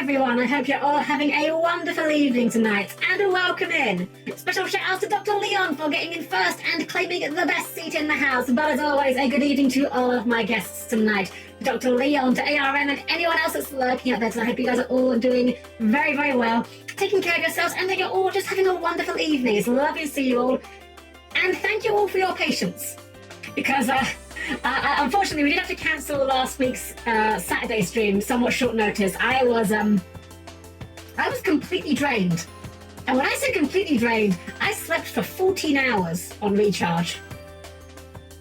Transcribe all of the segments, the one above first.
everyone. I hope you're all having a wonderful evening tonight, and a welcome in. Special shout out to Dr. Leon for getting in first and claiming the best seat in the house. But as always, a good evening to all of my guests tonight. Dr. Leon, to ARM, and anyone else that's lurking out there. So I hope you guys are all doing very, very well, taking care of yourselves, and that you're all just having a wonderful evening. It's lovely to see you all, and thank you all for your patience, because unfortunately, we did have to cancel last week's Saturday stream, somewhat short notice. I was completely drained. And when I say completely drained, I slept for 14 hours on recharge.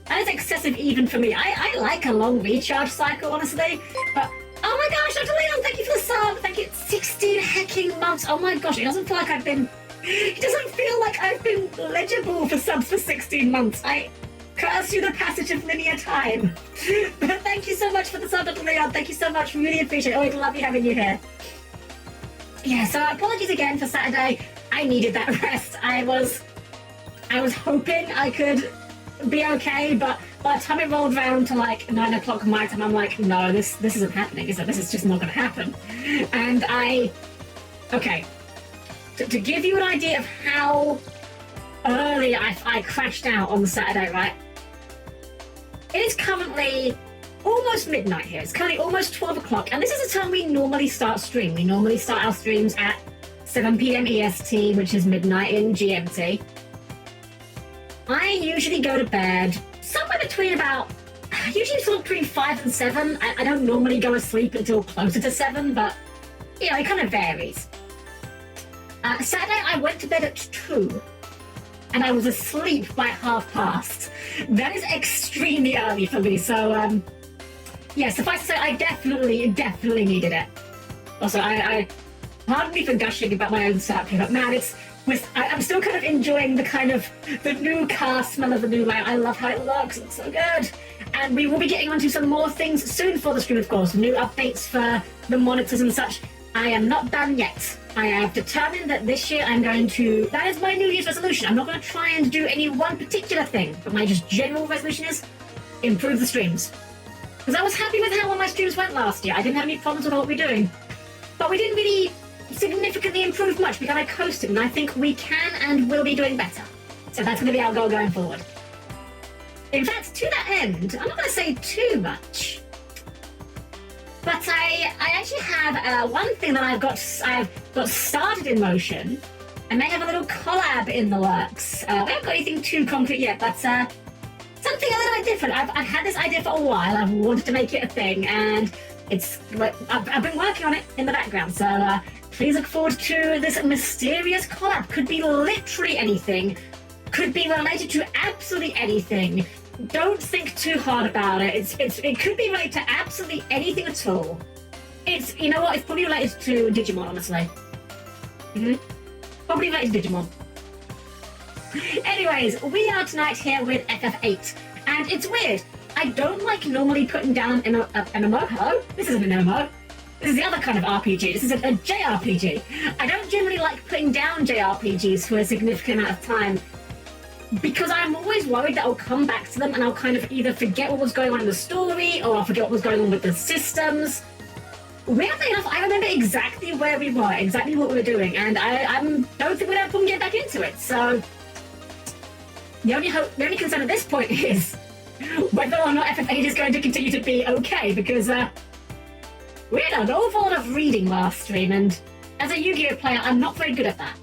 That is excessive even for me. I like a long recharge cycle, honestly. But, oh my gosh, Dr. Leon, thank you for the sub. Thank you. 16 hecking months. Oh my gosh, it doesn't feel like I've been legible for subs for 16 months. I curse you the passage of linear time. But thank you so much for the sub, Dr. Leon. Thank you so much. Really appreciate it. Always love having you here. Yeah, so apologies again for Saturday. I needed that rest. I was hoping I could be okay, but by the time it rolled around to like 9 o'clock my time, I'm like, no, this isn't happening, is it? This is just not going to happen. And to give you an idea of how early I crashed out on the Saturday, right? It is currently almost midnight here. It's currently almost 12 o'clock, and this is the time we normally start stream. We normally start our streams at 7 p.m. EST, which is midnight in GMT. I usually go to bed somewhere between usually sort of between 5 and 7. I don't normally go to sleep until closer to 7, but, you know, it kind of varies. Saturday, I went to bed at 2. And I was asleep by past. That is extremely early for me. So, yeah, suffice to say, I definitely needed it. Also, I pardon me for gushing about my own setup here, but man, I'm still kind of enjoying the new car smell of the new light. I love how it looks. It's so good. And we will be getting onto some more things soon for the stream, of course. New updates for the monitors and such. I am not done yet. I have determined that this year that is my New Year's resolution. I'm not going to try and do any one particular thing, but my just general resolution is improve the streams. Because I was happy with how well my streams went last year. I didn't have any problems with what we're doing. But we didn't really significantly improve much. We kind of coasted, and I think we can and will be doing better. So that's going to be our goal going forward. In fact, to that end, I'm not going to say too much. But I actually have one thing that I've got started in motion. I may have a little collab in the works. We haven't got anything too concrete yet, but something a little bit different. I've had this idea for a while. I've wanted to make it a thing, and I've been working on it in the background. So please look forward to this mysterious collab. Could be literally anything. Could be related to absolutely anything. Don't think too hard about it. It could be related to absolutely anything at all. You know what? It's probably related to Digimon, honestly. Probably related to Digimon. Anyways, we are tonight here with FF8, and it's weird. I don't like normally putting down an MMO. Hello? This isn't an MMO. This is the other kind of RPG. This is a JRPG. I don't generally like putting down JRPGs for a significant amount of time, because I'm always worried that I'll come back to them and I'll kind of either forget what was going on in the story, or I'll forget what was going on with the systems. Weirdly enough, I remember exactly where we were, exactly what we were doing, and I don't think we're going to have a problem getting back into it. So the only concern at this point is whether or not FF8 is going to continue to be okay, because we had an awful lot of reading last stream, and as a Yu-Gi-Oh player, I'm not very good at that.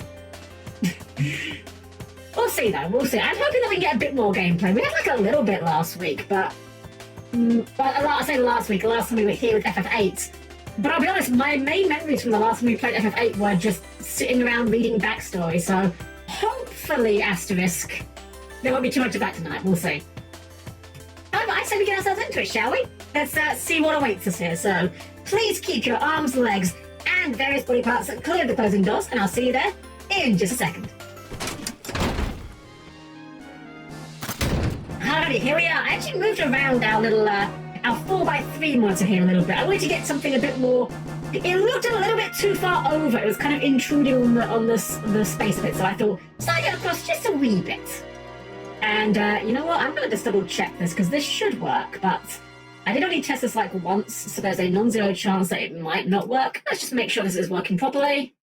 We'll see though, we'll see. I'm hoping that we can get a bit more gameplay. We had like a little bit last week, but I say last time we were here with FF8. But I'll be honest, my main memories from the last time we played FF8 were just sitting around reading backstory, so hopefully, asterisk, there won't be too much of that tonight, we'll see. However, I say we get ourselves into it, shall we? Let's see what awaits us here. So please keep your arms, legs, and various body parts clear of the closing doors, and I'll see you there in just a second. Alrighty, here we are. I actually moved around our little, our 4x3 monitor here a little bit. I wanted to get something a bit more. It looked a little bit too far over. It was kind of intruding on the space of it, so I thought, slide it across just a wee bit. And you know what? I'm going to just double check this, because this should work, but I did only test this like once, so there's a non-zero chance that it might not work. Let's just make sure this is working properly.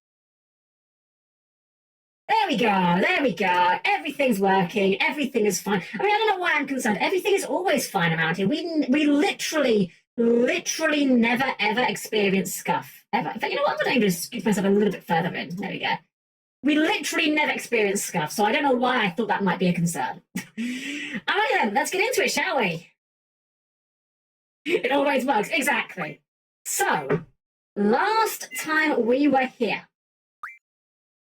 There we go, there we go. Everything's working, everything is fine. I mean, I don't know why I'm concerned. Everything is always fine around here. We literally never, ever experience scuff. Ever. In fact, you know what? I'm going to scoot myself a little bit further in. There we go. We literally never experience scuff, so I don't know why I thought that might be a concern. All right then, let's get into it, shall we? It always works, exactly. So, last time we were here,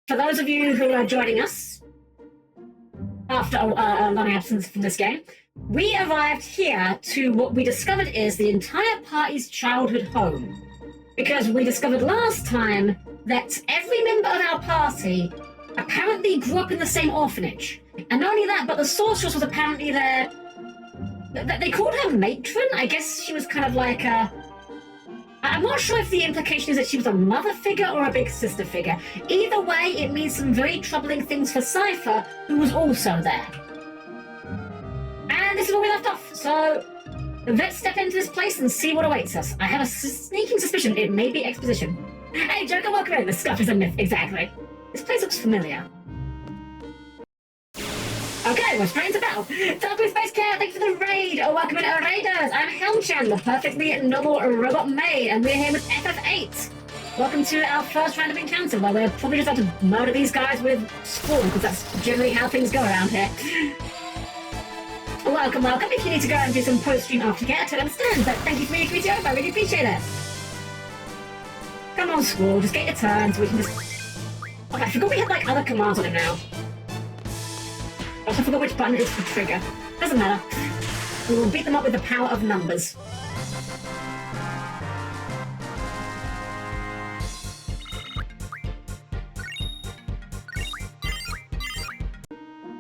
for those of you who are joining us after a long absence from this game, we arrived here to what we discovered is the entire party's childhood home. Because we discovered last time that every member of our party apparently grew up in the same orphanage. And not only that, but the sorceress was apparently their... They called her matron? I guess she was kind of like a... I'm not sure if the implication is that she was a mother figure or a big sister figure. Either way, it means some very troubling things for Cypher, who was also there. And this is where we left off, so let's step into this place and see what awaits us. I have a sneaking suspicion it may be exposition. Hey, Joker, welcome in. The scuff is a myth, exactly. This place looks familiar. Okay, we're straight into battle. Darkblue Space Cat, thank you for the raid. Welcome in, Raiders. I'm Helm-Chan, the perfectly noble robot maid, and we're here with FF8. Welcome to our first random encounter, where we're probably just about to murder these guys with spawn, because that's generally how things go around here. Welcome, welcome. If you need to go and do some post-stream aftercare, I totally understand, but thank you for your community over. I really appreciate it. Come on, Squall, just get your turn so we can just... Okay, I forgot we had, like, other commands on him now. I also forgot which button it is to trigger. Doesn't matter. We will beat them up with the power of numbers.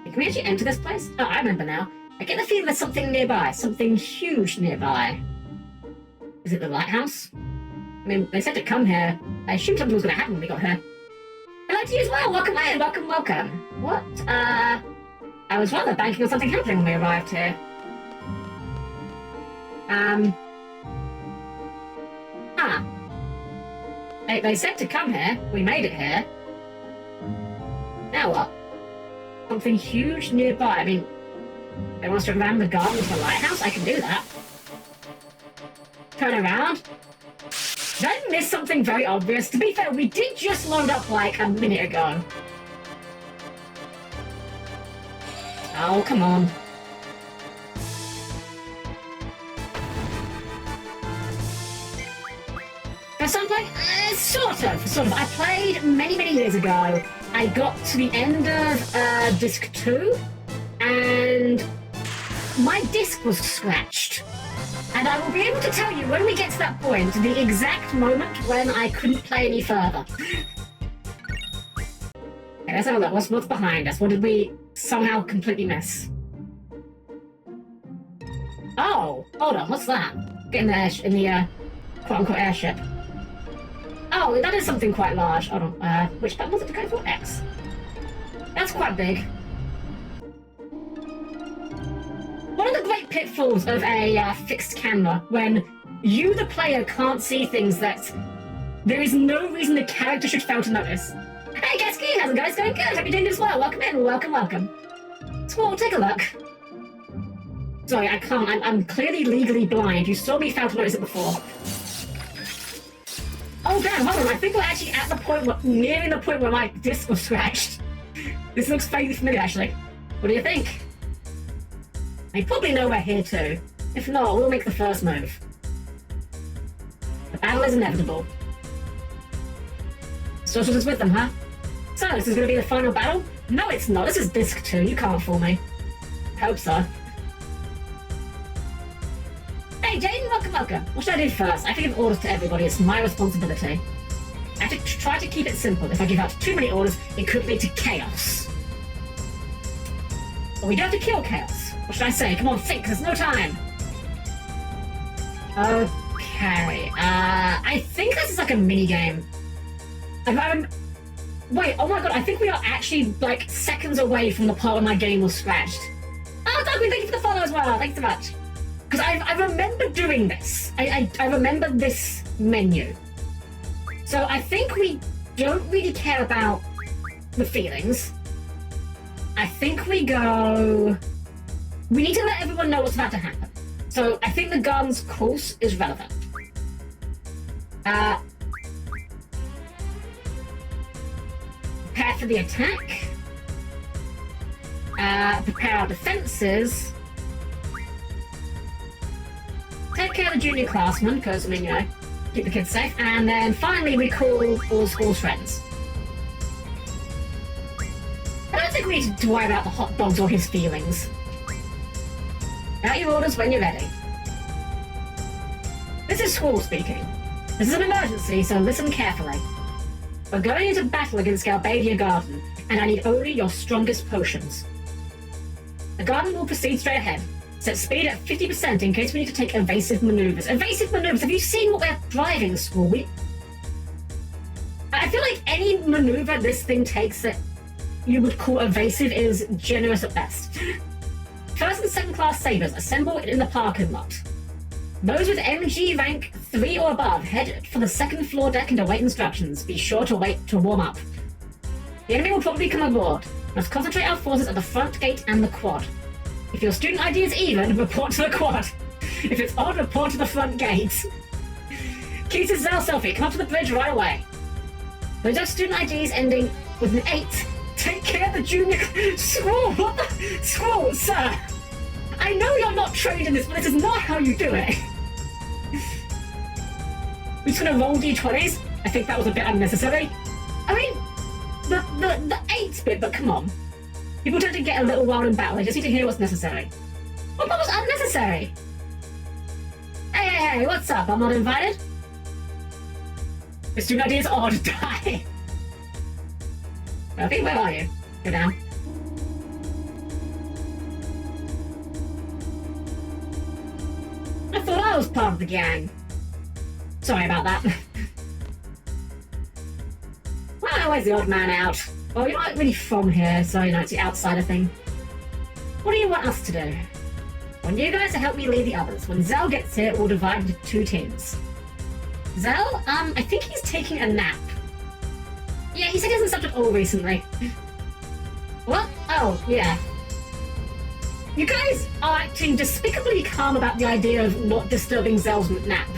Can we actually enter this place? Oh, I remember now. I get the feeling there's something nearby. Something huge nearby. Is it the lighthouse? I mean, they said to come here. I assumed something was going to happen when we got here. Hello to you as well. Welcome in. Welcome, welcome. What? I was rather banking on something happening when we arrived here. They said to come here. We made it here. Now what? Something huge nearby. I mean, they want us to run around the garden to the lighthouse? I can do that. Turn around. Did I miss something very obvious? To be fair, we did just load up like a minute ago. Oh, come on. For something? Sort of. I played many years ago. I got to the end of Disc 2, and my disc was scratched. And I will be able to tell you, when we get to that point, the exact moment when I couldn't play any further. Okay, let's have a look. What's behind us? What did we somehow completely miss? Oh, hold on. What's that? Get in the quote-unquote airship. Oh, that is something quite large. Hold on. Which button was it to go for? X. That's quite big. One of the great pitfalls of a fixed camera, when you, the player, can't see things that there is no reason the character should fail to notice. Hey, Gasky, how's it guys going? Good. Hope you're doing this well. Welcome in. Welcome. Squall, take a look. Sorry, I can't. I'm clearly legally blind. You saw me fail to notice it before. Oh, damn, hold on. I think we're actually at the point nearing the point where my disc was scratched. This looks vaguely familiar, actually. What do you think? I probably know we're here too. If not, we'll make the first move. The battle is inevitable. Socials is with them, huh? So, this is going to be the final battle? No, it's not. This is Disc 2. You can't fool me. Hope so. Hey, Jaden, welcome. What should I do first? I have to give orders to everybody. It's my responsibility. I have to try to keep it simple. If I give out too many orders, it could lead to chaos. But we don't have to kill chaos. What should I say? Come on, think. There's no time. Okay. I think this is like a mini game. Wait, oh my god, I think we are actually like seconds away from the part where my game was scratched. Oh, Doug, thank you for the follow as well. Thanks so much. Because I remember doing this. I remember this menu. So I think we don't really care about the feelings. I think we go... We need to let everyone know what's about to happen. So I think the garden's course is relevant. Prepare for the attack. Prepare our defenses. Take care of the junior classmen, because, I mean, you know, keep the kids safe. And then finally we call all school's friends. I don't think we need to worry about the hot dogs or his feelings. Out your orders when you're ready. This is Squall speaking. This is an emergency, so listen carefully. We're going into battle against Galbadia Garden, and I need only your strongest potions. The garden will proceed straight ahead. Set speed at 50% in case we need to take evasive maneuvers. Evasive maneuvers? Have you seen what we're driving, Squall? I feel like any maneuver this thing takes that you would call evasive is generous at best. First and second class sabers assemble in the parking lot. Those with MG rank 3 or above head for the second floor deck and await instructions. Be sure to wait to warm up. The enemy will probably come aboard. Must concentrate our forces at the front gate and the quad. If your student ID is even, report to the quad. If it's odd, report to the front gate. Keys to Zell Selfie, come up to the bridge right away. Those have student IDs ending with an 8. Take care of the junior... Squall, what the... Squall, sir! I know you're not trained in this, but this is not how you do it. We're just gonna roll d20s? I think that was a bit unnecessary. I mean, the 8's bit, but come on. People tend to get a little wild in battle, they just need to hear what's necessary. What was unnecessary? Hey, what's up? I'm not invited? The student ID is odd, die! Murphy, where are you? Go down. I thought I was part of the gang. Sorry about that. Well, where's the odd man out? Well, you're not really from here, so you know, it's the outsider thing. What do you want us to do? I want you guys to help me lead the others. When Zell gets here, we'll divide into 2 teams. Zell, I think he's taking a nap. Yeah, he said he hasn't slept at all recently. What? Oh, yeah. You guys are acting despicably calm about the idea of not disturbing Zell's nap.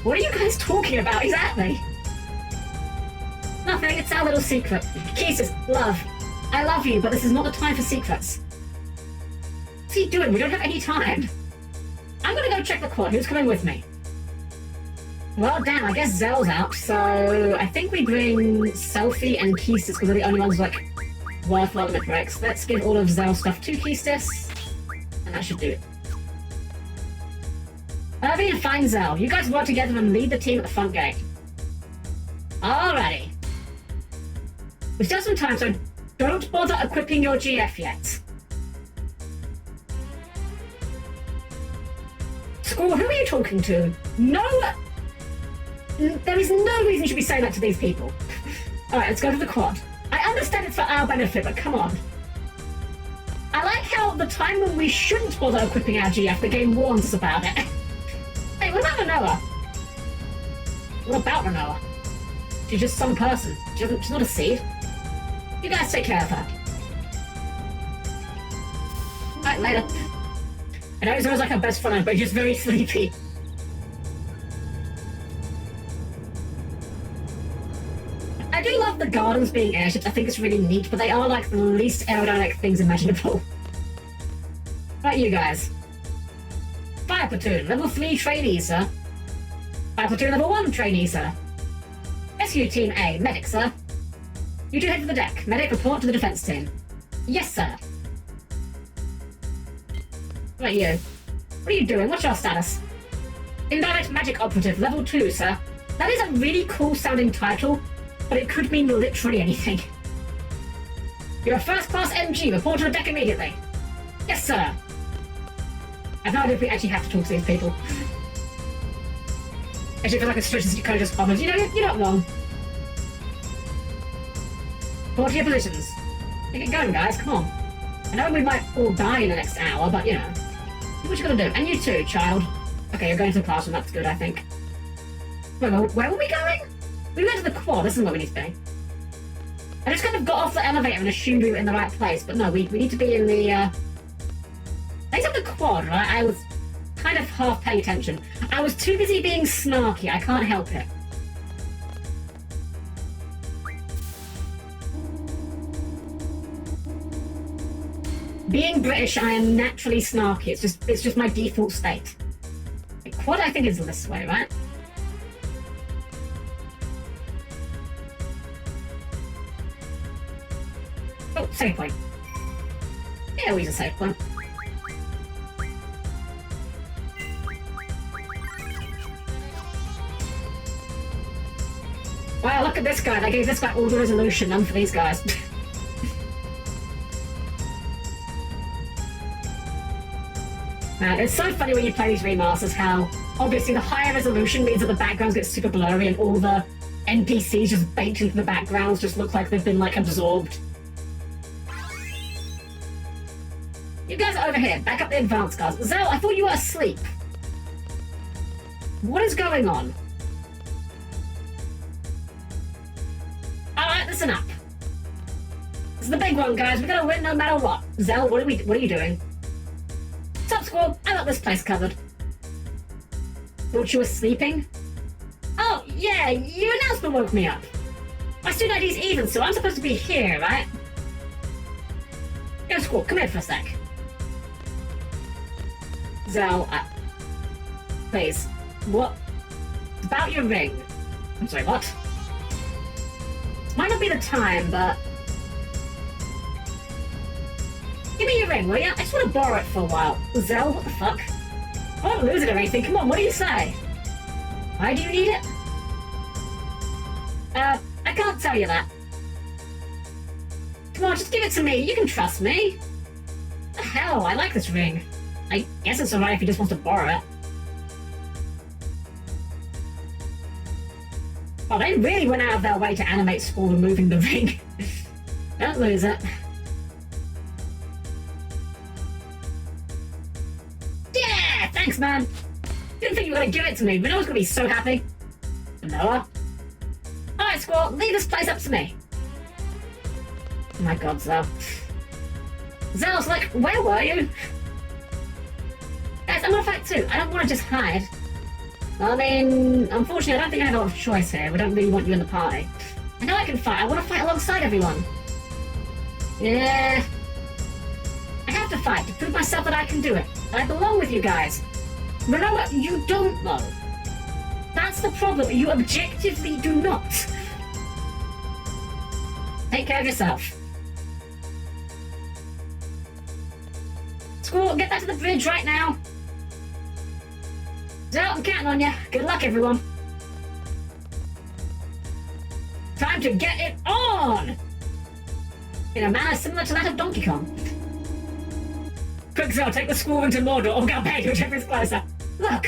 What are you guys talking about exactly? Nothing, it's our little secret. Kisses, love. I love you, but this is not the time for secrets. What's he doing? We don't have any time. I'm gonna go check the quad. Who's coming with me? Well, damn, I guess Zell's out, so I think we bring Selfie and Kisses because they're the only ones, like, worthwhile in the bricks. Let's give all of Zell's stuff to Kisses, and that should do it. Irving and find Zell. You guys work together and lead the team at the front gate. Alrighty. We still have some time, so don't bother equipping your GF yet. Squall, who are you talking to? No! There is no reason you should be saying that to these people. Alright, let's go to the quad. I understand it's for our benefit, but come on. I like how the time when we shouldn't bother equipping our GF, the game warns us about it. Hey, what about Renoa? What about Renoa? She's just some person. She's not a seed. You guys take care of her. Alright, later. I know he's always like her best friend, but he's just very sleepy. I do love the gardens being airships. I think it's really neat, but they are like the least aerodynamic things imaginable. Right, you guys. Fire Platoon, level 3 trainee, sir. Fire Platoon, level 1 trainee, sir. Rescue Team A, medic, sir. You two head for the deck. Medic, report to the defense team. Yes, sir. Right, you. What are you doing? What's your status? Indirect Magic Operative, level 2, sir. That is a really cool sounding title, but it could mean literally anything. You're a first class MG, report to the deck immediately. Yes, sir. I have no idea if we actually have to talk to these people. Actually, I feel like it's stretches you kind of just comments. You know, you're not wrong. Report to your positions. Get going, guys, come on. I know we might all die in the next hour, but you know. What you gonna do? And you too, child. Okay, you're going to the classroom. That's good, I think. Wait, where were we going? We went to the quad. This isn't where we need to be. I just kind of got off the elevator and assumed we were in the right place, but no, we need to be in the, I think it's the quad, right? I was kind of half paying attention. I was too busy being snarky. I can't help it. Being British, I am naturally snarky. It's just my default state. The quad, I think, is this way, right? Oh, save point. Yeah, we use a save point. Wow, look at this guy. They gave this guy all the resolution, none for these guys. It's so funny when you play these remasters how obviously the higher resolution means that the backgrounds get super blurry and all the NPCs just baked into the backgrounds just look like they've been like absorbed. You guys are over here. Back up the advanced guys. Zell, I thought you were asleep. What is going on? Alright, listen up. This is the big one, guys. We're gonna win no matter what. Zell, what are you doing? Top squad, I got this place covered. Thought you were sleeping? Oh, yeah, your announcement woke me up. My student ID's even, so I'm supposed to be here, right? Yo, squad, come here for a sec. Zell, please. What? About your ring. I'm sorry, what? Might not be the time, but... Give me your ring, will ya? I just want to borrow it for a while. Zell, what the fuck? I won't lose it or anything. Come on, what do you say? Why do you need it? I can't tell you that. Come on, just give it to me. You can trust me. The hell, I like this ring. I guess it's alright if he just wants to borrow it. Oh, they really went out of their way to animate school removing the ring. Don't lose it. Yeah! Thanks, man! Didn't think you were gonna give it to me, but I was gonna be so happy. Noah? Alright, squad, leave this place up to me. Oh my god, Zell. Zell's like, where were you? Guys, I'm gonna fight too. I don't want to just hide. I mean, unfortunately, I don't think I have a lot of choice here. We don't really want you in the party. I know I can fight. I want to fight alongside everyone. Yeah. I have to fight to prove myself that I can do it. That I belong with you guys. But no, you don't know. That's the problem. You objectively do not. Take care of yourself. Squall, get back to the bridge right now. Zell, I'm counting on you. Good luck, everyone. Time to get it on! In a manner similar to that of Donkey Kong. Quick, Zell, take the squall into Mordor or Galbade, whichever is closer. Look!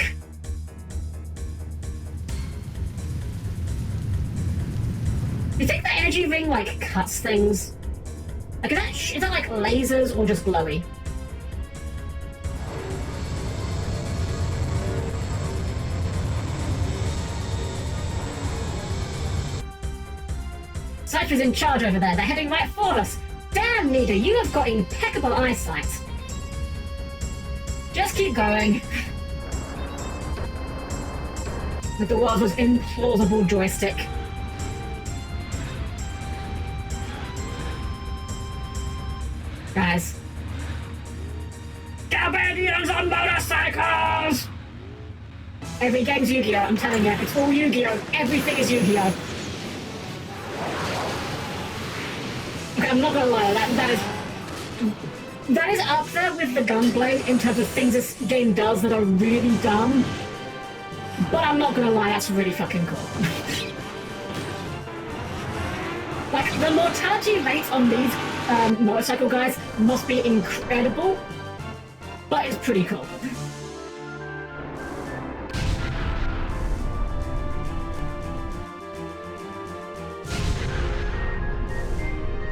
You think the energy ring, like, cuts things? Like, is that like lasers or just glowy? Cypher's in charge over there. They're heading right for us. Damn, Nida, you have got impeccable eyesight. Just keep going. With the world's most implausible joystick. Guys. Galbadians on motorcycles! Every game's Yu-Gi-Oh! I'm telling you, it's all Yu-Gi-Oh! Everything is Yu-Gi-Oh! Okay, I'm not gonna lie, that is up there with the gunplay in terms of things this game does that are really dumb. But I'm not gonna lie, that's really fucking cool. Like, the mortality rates on these motorcycle guys must be incredible, but it's pretty cool.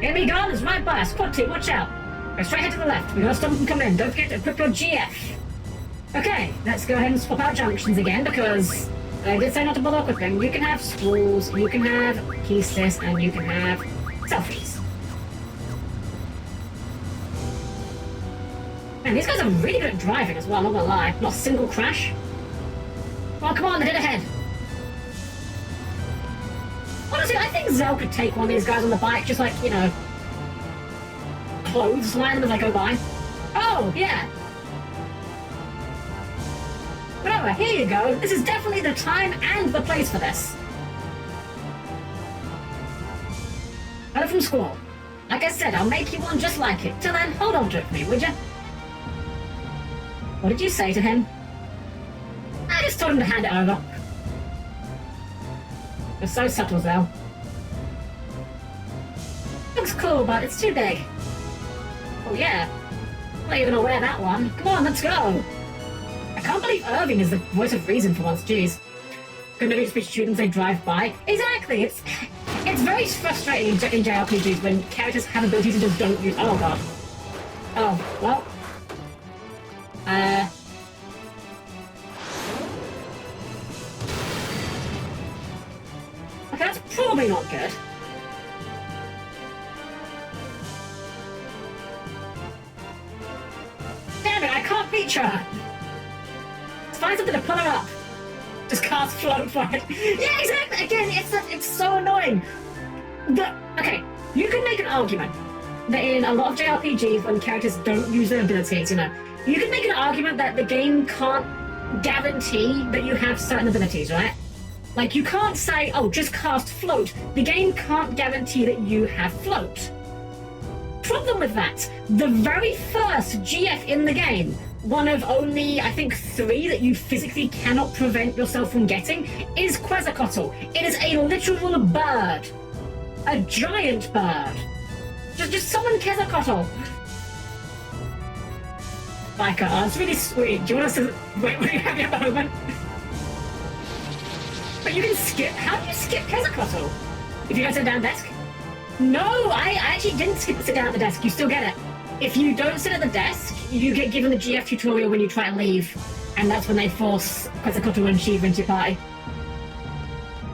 Enemy guard is right by us. Squad team, watch out. Go straight ahead to the left. We're gonna stop them from coming in. Don't forget to equip your GF. Okay, let's go ahead and swap out junctions again because I did say not to bother equipping. You can have schools, you can have pieces, and you can have selfies. Man, these guys are really good at driving as well, not gonna lie. Not a single crash. Well, come on, hit ahead. Honestly, I think Zell could take one of these guys on the bike, just like, you know, clothesline them as I go by. Oh, yeah. Whatever, here you go. This is definitely the time and the place for this. Hello from school. Like I said, I'll make you one just like it. Till then, hold on to it for me, would you? What did you say to him? I just told him to hand it over. You're so subtle, Zell. Looks cool, but it's too big. Oh yeah. Well, you're gonna wear that one. Come on, let's go. I can't believe Irving is the voice of reason for once, jeez. Couldn't have speech students they drive by. Exactly, it's very frustrating in JRPGs when characters have abilities and just don't use. Oh god. Oh, well. Okay, that's probably not good. Damn it, I can't reach her! Let's find something to pull her up. Just cast float for it. Yeah, exactly! Again, it's so annoying. Okay, you can make an argument that in a lot of JRPGs when characters don't use their abilities, you know, you can make an argument that the game can't guarantee that you have certain abilities, right? Like, you can't say, oh, just cast float. The game can't guarantee that you have float. Problem with that, the very first GF in the game, one of only, I think, 3 that you physically cannot prevent yourself from getting, is Quetzalcoatl. It is a literal bird. A giant bird. Just summon Quetzalcoatl. Like, it's really sweet. Do you want us to wait have you a moment? But you can skip. How do you skip Quetzalcoatl? If you go to the down desk? No, I actually didn't sit down at the desk. You still get it. If you don't sit at the desk, you get given the GF tutorial when you try and leave, and that's when they force Quetzalcoatl and Shiva into your party.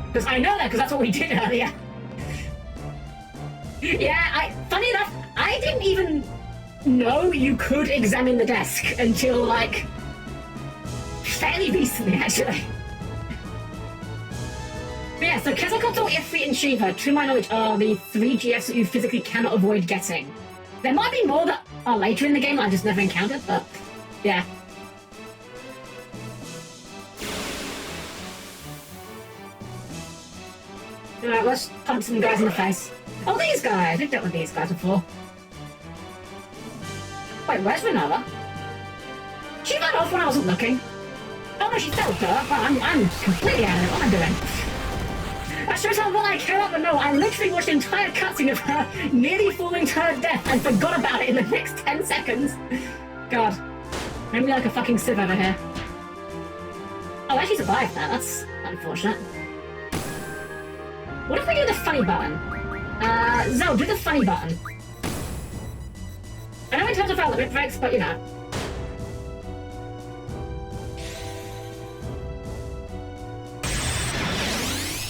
Because I know that, because that's what we did earlier. Yeah, funny enough, I didn't even know you could examine the desk until, like, fairly recently, actually. But yeah, so Quetzalcoatl, Ifrit, and Shiva, to my knowledge, are the 3 GFs that you physically cannot avoid getting. There might be more that are later in the game I just never encountered, but yeah. Alright, let's punch some guys in the face. Oh, these guys! We've dealt with these guys before. Wait, where's Renova? She ran off when I wasn't looking. Oh no, she fell her, but I'm completely out of it. What am I doing? That shows how well I care about Renova. I literally watched an entire cutscene of her nearly falling to her death and forgot about it in the next 10 seconds. God. Made me like a fucking sieve over here. Oh, I actually survived that. That's unfortunate. What if we do the funny button? Zell, do the funny button. I know in terms of how limit breaks, but you know.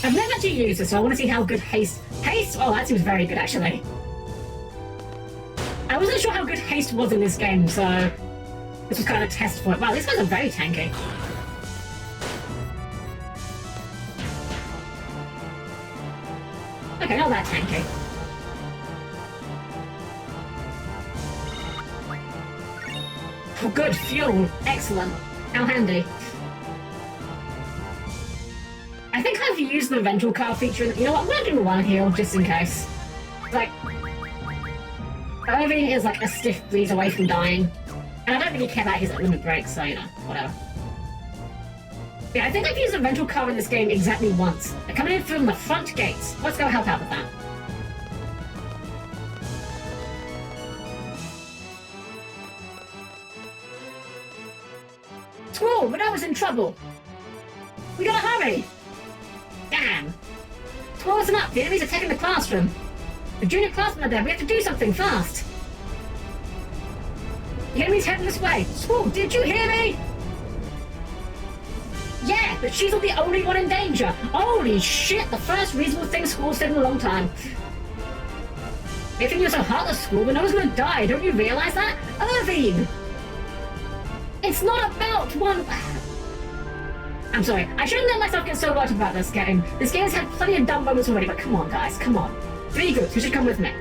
I've never actually used this, so I want to see how good haste... Haste? Oh, that seems very good, actually. I wasn't sure how good haste was in this game, so... This was kind of a test for it. Wow, these guys are very tanky. Okay, not that tanky. Oh, good, fuel. Excellent. How handy. I think I've used the rental car feature. You know what? I'm gonna do one heal just in case. Like, Irving is like a stiff breeze away from dying, and I don't really care about his limit break, so you know, whatever. Yeah, I think I've used a rental car in this game exactly once. They're coming in from the front gates. Let's go help out with that. Squall, Renault's in trouble. We gotta hurry. Damn. Squall, listen up. The enemies are taking the classroom. The junior classmen are there. We have to do something fast. The enemy's heading this way. Squall, did you hear me? Yeah, but she's not the only one in danger. Holy shit, the first reasonable thing Squall's said in a long time. If you're so heartless, Squall, then no one's gonna die. Don't you realize that? Irvine! It's not about one... I'm sorry, I shouldn't let myself get so worked about this game. This game's had plenty of dumb moments already, but come on, guys, come on. 3 groups, you should come with me.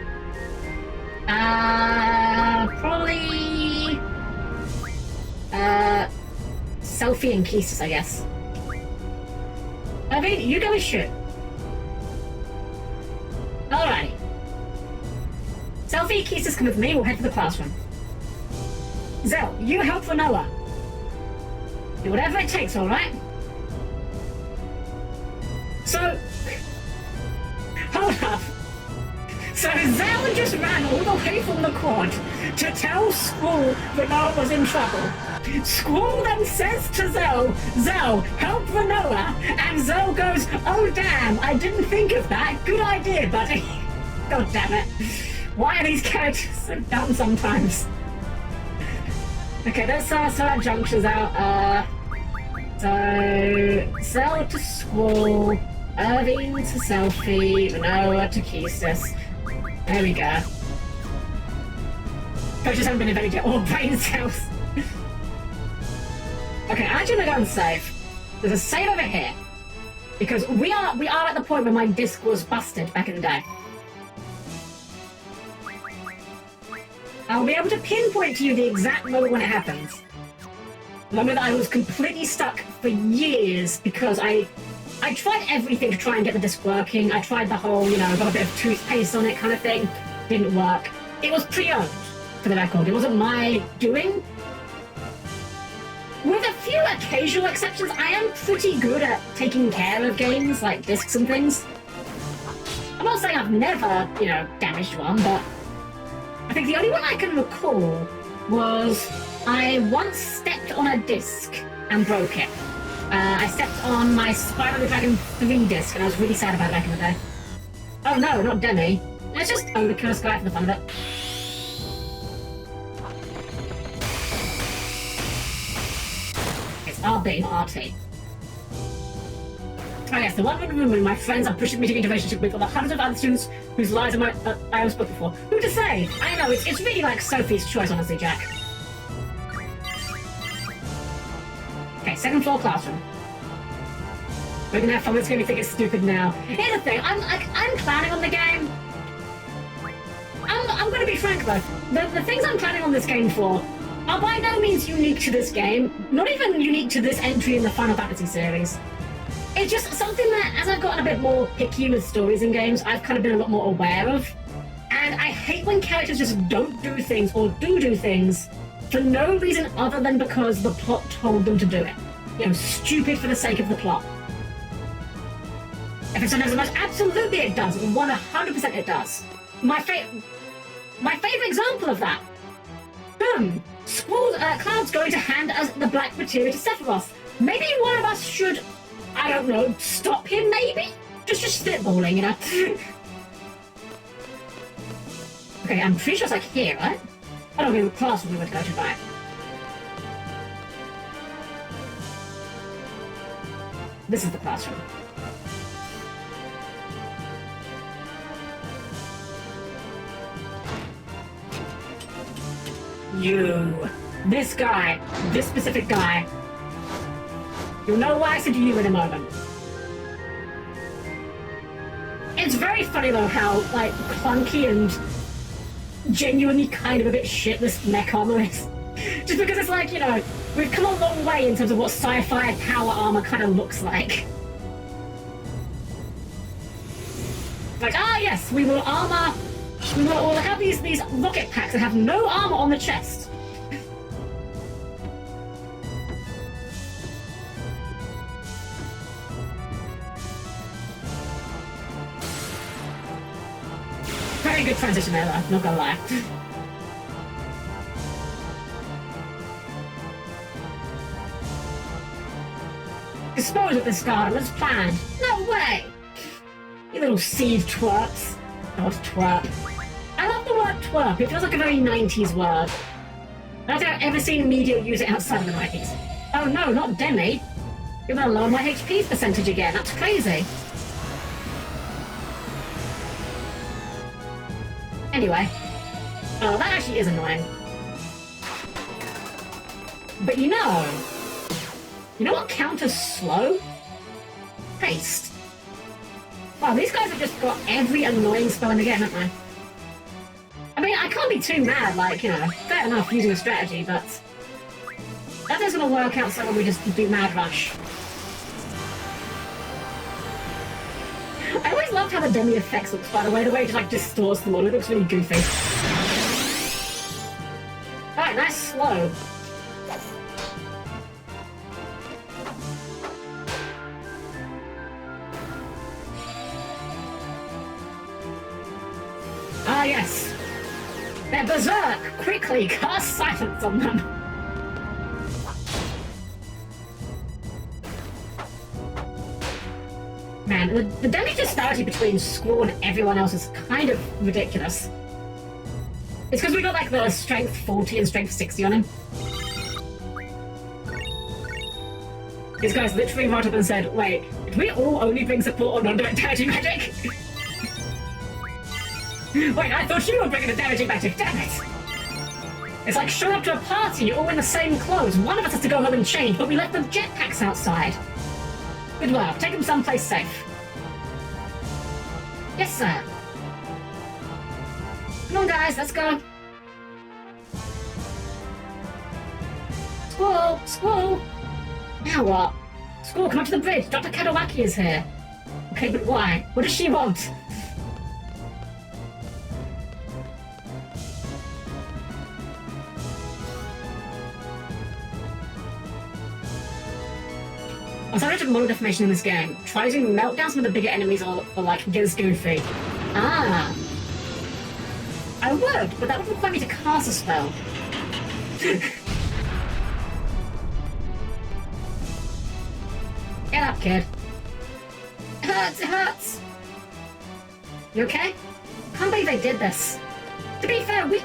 Probably... Selfie and Kisses, I guess. Irvine, you go with shoot. Alrighty. Selfie, Kisses, come with me, we'll head to the classroom. Zell, you help for Noah. Do whatever it takes, alright? So... Hold up. So Zell just ran all the way from the quad to tell Squall that Noah was in trouble. Squall then says to Zell, Zell, help Noah, and Zell goes, oh damn, I didn't think of that. Good idea, buddy. God damn it. Why are these characters so dumb sometimes? Okay, let's sort our junctions out. So Zell to Squall, Irvine to Selfie, Noah to Kisses. There we go. Coaches haven't been invented yet, or brain cells. Okay, I'm actually gonna go and save. There's a save over here. Because we are at the point where my disc was busted back in the day. I'll be able to pinpoint to you the exact moment when it happens. The moment that I was completely stuck for years because I tried everything to try and get the disc working. I tried the whole, got a bit of toothpaste on it kind of thing. Didn't work. It was pre-owned, for the record. It wasn't my doing. With a few occasional exceptions, I am pretty good at taking care of games, like discs and things. I'm not saying I've never, damaged one, but I think the only one I can recall was I once stepped on a disc and broke it. I stepped on my Spyro the Dragon 3 disc, and I was really sad about it back in the day. Oh no, not Demi. Let's just overkill this guy for the fun of it. It's RB, not RT. Oh yes, the one room when my friends are pushing me to be in a relationship with, or the hundreds of other students whose lives I have spoken before. Who to say? I know, it's really like Sophie's choice, honestly, Jack. Okay, 2nd floor classroom. We're gonna have fun. It's gonna be thinking stupid now. Here's the thing. I'm planning on the game. I'm gonna be frank though. The things I'm planning on this game for are by no means unique to this game. Not even unique to this entry in the Final Fantasy series. It's just something that, as I've gotten a bit more picky with stories in games, I've kind of been a lot more aware of. And I hate when characters just don't do things or do things for no reason other than because the plot told them to do it. Stupid for the sake of the plot. If it's a most, absolutely it does. 100% it does. My favorite example of that. Boom. Squall's Cloud's going to hand us the black materia to Sephiroth. Maybe one of us should, I don't know, stop him maybe? Just spitballing, Okay, I'm pretty sure it's like here, right? I don't know, class we would go to, right? This is the classroom. You. This guy. This specific guy. You'll know why I said you in a moment. It's very funny though how, clunky and genuinely kind of a bit shit this mech armor is. Just because it's like, we've come a long way in terms of what sci-fi power armor kind of looks like. Like, yes, we'll have these rocket packs that have no armor on the chest. Very good transition there, though, not gonna lie. Dispose of this garden as planned. No way! You little seed twerps. God, twerp. I love the word twerp. It feels like a very 90s word. I don't think I've ever seen media use it outside of the 90s. Oh no, not Demi. You're gonna lower my HP percentage again. That's crazy. Anyway. Oh, that actually is annoying. But you know what counters slow? Haste. Wow, these guys have just got every annoying spell in the game, haven't they? I mean, I can't be too mad, like, you know, fair enough using a strategy, but that is gonna work out so when we just do Mad Rush. I always loved how the demi effects looks, by the way it just like distorts them all. It looks really goofy. Alright, nice slow. Ah, yes. They're berserk! Quickly, cast silence on them! Man, the damage disparity between Squall and everyone else is kind of ridiculous. It's because we got like the strength 40 and strength 60 on him. These guys literally wrote up and said, wait, did we all only bring support on non-direct damaging magic? Wait, I thought you were bringing the damaging magic, damn it! It's like showing up to a party, all in the same clothes. One of us has to go home and change, but we left the jetpacks outside. Good work, take them someplace safe. Yes, sir. Come on, guys, let's go. Squall! Squall! Now what? Squall, come up to the bridge. Dr. Kadawaki is here. Okay, but why? What does she want? I'm sorry to model deformation in this game. Try using melt down some of the bigger enemies or like get as goofy. Ah. I would, but that would require me to cast a spell. Get up, kid. It hurts, it hurts! You okay? Can't believe they did this. To be fair, we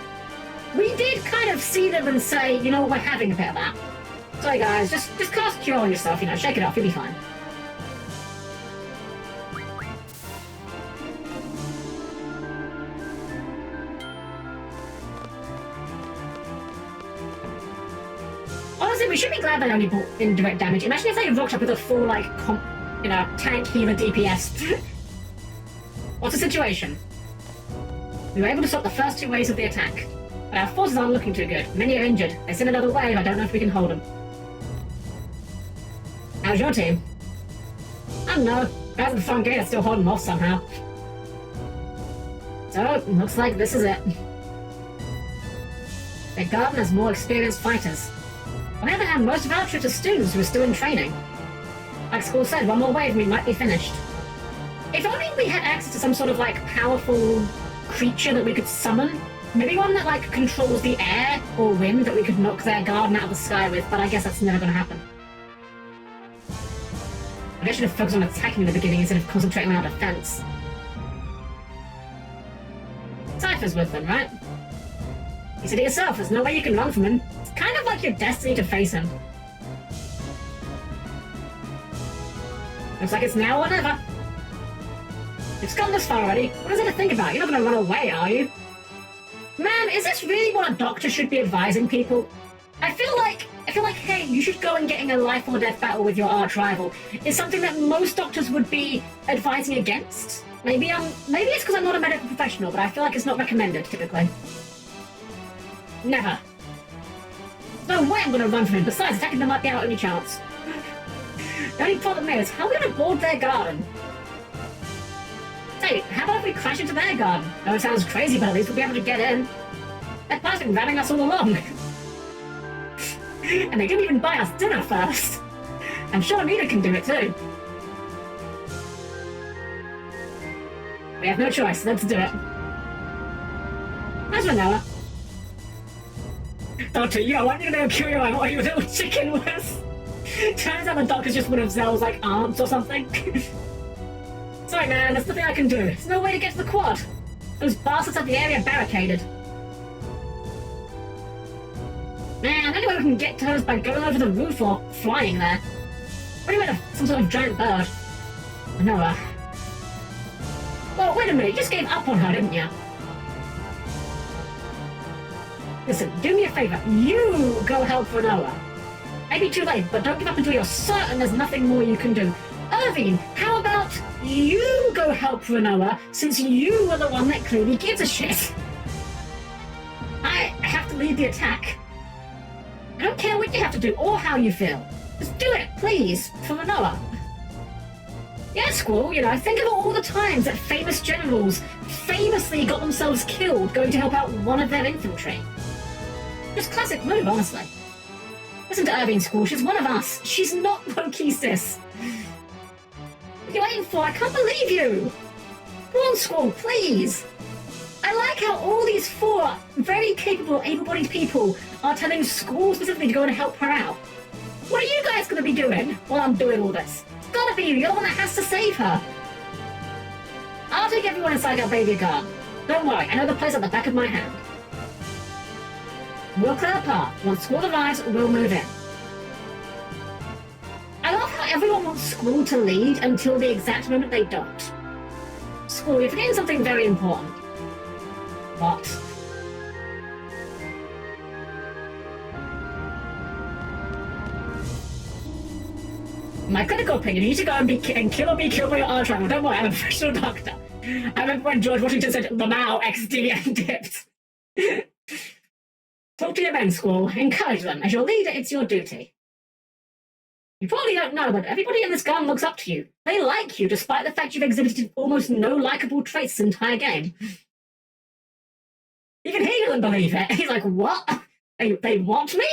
did kind of see them and say, you know, we're having a bit of that. Sorry guys, just cast Cure on yourself, you know, shake it off, you'll be fine. Honestly, we should be glad they only bought indirect damage. Imagine if they rocked up with a full, like, tank, healer, DPS. What's the situation? We were able to stop the first 2 waves of the attack, but our forces aren't looking too good. Many are injured. They send another wave, I don't know if we can hold them. How's your team? I don't know. Guys at the front gate are still holding off somehow. So, looks like this is it. The garden has more experienced fighters. On the other hand, most of our troops are students who are still in training. Like Squall said, one more wave and we might be finished. If only we had access to some sort of, like, powerful creature that we could summon. Maybe one that, like, controls the air or wind that we could knock their garden out of the sky with, but I guess that's never gonna happen. I should have focused on attacking in the beginning instead of concentrating on our defense. Cypher's with them, right? You said it yourself, there's no way you can run from him. It's kind of like your destiny to face him. Looks like it's now or never. You've come this far already. What is there to think about? You're not gonna run away, are you? Man, is this really what a doctor should be advising people? I feel like, hey, you should go and get in a life or death battle with your arch rival. It's something that most doctors would be advising against. Maybe it's because I'm not a medical professional, but I feel like it's not recommended, typically. Never. No way I'm gonna run from him. Besides, attacking them might be our only chance. The only problem is, how are we gonna board their garden? Hey, how about if we crash into their garden? I know it sounds crazy, but at least we'll be able to get in. That past been ramming us all along. And they didn't even buy us dinner first. I'm sure Nina can do it too. We have no choice, let's do it. How's Vanilla? Doctor, I want you to know Curio and what your little chicken was. Turns out the doctor's just one of Zell's, like, aunts or something. Sorry man, there's nothing I can do. There's no way to get to the quad. Those bastards have the area barricaded. Man, anyway we can get to us by going over the roof or flying there. What do you mean, some sort of giant bird? Noah. Well, wait a minute, you just gave up on her, didn't you? Listen, do me a favor. You go help Noah. Maybe too late, but don't give up until you're certain there's nothing more you can do. Irvine, how about you go help Renoa, since you were the one that clearly gives a shit? I have to lead the attack. I don't care what you have to do or how you feel. Just do it, please, for Renoa. Yeah, Squall, you know, think of all the times that famous generals famously got themselves killed going to help out one of their infantry. Just classic move, honestly. Listen to Irvine, Squall, she's one of us. She's not low-key, sis. What are you waiting for? I can't believe you! Come on, Squall, please! I like how all these 4 very capable, able-bodied people are telling Squall specifically to go and help her out. What are you guys going to be doing while I'm doing all this? It's gotta be you, you're the one that has to save her. I'll take everyone inside our baby guard. Don't worry, I know the place at the back of my hand. We'll clear the path. Once Squall arrives, we'll move in. I love how everyone wants Squall to lead until the exact moment they don't. Squall, you're forgetting something very important. What? My clinical opinion, you need to go and kill or be killed by your arch rival. Don't worry, I'm a professional doctor. I remember when George Washington said, "Lamau XD and dipped." Talk to your men, Squall. Encourage them. As your leader, it's your duty. You probably don't know, but everybody in this gun looks up to you. They like you, despite the fact you've exhibited almost no likable traits this entire game. Even he doesn't believe it. He's like, what? They want me?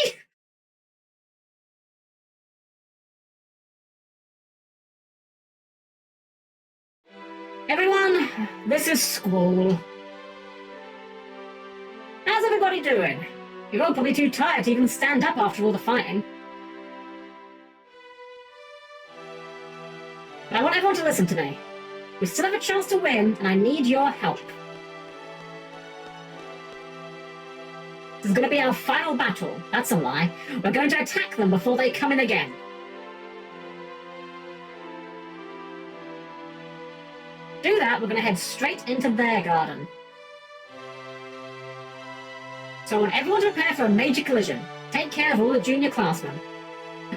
Everyone, this is Squall. How's everybody doing? You're all probably too tired to even stand up after all the fighting. But I want everyone to listen to me. We still have a chance to win, and I need your help. This is going to be our final battle. That's a lie. We're going to attack them before they come in again. To do that, we're going to head straight into their garden. So I want everyone to prepare for a major collision. Take care of all the junior classmen.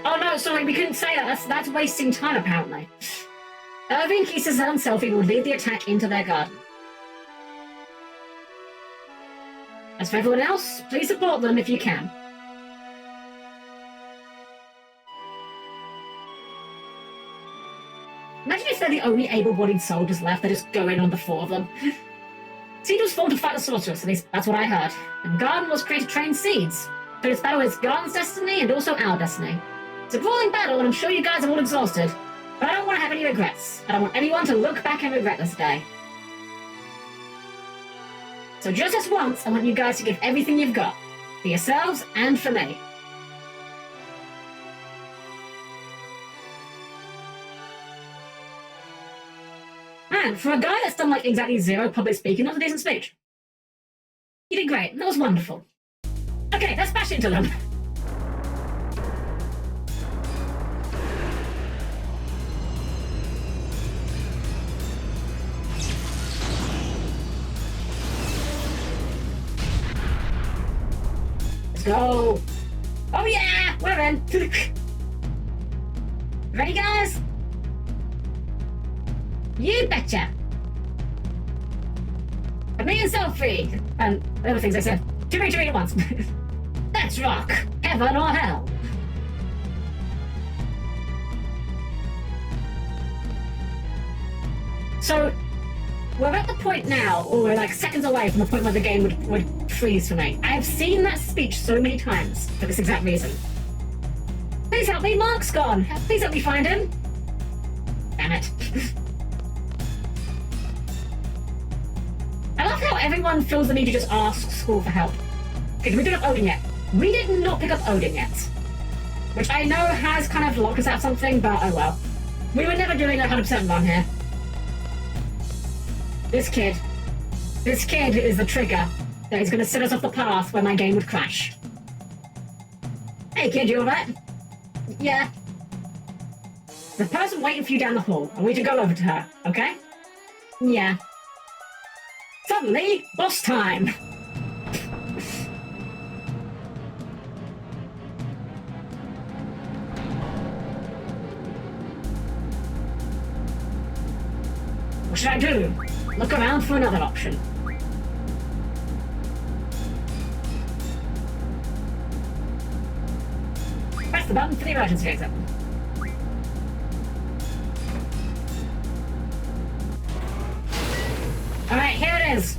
Oh no, sorry, we couldn't say that. That's wasting time, apparently. Irvine, Keesis, and Selphie will lead the attack into their garden. As for everyone else, please support them if you can. Imagine if they're the only able-bodied soldiers left that just go in on the 4 of them. Seed was formed to fight the sorceress, at least that's what I heard. And Garden was created to train Seeds. So this battle is Garden's destiny and also our destiny. It's a brawling battle, and I'm sure you guys are all exhausted. But I don't want to have any regrets. I don't want anyone to look back and regret this day. So just this once, I want you guys to give everything you've got. For yourselves and for me. Man, for a guy that's done like exactly 0 public speaking, that was a decent speech. You did great. That was wonderful. Okay, let's bash into them. Let's go. Oh yeah, we're in. Ready, guys? You betcha. And me and Selphie, and the other things I said. Too many to read at once. Let's rock. Heaven or hell. So, we're at the point now, or we're like seconds away from the point where the game would freeze for me. I have seen that speech so many times for this exact reason. Please help me, Mark's gone. Please help me find him. Damn it. I love how everyone feels the need to just ask Squall for help. Okay, did we pick up Odin yet? We did not pick up Odin yet. Which I know has kind of locked us out of something, but oh well. We were never doing a 100% run here. This kid is the trigger that is going to set us off the path where my game would crash. Hey kid, you alright? Yeah. The person waiting for you down the hall. I want you to go over to her, okay? Yeah. Suddenly, boss time! What should I do? Look around for another option. Press the button for the emergency exit. Alright, here it is.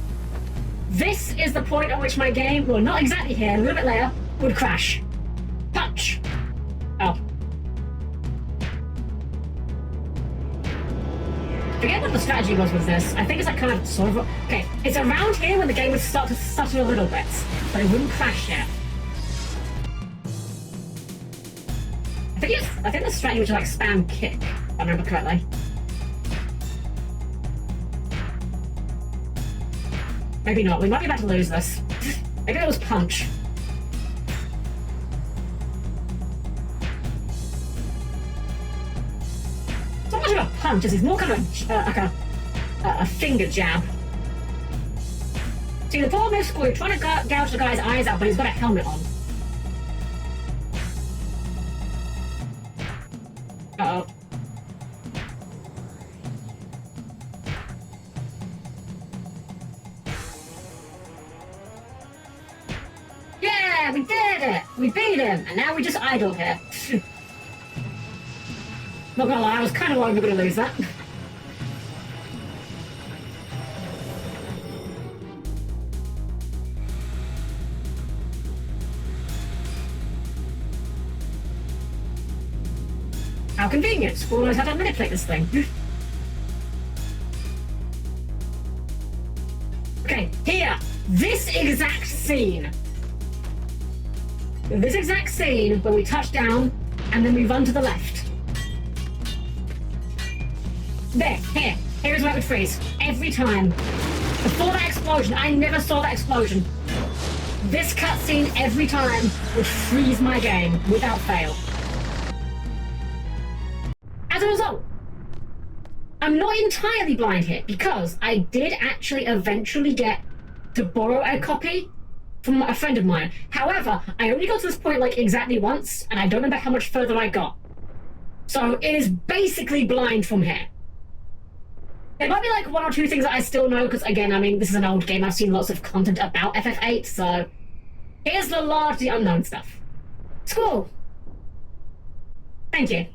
This is the point at which my game, well, not exactly here, a little bit later, would crash. Punch! Oh. Forget what the strategy was with this. I think it's like kind of sort of... Okay, it's around here when the game would start to stutter a little bit, but it wouldn't crash yet. I think the strategy was to like spam kick, if I remember correctly. Maybe not. We might be about to lose this. Maybe it was punch. It's not much of a punch, it's more kind of like a finger jab. See, the problem is, school, you're trying to gouge the guy's eyes out, but he's got a helmet on. Uh-oh. Yeah, we did it! We beat him! And now we just idle here. Not gonna lie, I was kind of worried we were gonna lose that. How convenient! School knows how to manipulate this thing. Okay, here! This exact scene! This exact scene where we touch down and then we run to the left. There, here. Here is where it would freeze. Every time. Before that explosion, I never saw that explosion. This cutscene every time would freeze my game without fail. As a result, I'm not entirely blind here because I did actually eventually get to borrow a copy from a friend of mine. However, I only got to this point like exactly once, and I don't remember how much further I got. So it is basically blind from here. There might be like one or two things that I still know, because again, I mean, this is an old game. I've seen lots of content about FF8, so here's the largely unknown stuff. School. Thank you.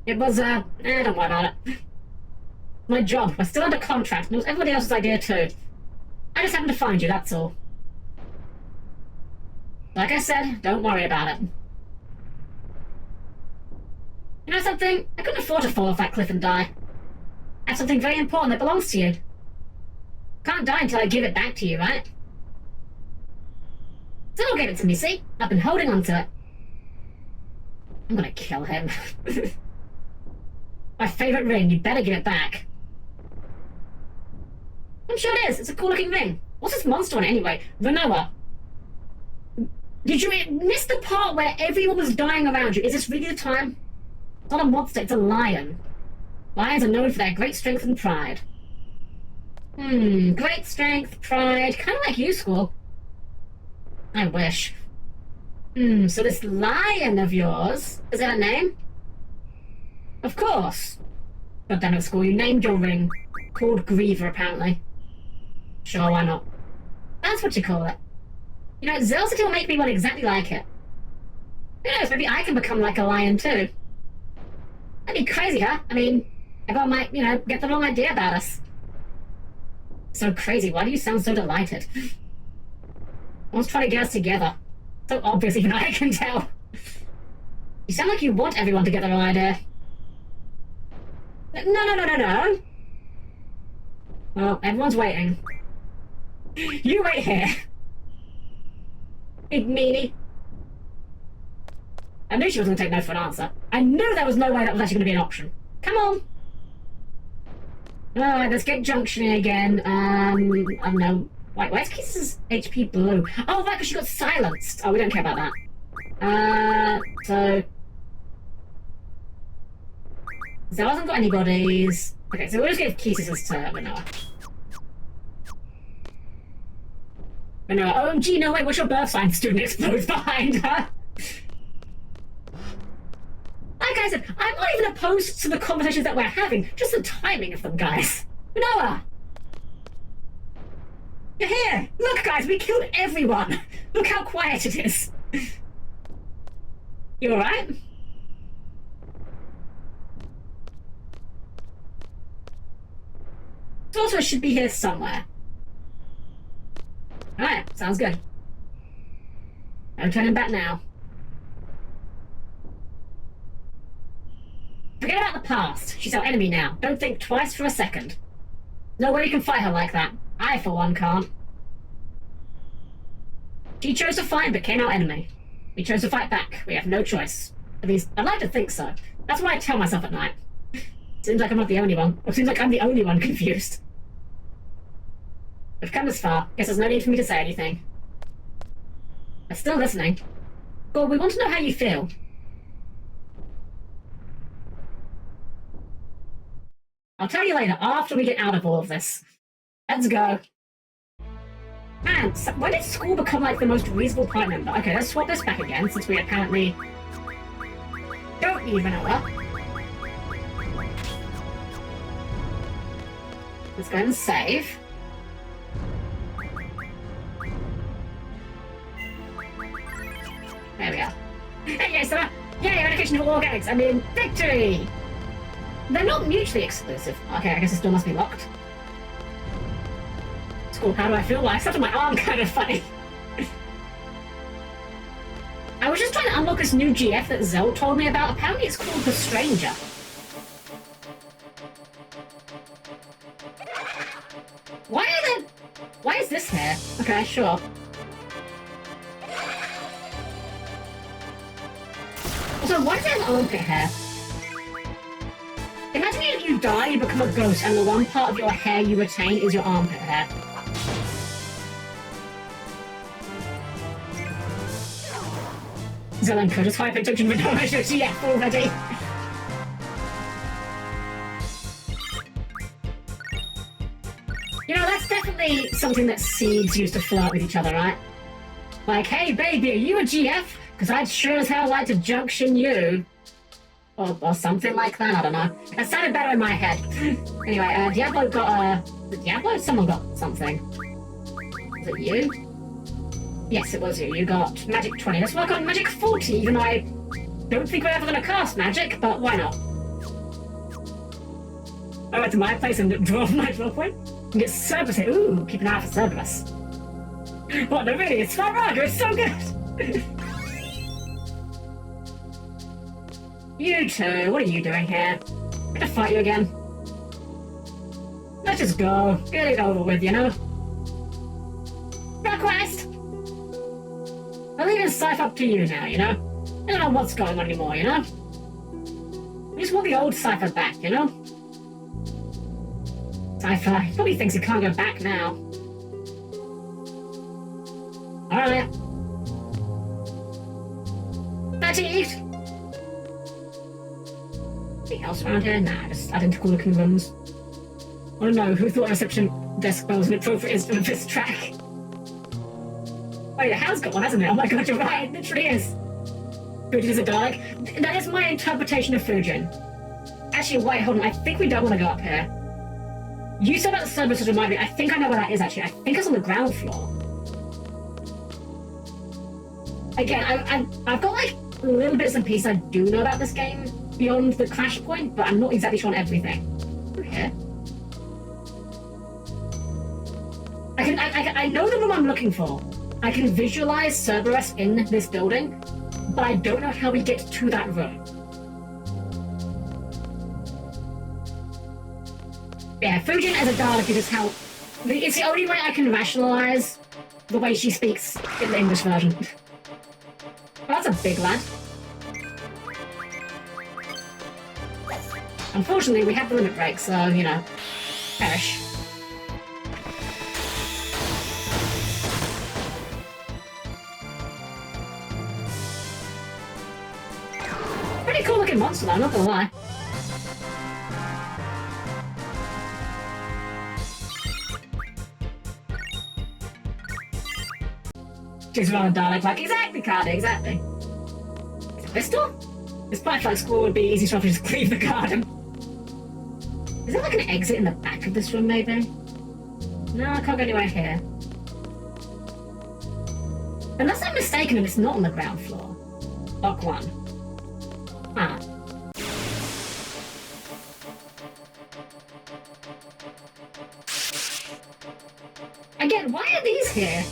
It was, don't worry about it. My job. We're still under contract, and it was everybody else's idea too. I just happened to find you, that's all. Like I said, don't worry about it. You know something? I couldn't afford to fall off that cliff and die. I have something very important that belongs to you. Can't die until I give it back to you, right? Still gave it to me, see? I've been holding on to it. I'm gonna kill him. My favorite ring, you better give it back. I'm sure it is. It's a cool looking ring. What's this monster on it anyway? Renoa. Did you miss the part where everyone was dying around you? Is this really the time? It's not a monster, it's a lion. Lions are known for their great strength and pride. Great strength, pride. Kind of like you, Squall. I wish. So this lion of yours, is that a name? Of course. God damn it, Squall, you named your ring. Called Griever, apparently. Sure, why not? That's what you call it. You know, Zelcity will make me one exactly like it. Who knows, maybe I can become like a lion too. That'd be crazy, huh? I mean, everyone might, you know, get the wrong idea about us. So crazy, why do you sound so delighted? Let's try to get us together. So obvious, even I can tell. You sound like you want everyone to get the wrong idea. No. Well, everyone's waiting. You wait here. Big meanie. I knew she wasn't going to take no for an answer. I knew there was no way that was actually going to be an option. Come on. Alright, let's get junctioning again. I don't know. Wait, where's Kisses' HP blue? Oh, right, because she got silenced. Oh, we don't care about that. So... Zell hasn't got any bodies. Okay, so we'll just give Kisses to Manoa. Manoa, OMG, no wait, what's your birth sign? Student explodes behind her. Like I said, I'm not even opposed to the conversations that we're having, just the timing of them, guys. Manoa! You're here! Look, guys, we killed everyone! Look how quiet it is! You alright? Sorcerer should be here somewhere. Alright, sounds good. I'm turning back now. Forget about the past. She's our enemy now. Don't think twice for a second. No way you can fight her like that. I, for one, can't. She chose to fight but became our enemy. We chose to fight back. We have no choice. At least, I'd like to think so. That's what I tell myself at night. Seems like I'm not the only one. Or seems like I'm the only one confused. We've come this far. Guess there's no need for me to say anything. I'm still listening. Well, we want to know how you feel. I'll tell you later, after we get out of all of this. Let's go. Man, so when did school become like the most reasonable part member? Okay, let's swap this back again, since we apparently don't need vanilla. Let's go and save. There we go. Hey, yes, sir! Yay, eradication of organics! I mean, victory! They're not mutually exclusive. Okay, I guess it still must be locked. Cool, how do I feel? Well, except for my arm kind of funny. I was just trying to unlock this new GF that Zell told me about. Apparently it's called The Stranger. Why is this here? Okay, sure. Also, why is there an armpit hair? Imagine if you die, you become a ghost, and the one part of your hair you retain is your armpit hair. Zelenko just hyper attention with no measure GF already. You know, that's definitely something that seeds used to flirt with each other, right? Like, hey baby, are you a GF? Because I'd sure as hell like to junction you. Or something like that, I don't know. That sounded better in my head. Anyway, Diablo got Diablo? Someone got something. Was it you? Yes, it was you. You got Magic 20. Let's work on Magic 40, even though I don't think we're ever going to cast Magic, but why not? I went to my place and draw my draw point and get Cerberus here. Ooh, keep an eye out for Cerberus. What, no really? It's Spyraga, it's so good! You two, what are you doing here? I'm gonna fight you again. Let's just go. Get it over with, you know? Request! I'm leaving Scythe up to you now, you know? I don't know what's going on anymore, you know? We just want the old Cypher back, you know? Cypher, he probably thinks he can't go back now. Alright. Fatigued? Anything else around here? Nah, just identical looking rooms. I don't know, who thought a reception desk was an appropriate instrument for this track? Oh, it has got one, hasn't it? Oh my god, you're right, it literally is. Fujin is a Dalek. That is my interpretation of Fujin. Actually, wait, hold on, I think we don't want to go up here. You said about the service to remind me, I think I know where that is actually. I think it's on the ground floor. Again, I've got like little bits and pieces I do know about this game beyond the crash point, but I'm not exactly sure on everything. Okay. I know the room I'm looking for. I can visualize Cerberus in this building, but I don't know how we get to that room. Yeah, Fujin as a Dalek is just how... It's the only way I can rationalize the way she speaks in the English version. Well, that's a big lad. Unfortunately, we have the limit break, so, you know, perish. Pretty cool looking monster though, not gonna lie. Takes around a dialogue like, exactly, Cardi, exactly. Is it this door? This butterfly school would be easy to just cleave the garden. Is there like an exit in the back of this room, maybe? No, I can't go anywhere here. Unless I'm mistaken and it's not on the ground floor. Lock 1. Ah. Again, why are these here?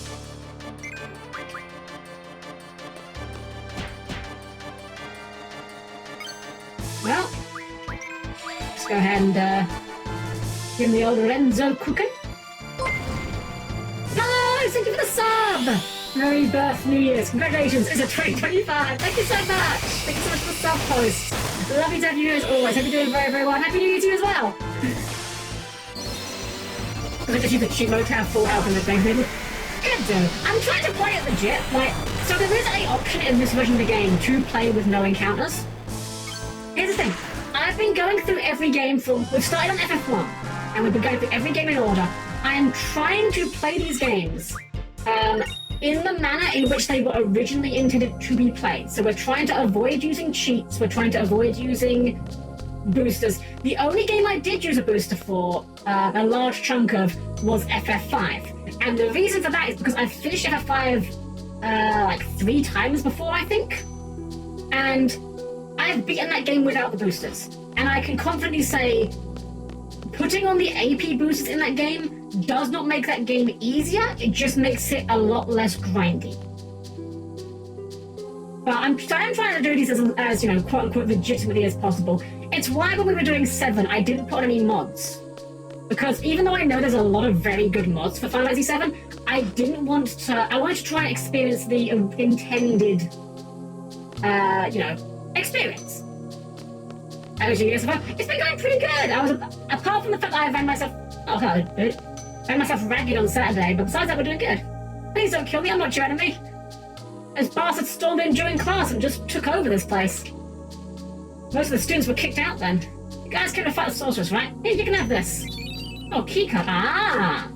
Well, let's go ahead and give him the old Renzo cooking. Hello, thank you for the sub! Merry birth, New Year's. Congratulations, it's a 2025. Thank you so much. Thank you so much for the sub post. Lovely to have you as always. Hope you're doing very, very well. Happy New Year to you as well. I just use the cheat mode to have full health in the thing. Good dude. I'm trying to play it legit. Like, so there is an option in this version of the game to play with no encounters. Here's the thing. I've been going through every game from... We've started on FF1, and we've been going through every game in order. I am trying to play these games in the manner in which they were originally intended to be played. So we're trying to avoid using cheats. We're trying to avoid using boosters. The only game I did use a booster for, a large chunk of, was FF5. And the reason for that is because I've finished FF5 like 3 times before, I think. And I've beaten that game without the boosters. And I can confidently say, putting on the AP boosters in that game does not make that game easier, it just makes it a lot less grindy. But I'm trying to do these as you know, quote-unquote legitimately as possible. It's why when we were doing 7, I didn't put any mods. Because even though I know there's a lot of very good mods for Final Fantasy 7, I wanted to try and experience the intended, you know, experience. It's been going pretty good. Apart from the fact that I ran myself ragged on Saturday, but besides that, we're doing good. Please don't kill me, I'm not your enemy. Those bastards stormed in during class and just took over this place. Most of the students were kicked out then. You guys came to fight the sorceress, right? Here, you can have this. Oh, keycard. Ah!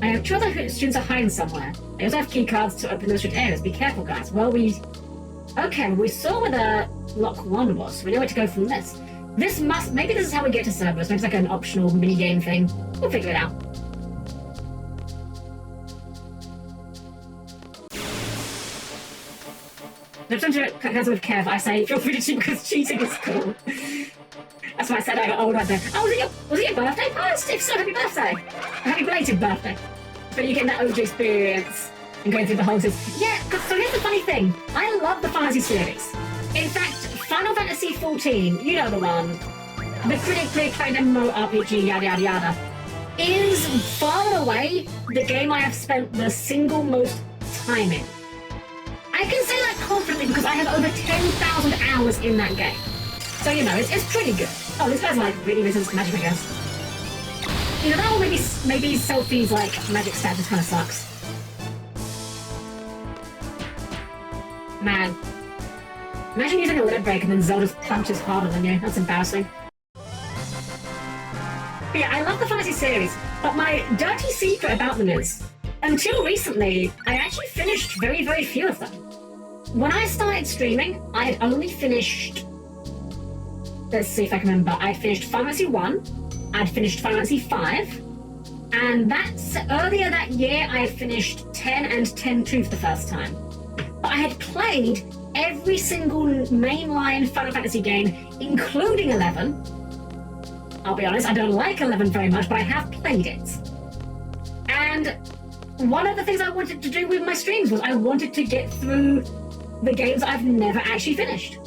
I am sure the students are hiding somewhere. They also have keycards to open those restricted areas. Be careful, guys. Well, we saw where the lock 1 was, so we know where to go from this. Maybe this is how we get to Cerberus. Maybe it's like an optional mini-game thing. We'll figure it out. Next time to cancel with Kev, I say, feel free to cheat because cheating is cool. That's why I said I got old right there. Oh, was it your birthday post? If so, happy birthday. Happy belated birthday. But you're getting that OG experience and going through the whole series. Yeah, so here's the funny thing. I love the Final Fantasy series. In fact, Final Fantasy XIV, you know the one, the critically acclaimed MMO RPG, yada yada yada, is far and away the game I have spent the single most time in. I can say that confidently because I have over 10,000 hours in that game. So, you know, it's pretty good. Oh, this guy's like really resistant to magic, I guess. You know, that one maybe Selphie's like magic stat just kind of sucks. Man. Imagine using a limit break and then Zelda punches harder than you. That's embarrassing. But yeah, I love the Fantasy series, but my dirty secret about them is, until recently, I actually finished very, very few of them. When I started streaming, I had only finished... Let's see if I can remember. I finished Final Fantasy 1, I'd finished Final Fantasy 5, and earlier that year I finished 10 and 10-2 for the first time. But I had played every single mainline Final Fantasy game, including 11. I'll be honest, I don't like 11 very much, but I have played it. And one of the things I wanted to do with my streams was I wanted to get through the games I've never actually finished.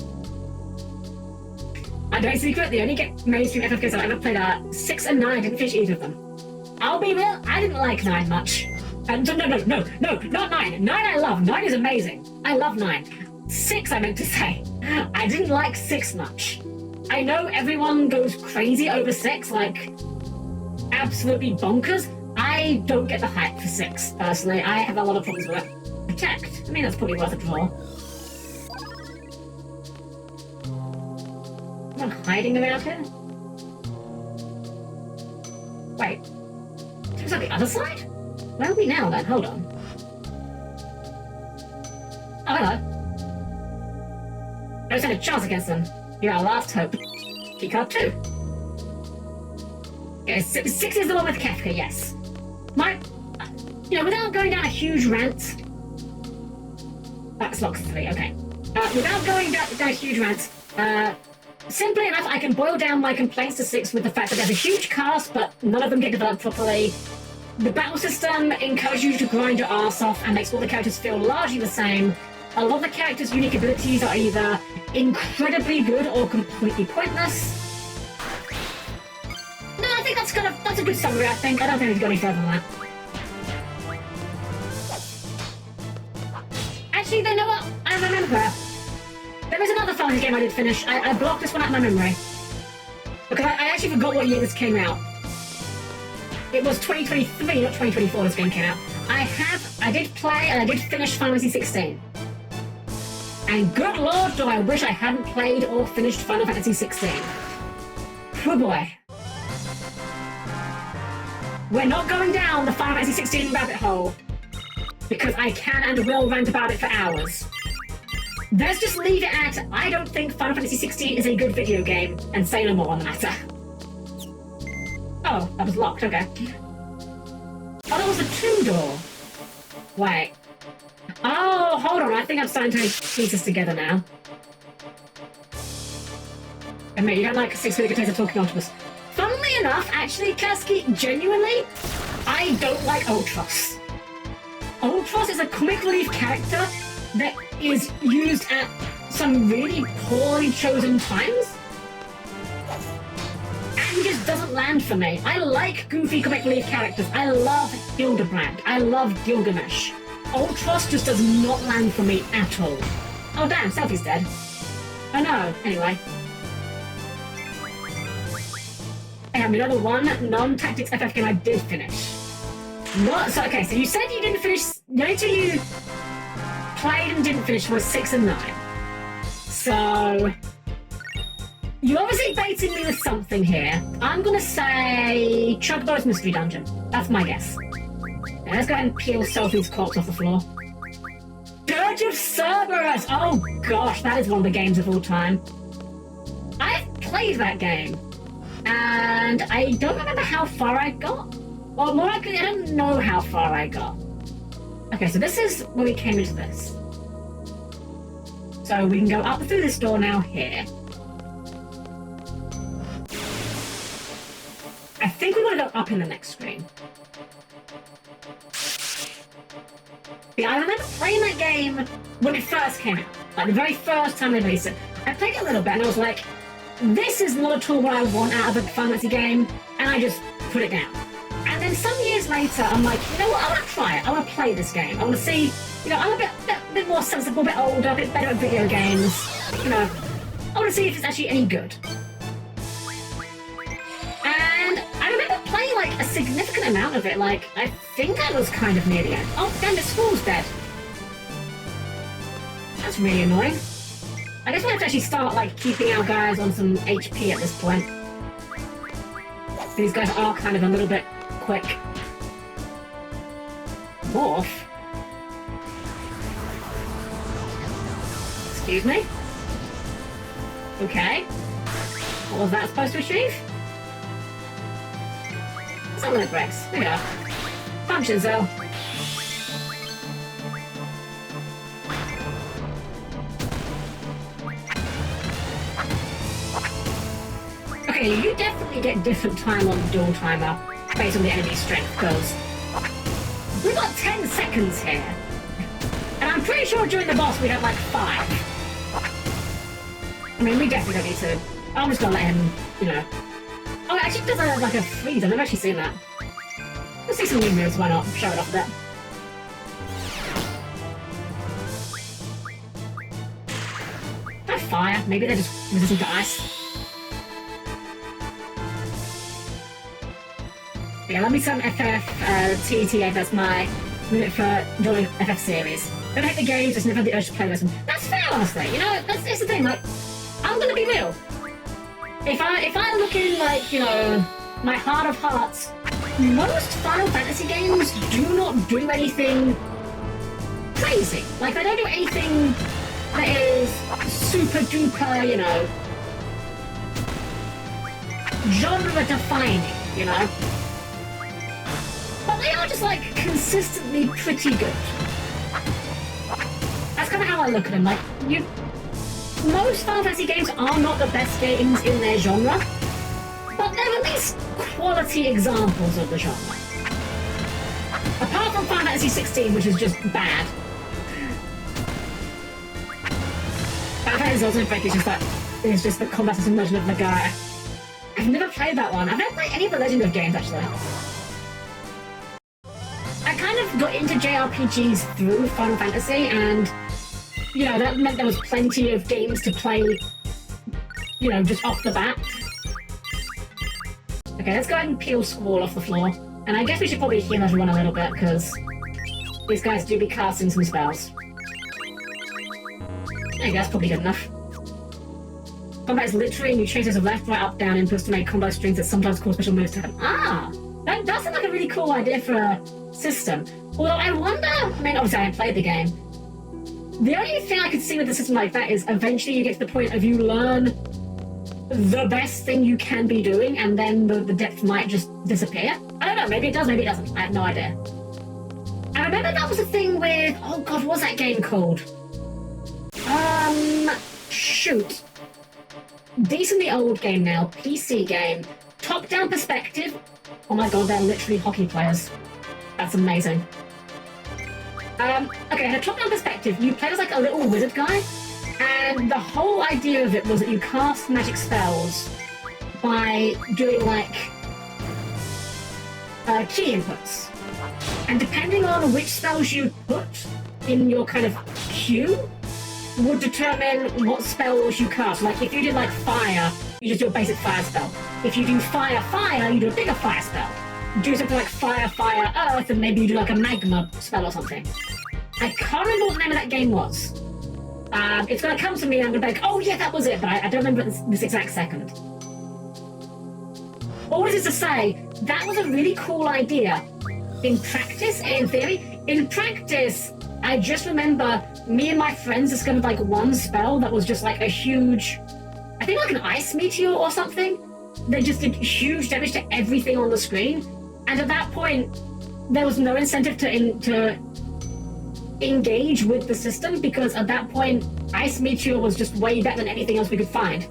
I don't secret, the only mainstream FF games I've ever played are 6 and 9. I didn't finish either of them. I'll be real, I didn't like 9 much. No, not 9. 9 I love. 9 is amazing. I love 9. 6 I meant to say. I didn't like 6 much. I know everyone goes crazy over 6, like absolutely bonkers. I don't get the hype for 6, personally. I have a lot of problems with it. Protect. I mean, that's probably worth a draw. Someone hiding around here? Wait. Is that the other side? Where are we now, then? Hold on. Oh, hello. Don't stand a chance against them. You're our last hope. Keycard 2. Okay, 6 is the one with Kefka, yes. Without going down a huge rant... That's locked 3, okay. Without going down a huge rant, simply enough, I can boil down my complaints to 6 with the fact that there's a huge cast, but none of them get developed properly. The battle system encourages you to grind your arse off and makes all the characters feel largely the same. A lot of the characters' unique abilities are either incredibly good or completely pointless. No, I think that's a good summary, I think. I don't think we've got any further than that. Actually, you know what? I remember. There was another Final Fantasy game I did finish. I blocked this one out of my memory. Because I actually forgot what year this came out. It was 2023, not 2024 this game came out. I did play and I did finish Final Fantasy 16. And good lord, do I wish I hadn't played or finished Final Fantasy 16. Oh boy. We're not going down the Final Fantasy 16 rabbit hole. Because I can and will rant about it for hours. Let's just leave it at, I don't think Final Fantasy 16 is a good video game, and say no more on the matter. Oh, that was locked, okay. Oh, that was a 2-door. Wait. Oh, hold on, I think I'm starting to piece this together now. And mate, you don't like 6 really good taste of talking octopus. Funnily enough, actually, Kasky, genuinely, I don't like Ultros. Ultros is a comic relief character that is used at some really poorly chosen times. And just doesn't land for me. I like goofy comic relief characters. I love Hildebrand. I love Gilgamesh. Ultros just does not land for me at all. Oh damn, Selfie's dead. Oh no, anyway. And another one non-tactics FF game I did finish. What? So, okay, so you said you didn't finish... The only two you played and didn't finish was 6 and 9. So... You obviously baited me with something here. I'm gonna say... Chocobo's Mystery Dungeon. That's my guess. Now, let's go ahead and peel Sophie's corpse off the floor. Dirge of Cerberus! Oh gosh, that is one of the games of all time. I've played that game. And I don't remember how far I got. Well, more likely, I don't know how far I got. Okay, so this is where we came into this. So we can go up through this door now here. I think we want to go up in the next screen. Yeah, I remember playing that game when it first came out. Like the very first time they released it. I played it a little bit and I was like, this is not at all what I want out of a Final Fantasy game. And I just put it down. And then some years later, I'm like, you know what, I want to try it. I want to play this game. I want to see, I'm a bit more sensible, a bit older, a bit better at video games. I want to see if it's actually any good. And I remember playing, like, a significant amount of it. Like, I think I was kind of near the end. Oh, damn, the school's dead. That's really annoying. I guess we have to actually start, like, keeping our guys on some HP at this point. These guys are kind of a little bit quick. Morph? Excuse me? Okay. What was that supposed to achieve? Something like Rex. There we go. Functions, though. Okay, you definitely get different time on the dual timer based on the enemy's strength, because we've got 10 seconds here. And I'm pretty sure during the boss we have like 5. I mean, we definitely don't need to. I'm just gonna let him, Oh, it actually does have like a freeze. I've never actually seen that. Let's see some new moves, why not? Show it off a bit. That fire. Maybe they're just resistant to ice. Yeah, let me some FF, TTA, that's my limit for joining FF series. Don't hate the games, just never had the urge to play with them. That's fair, honestly, that's the thing, like, I'm gonna be real. If I look in, like, my heart of hearts, most Final Fantasy games do not do anything crazy. Like, they don't do anything that is super duper, you know, genre defining, you know? But they are just, like, consistently pretty good. That's kind of how I look at them. Like, most Final Fantasy games are not the best games in their genre, but they're at least quality examples of the genre. Apart from Final Fantasy 16, which is just bad. Final Fantasy Ultimate Break is just like, it's just the combat system version of Nagara. I've never played that one. I've never played any of the Legend of games, actually. I kind of got into JRPGs through Final Fantasy, and, you know, that meant there was plenty of games to play, you know, just off the bat. Okay, let's go ahead and peel Squall off the floor. And I guess we should probably heal everyone a little bit, because these guys do be casting some spells. There you go, that's probably good enough. Combat is literally new changes of left, right, up, down inputs to make combo strings that sometimes cause special moves to happen. Ah! That does sound like a really cool idea for a system. Although I wonder, I mean, obviously I haven't played the game. The only thing I could see with a system like that is eventually you get to the point of you learn the best thing you can be doing, and then the depth might just disappear. I don't know, maybe it does, maybe it doesn't. I have no idea. I remember that was a thing with, oh god, what was that game called? Shoot. Decently old game now, PC game. Top-down perspective. Oh my god, they're literally hockey players. That's amazing. Okay, in a top-down perspective, you played as like a little wizard guy, and the whole idea of it was that you cast magic spells by doing like key inputs. And depending on which spells you put in your kind of queue would determine what spells you cast. Like if you did like fire, you just do a basic fire spell. If you do fire, you do a bigger fire spell. Do something like fire, earth, and maybe you do like a magma spell or something. I can't remember what the name of that game was. It's going to come to me and I'm going to be like, oh yeah, that was it, but I don't remember this exact second. All this is to say, that was a really cool idea. In practice, in theory, in practice, I just remember me and my friends discovered like one spell that was just like a huge, I think like an ice meteor or something, that just did huge damage to everything on the screen. And at that point, there was no incentive to engage with the system, because at that point, Ice Meteor was just way better than anything else we could find.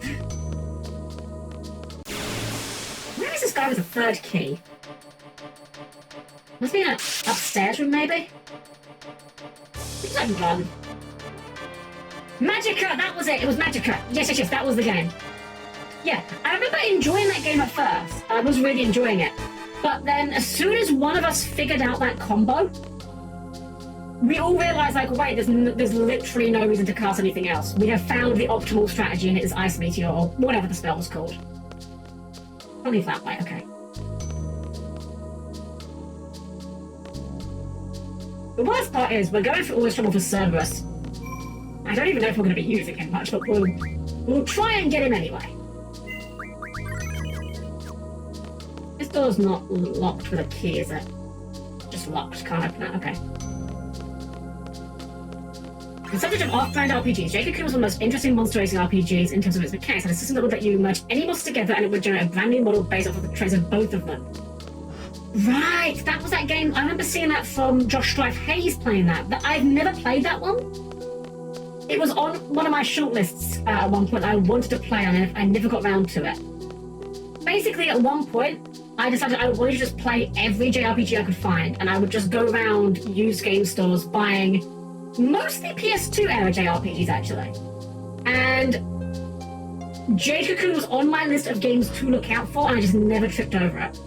Where is this guy with a third key? Must be in an upstairs room, maybe? Where's that run? Magica! That was it! It was Magica! Yes, that was the game. Yeah, I remember enjoying that game at first. I was really enjoying it. But then, as soon as one of us figured out that combo, we all realized, like, wait, there's literally no reason to cast anything else. We have found the optimal strategy, and it is Ice Meteor, or whatever the spell was called. I'll leave that way, okay. The worst part is, we're going through all this trouble for Cerberus. I don't even know if we're going to be using him much, but we'll try and get him anyway. This door's not locked with a key, is it? Just locked, can't open it, okay. The subject of off-brand RPGs, J.K. was one of the most interesting monster racing RPGs in terms of its mechanics, and a system that would let you merge any monsters together and it would generate a brand new model based off of the traits of both of them. Right, that was that game. I remember seeing that from Josh Strife Hayes playing that, but I've never played that one. It was on one of my shortlists at one point I wanted to play on, and I never got round to it. Basically, at one point, I decided I wanted to just play every JRPG I could find, and I would just go around used game stores buying mostly PS2 era JRPGs, actually. And Jade Cocoon was on my list of games to look out for, and I just never tripped over it.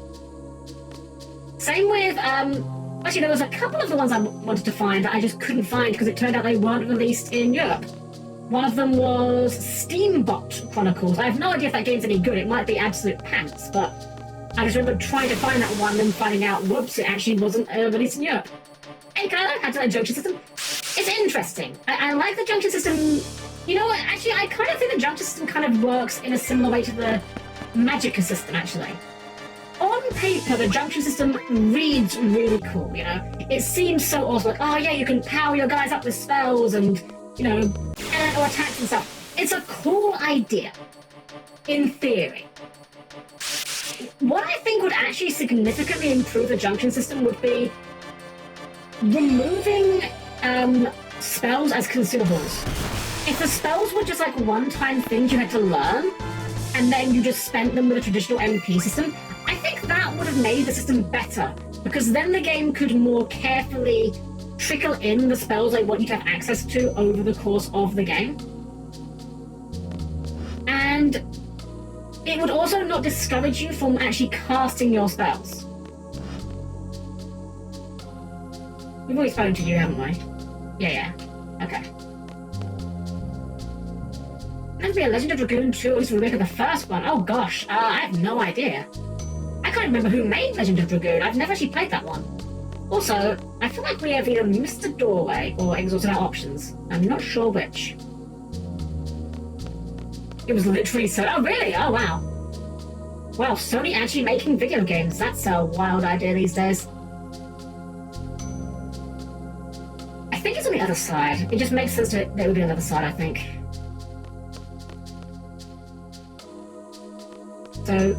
Same with, actually there was a couple of the ones I wanted to find that I just couldn't find because it turned out they weren't released in Europe. One of them was Steambot Chronicles. I have no idea if that game's any good. It might be absolute pants, but I just remember trying to find that one and then finding out, whoops, it actually wasn't released in Europe. Hey, can I learn how to learn junction system? It's interesting. I like the junction system. You know what? Actually, I kind of think the junction system kind of works in a similar way to the Magica system, actually. On paper, the junction system reads really cool, you know? It seems so awesome, like, oh yeah, you can power your guys up with spells and, you know, elemental attacks and stuff. It's a cool idea, in theory. What I think would actually significantly improve the junction system would be removing spells as consumables. If the spells were just like one-time things you had to learn, and then you just spent them with a traditional MP system, I think that would have made the system better, because then the game could more carefully trickle in the spells I want you to have access to over the course of the game. And it would also not discourage you from actually casting your spells. We've always spoken to you, haven't we? Yeah. Okay. There's be a Legend of Dragoon 2, at least a remake of the first one. Oh gosh, I have no idea. I can't remember who made Legend of Dragoon. I've never actually played that one. Also, I feel like we have either missed a doorway or exhausted our options. I'm not sure which. It was literally so... Oh really? Oh wow. Wow, Sony actually making video games. That's a wild idea these days. I think it's on the other side. It just makes sense that it would be on the other side, I think. So,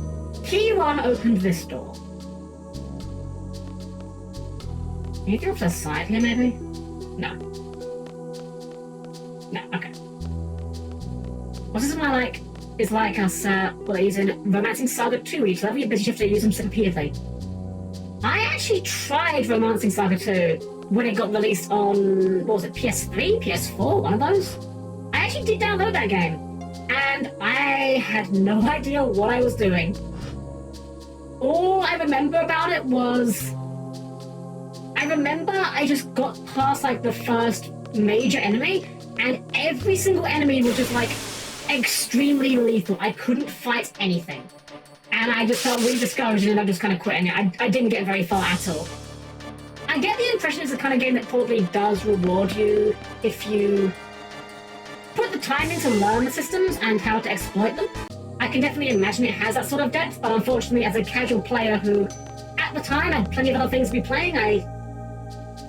key 1 opened this door. Anything off to the side here, maybe? No. No, okay. What's this one like? It's like us, what they use in Romancing Saga 2, each level, you basically have to use them repeatedly. I actually tried Romancing Saga 2 when it got released on, what was it, PS3, PS4, one of those? I actually did download that game, and I had no idea what I was doing. All I remember about it was, I remember I just got past like the first major enemy, and every single enemy was just like extremely lethal. I couldn't fight anything. And I just felt really discouraged and I just kind of quit, and I didn't get very far at all. I get the impression it's the kind of game that probably does reward you if you put the time in to learn the systems and how to exploit them. I can definitely imagine it has that sort of depth, but unfortunately as a casual player who, at the time, had plenty of other things to be playing, I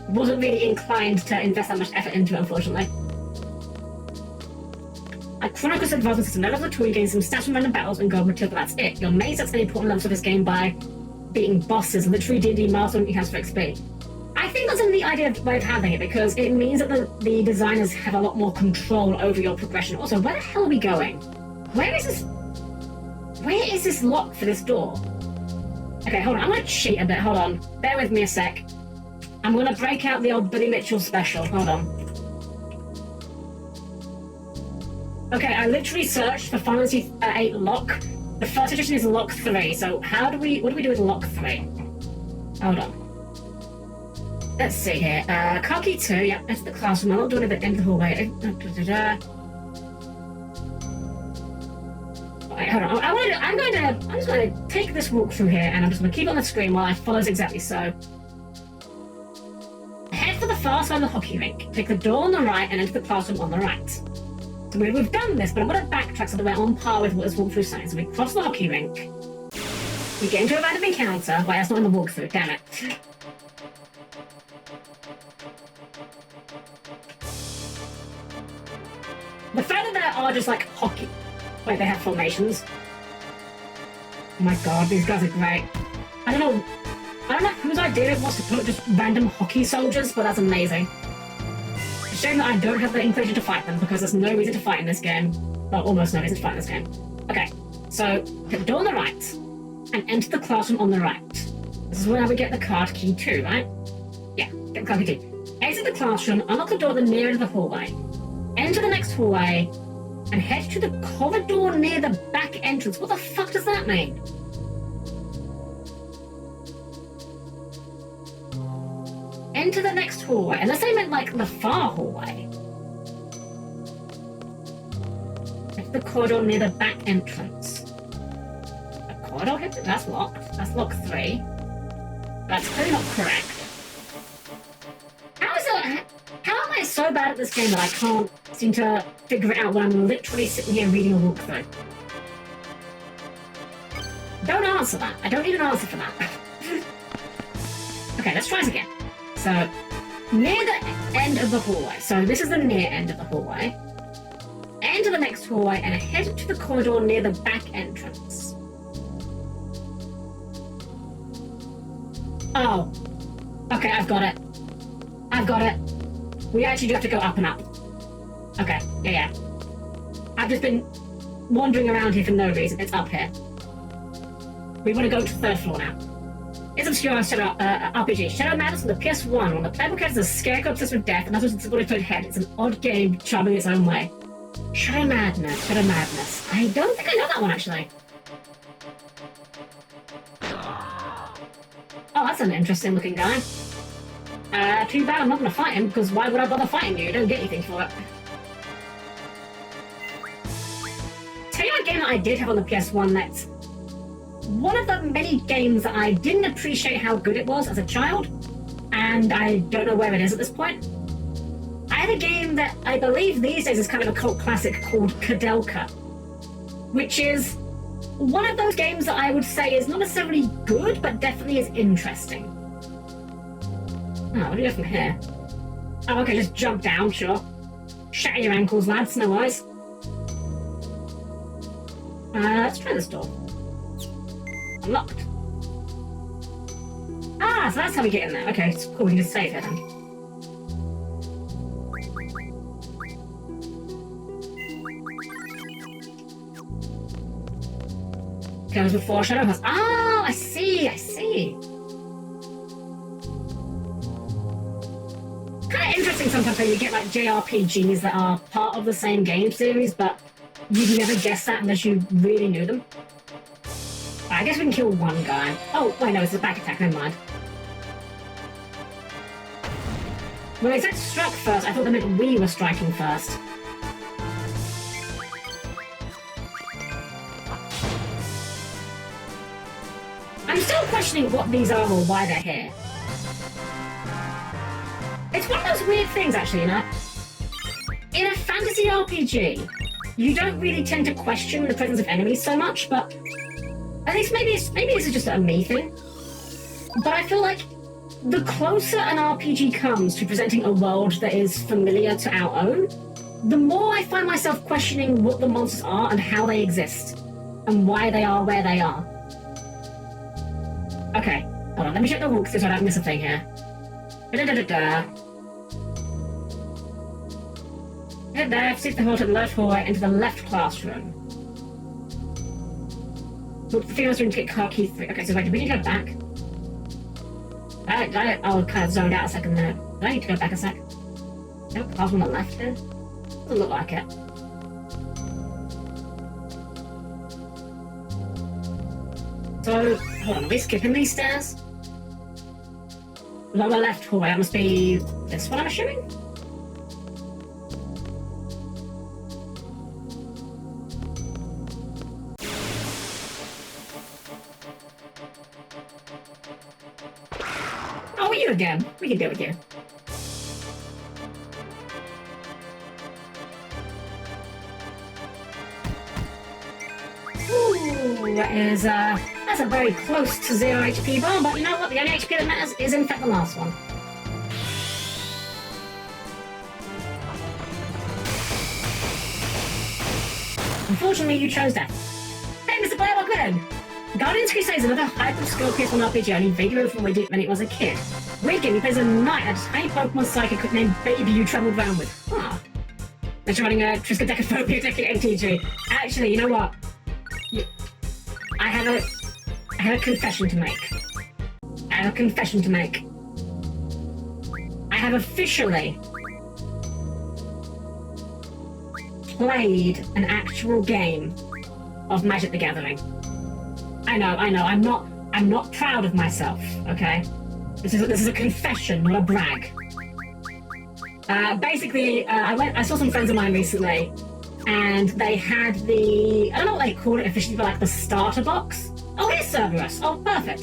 wasn't really inclined to invest that much effort into it, unfortunately. A Chronicles Advancement System, that level 2 you gain some stats from random battles and gold material, but that's it. You're amazed at any important levels of this game by beating bosses, literally D&D milestone you have for XP. I think that's a neat way of having it, because it means that the designers have a lot more control over your progression. Also, where the hell are we going? Where is this lock for this door? Okay, hold on, I'm gonna cheat a bit, hold on. Bear with me a sec. I'm gonna break out the old Billy Mitchell special, hold on. Okay, I literally searched for Final Fantasy VIII lock. The first edition is lock 3, so what do we do with lock 3? Hold on. Let's see here. Car key 2, yeah, that's the classroom. I'm not doing it at the end of the hallway. Alright, hold on. I'm just gonna take this walkthrough here, and I'm just gonna keep it on the screen while I follows exactly so. Head for the far side of the hockey rink. Take the door on the right and enter the classroom on the right. So we've done this, but I'm going to backtrack so that we're on par with what this walkthrough saying. So we cross the hockey rink. We get into a random encounter. Wait, that's not in the walkthrough. Damn it. The fact that there are just like hockey... Wait, they have formations. Oh my god, these guys are great. I don't know whose idea it was to put just random hockey soldiers, but that's amazing. Shame that I don't have the inclination to fight them, because there's no reason to fight in this game. Well, almost no reason to fight in this game. Okay, so hit the door on the right, and enter the classroom on the right. This is where we get the card key 2, right? Yeah, get the card key 2. Exit the classroom, unlock the door at the near end of the hallway. Enter the next hallway, and head to the corridor near the back entrance. What the fuck does that mean? Enter the next hallway, unless they meant like the far hallway. Enter the corridor near the back entrance. The corridor? That's locked. That's lock 3. That's clearly not correct. How am I so bad at this game that I can't seem to figure it out when I'm literally sitting here reading a walkthrough? Don't answer that. I don't need an answer for that. Okay, let's try this again. So, near the end of the hallway. So this is the near end of the hallway. Enter the next hallway and head to the corridor near the back entrance. Oh. Okay, I've got it. I've got it. We actually do have to go up and up. Okay, yeah. I've just been wandering around here for no reason. It's up here. We want to go to the 3rd floor now. It's obscure Shadow RPG. Shadow Madness on the PS1. When the playable character is a scarecrow obsessed with death and others with a bullet head, it's an odd game, charming in its own way. Shadow Madness. Shadow Madness. I don't think I know that one, actually. Oh, that's an interesting looking guy. Too bad I'm not going to fight him, because why would I bother fighting you? You don't get anything for it. Tell you a game that I did have on the PS1 that's one of the many games that I didn't appreciate how good it was as a child, and I don't know where it is at this point. I had a game that I believe these days is kind of a cult classic called Kadelka, which is one of those games that I would say is not necessarily good, but definitely is interesting. Oh, what do you do from here? Oh, okay, just jump down, sure. Shatter your ankles, lads, no worries. Let's try this door. Unlocked. Ah, so that's how we get in there. Okay, it's cool, we can just save it then. Goes before Shadow House. Ah, I see. Kind of interesting sometimes when you get like JRPGs that are part of the same game series, but you'd never guess that unless you really knew them. I guess we can kill one guy. Oh, wait, no, it's a back attack, never mind. When they said struck first, I thought they meant we were striking first. I'm still questioning what these are or why they're here. It's one of those weird things, actually, you know? In a fantasy RPG, you don't really tend to question the presence of enemies so much, but at least maybe this is just a me thing. But I feel like the closer an RPG comes to presenting a world that is familiar to our own, the more I find myself questioning what the monsters are and how they exist, and why they are where they are. Okay, hold on, let me check the walkthrough so I don't miss a thing here. Head there, seek the hall to the left hallway, into the left classroom. Look for the female's room to get car key 3. Okay, so wait, do we need to go back? I was kind of zoned out a second there. Do I need to go back a sec? Nope, class on the left here. Doesn't look like it. So, hold on, are we skipping these stairs? Lower left hallway, that must be this one, I'm assuming? Oh, you again. We can do it again. Ooh, that is, that's a very close to 0 HP bar, but you know what? The only HP that matters is in fact the last one. Unfortunately, you chose death. Hey, Mr. Blair, welcome in! Guardian's Crusade is another hyper-skill PS1 RPG only vaguely from when he was a kid. Weird game, he plays a knight, a tiny Pokemon psychic named Baby you travelled around with. Huh. They're running a Triskaidekaphobia decade ATG. Actually, you know what? I have a confession to make. I have officially played an actual game of Magic the Gathering. I know, I'm not proud of myself, okay? This is a confession, not a brag. Basically, I saw some friends of mine recently, and they had I don't know what they call it officially, but like the starter box. Oh, here's Cerberus. Oh, perfect.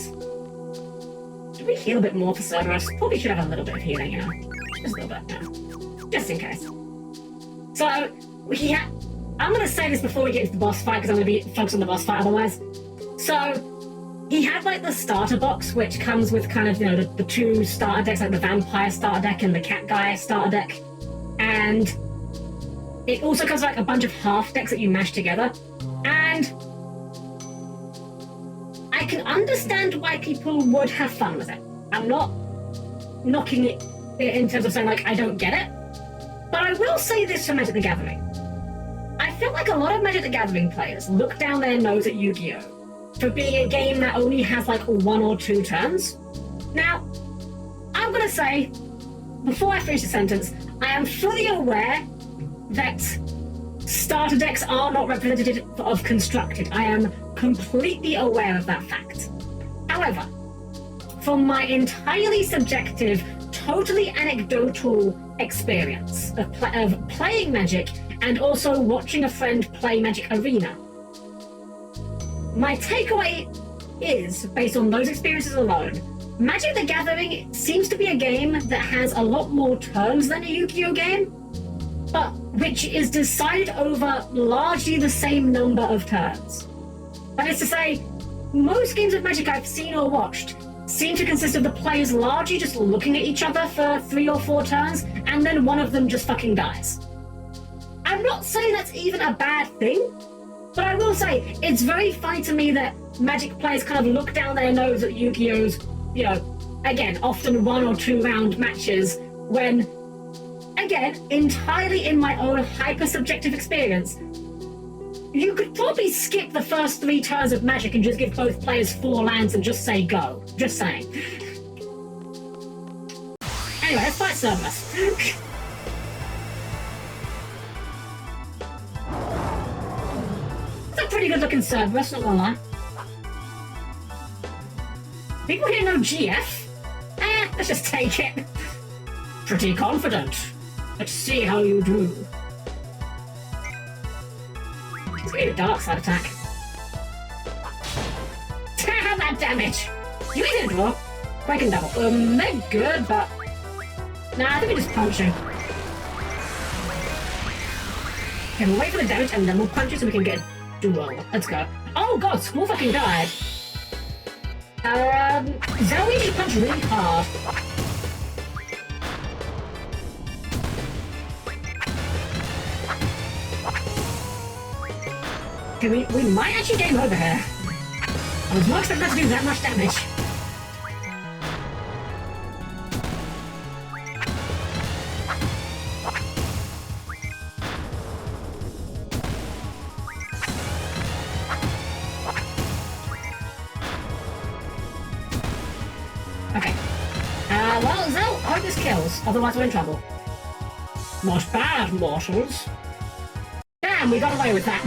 Should we heal a bit more for Cerberus? Probably should have a little bit of healing, you know. Just a little bit, yeah. Just in case. So, I'm going to say this before we get into the boss fight, because I'm going to be focused on the boss fight otherwise. So he had like the starter box, which comes with kind of, you know, the two starter decks, like the vampire starter deck and the cat guy starter deck. And it also comes with like a bunch of half decks that you mash together. And I can understand why people would have fun with it. I'm not knocking it in terms of saying, like, I don't get it. But I will say this for Magic the Gathering. I feel like a lot of Magic the Gathering players look down their nose at Yu-Gi-Oh! For being a game that only has, like, 1 or 2 turns. Now, I'm gonna say, before I finish the sentence, I am fully aware that starter decks are not representative of constructed. I am completely aware of that fact. However, from my entirely subjective, totally anecdotal experience of playing Magic and also watching a friend play Magic Arena, my takeaway is, based on those experiences alone, Magic the Gathering seems to be a game that has a lot more turns than a Yu-Gi-Oh game, but which is decided over largely the same number of turns. That is to say, most games of Magic I've seen or watched seem to consist of the players largely just looking at each other for 3 or 4 turns, and then one of them just fucking dies. I'm not saying that's even a bad thing, but I will say, it's very funny to me that Magic players kind of look down their nose at Yu-Gi-Oh's, you know, again, often 1 or 2 round matches, when, again, entirely in my own hyper-subjective experience, you could probably skip the first 3 turns of Magic and just give both players 4 lands and just say go. Just saying. Anyway, let's fight Cerberus. It's a pretty good looking Cerberus, not gonna lie. People here know GF? Let's just take it. Pretty confident. Let's see how you do. It's gonna be a dark side attack. That damage! You ain't gonna draw. Quake and double. They're good, but... Nah, I think we just punch him. Okay, we'll wait for the damage and then we'll punch it so we can get a duel. Let's go. Oh god, Squall fucking died. Zoe should punch really hard. Okay, we might actually game over here. I was not expecting that to do that much damage. Okay. Well, Zell, I hope this kills, otherwise we're in trouble. Not bad, mortals. Damn, we got away with that.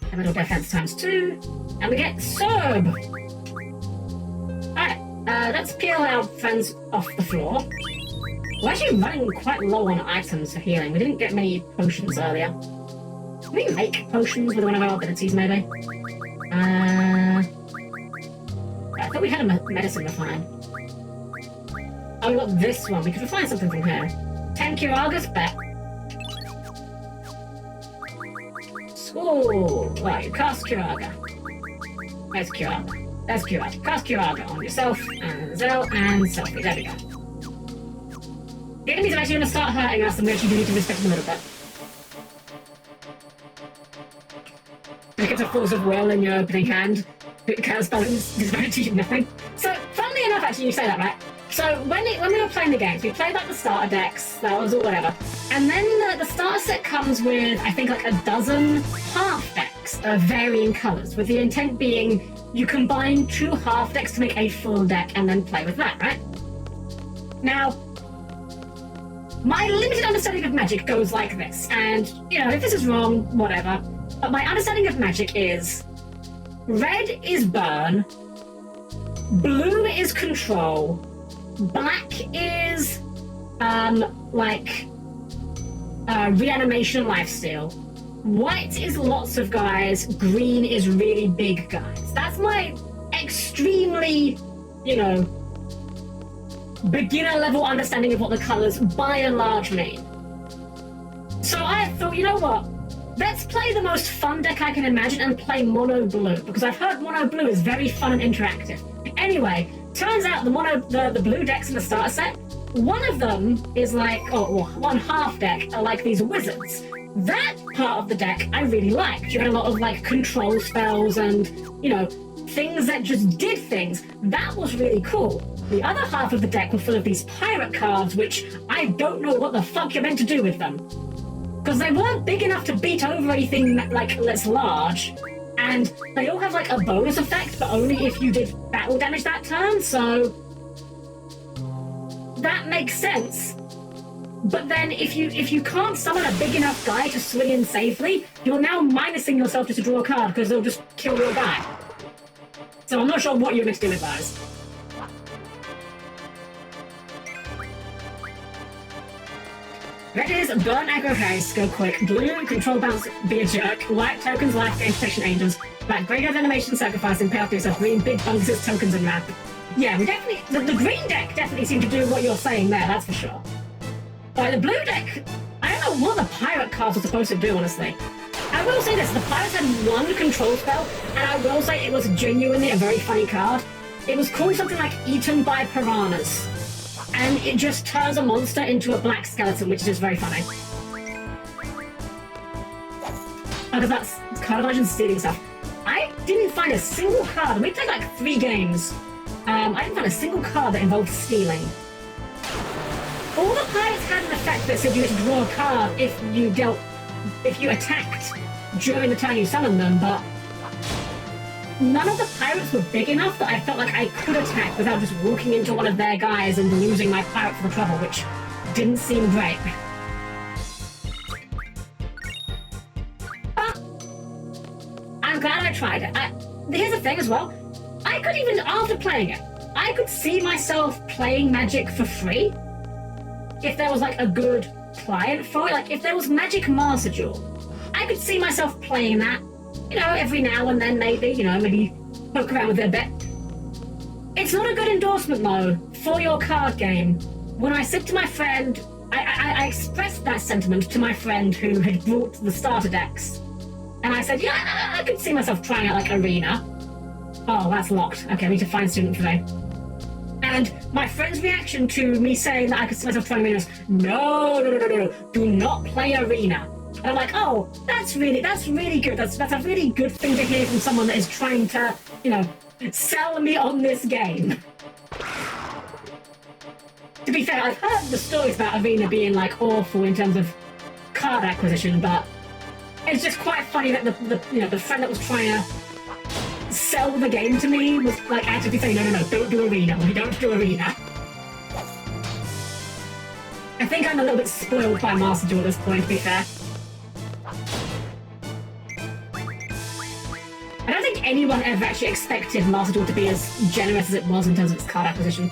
A little defense times 2, and we get Serb! Alright, let's peel our friends off the floor. We're actually running quite low on items for healing. We didn't get many potions earlier. Can we make potions with one of our abilities, maybe? I thought we had a medicine refine. Oh, we got this one. We could refine something from here. 10 Kiragas, bet. Ooh, right, you cast Kiraga. There's Kiraga. There's Kiraga. Cast Kiraga on yourself, and Zell, and Selfie. There we go. The enemies are actually going to start hurting us, and we actually do need to respect them a little bit. When it gets a force of will in your opening hand, it cast balance is going to do nothing. So, funnily enough, actually, you say that, right? So, when we were playing the games, we played like the starter decks, that was or whatever. And then the starter set comes with, I think, like a dozen half decks of varying colours, with the intent being you combine 2 half decks to make a full deck and then play with that, right? Now, my limited understanding of Magic goes like this, and, you know, if this is wrong, whatever, but my understanding of Magic is red is burn, blue is control, black is, reanimation lifesteal. White is lots of guys, green is really big guys. That's my extremely, you know, beginner level understanding of what the colors by and large mean. So I thought, you know what? Let's play the most fun deck I can imagine and play mono blue, because I've heard mono blue is very fun and interactive. Anyway, turns out the blue decks in the starter set, one of them is like, one half deck are like these wizards. That part of the deck I really liked. You had a lot of like control spells and, you know, things that just did things. That was really cool. The other half of the deck was full of these pirate cards, which I don't know what the fuck you're meant to do with them. Because they weren't big enough to beat over anything like that's large, and they all have like a bonus effect, but only if you did battle damage that turn, so that makes sense. But then if you can't summon a big enough guy to swing in safely, you're now minusing yourself just to draw a card because they'll just kill your guy. So I'm not sure what you're meant to do with those. Red is burn aggro haste, go quick. Blue, control bounce, be a jerk. White, tokens, life gain, protection angels. Black, graveyard animation, sacrifice, and pay off to yourself. Green, big bonuses, tokens, and ramp. Yeah, we definitely, the green deck definitely seemed to do what you're saying there, that's for sure. But the blue deck, I don't know what the pirate cards were supposed to do, honestly. I will say this, the pirates had one control spell, and I will say it was genuinely a very funny card. It was called something like Eaten by Piranhas. And it just turns a monster into a black skeleton, which is just very funny. Because that's card legend stealing stuff. I didn't find a single card. We played like 3 games. I didn't find a single card that involved stealing. All the pirates had an effect that said you had to draw a card if you attacked during the time you summoned them, but none of the pirates were big enough that I felt like I could attack without just walking into one of their guys and losing my pirate for the trouble, which didn't seem great. But I'm glad I tried it. Here's the thing as well. I could even, after playing it, I could see myself playing Magic for free if there was like a good client for it. Like if there was Magic Master Duel, I could see myself playing that. You know, every now and then maybe poke around with it a bit. It's not a good endorsement though for your card game. When I said to my friend, I expressed that sentiment to my friend who had brought the starter decks. And I said, yeah, I could see myself trying out like Arena. Oh, that's locked. Okay, I need to find student for today. And my friend's reaction to me saying that I could see myself trying Arena was, no, do not play Arena. And I'm like, oh, that's really good. That's a really good thing to hear from someone that is trying to, sell me on this game. To be fair, I've heard the stories about Arena being like awful in terms of card acquisition, but it's just quite funny that the friend that was trying to sell the game to me was like actively saying, no, don't do Arena. We don't do Arena. I think I'm a little bit spoiled by Master Duel at this point, to be fair. I don't think anyone ever actually expected Master Duel to be as generous as it was in terms of its card acquisition.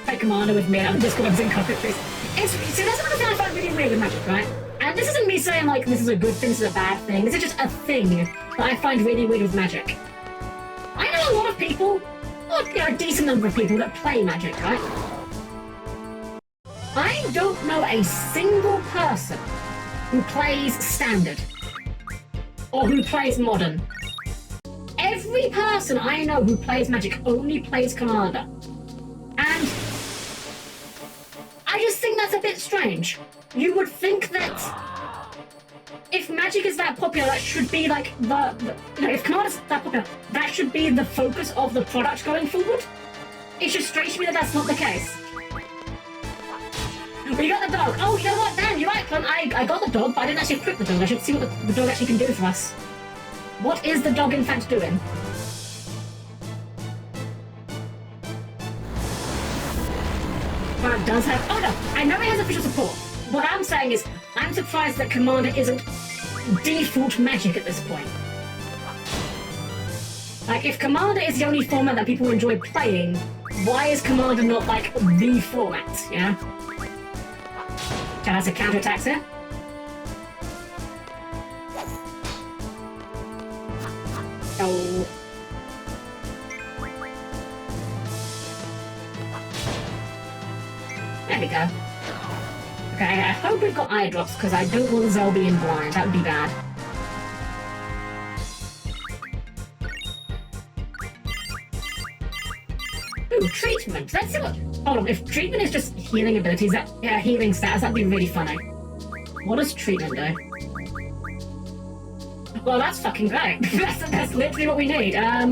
Play Commander with me and I'm just going to copy please. See, that's another thing I find really weird with Magic, right? And this isn't me saying like this is a good thing, this is a bad thing. This is just a thing that I find really weird with Magic. I know a lot of people, a decent number of people that play Magic, right? I don't know a single person who plays Standard or who plays Modern. Every person I know who plays Magic only plays Commander. And I just think that's a bit strange. You would think that if Magic is that popular, that should be like if Commander's that popular, that should be the focus of the product going forward. It's just strange to me that that's not the case. But you got the dog. Oh, you know what, Dan, you're right, Clint. I got the dog, but I didn't actually equip the dog. I should see what the dog actually can do for us. What is the dog in fact doing? Well, it does have... Oh, no. I know it has official support. What I'm saying is, I'm surprised that Commander isn't default Magic at this point. Like, if Commander is the only format that people enjoy playing, why is Commander not, like, the format, yeah? Okay, that's a counter-attack here. Oh. There we go. Okay, I hope we've got eye drops, because I don't want Zell being blind. That would be bad. Ooh, treatment. Let's see what... Hold on, if treatment is just healing abilities, healing status, that'd be really funny. What does treatment do? Well, that's fucking great. that's literally what we need. I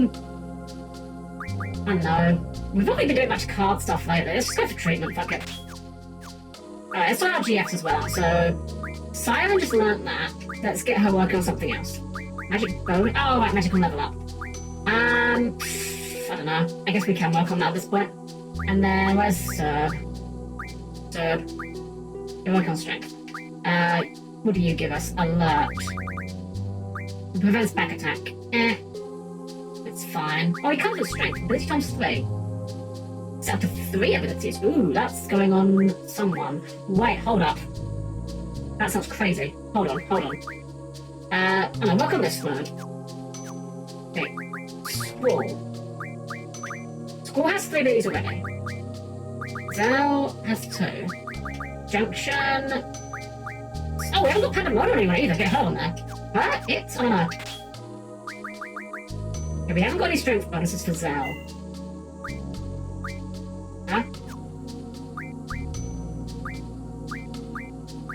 know. We've not really been doing much card stuff lately. Let's just go for treatment, fuck it. Alright, let's try our GFs as well. So, Siren just learnt that. Let's get her working on something else. Magic bone? Oh, right, magic will level up. I don't know. I guess we can work on that at this point. And then, where's Serb? Serb. You work on strength. What do you give us? Alert. It prevents back attack. It's fine. Oh, he can't do strength. Ability times 3. It's up to 3 abilities. Ooh, that's going on someone. Wait, hold up. That sounds crazy. Hold on. I'm gonna work on this mode. Okay. Squall. Squall has 3 abilities already. Zell has 2. Junction. Oh, we haven't got Pandemonium anyway either. Get her on there. But it's on her. Okay, we haven't got any strength bonuses for Zell. Huh?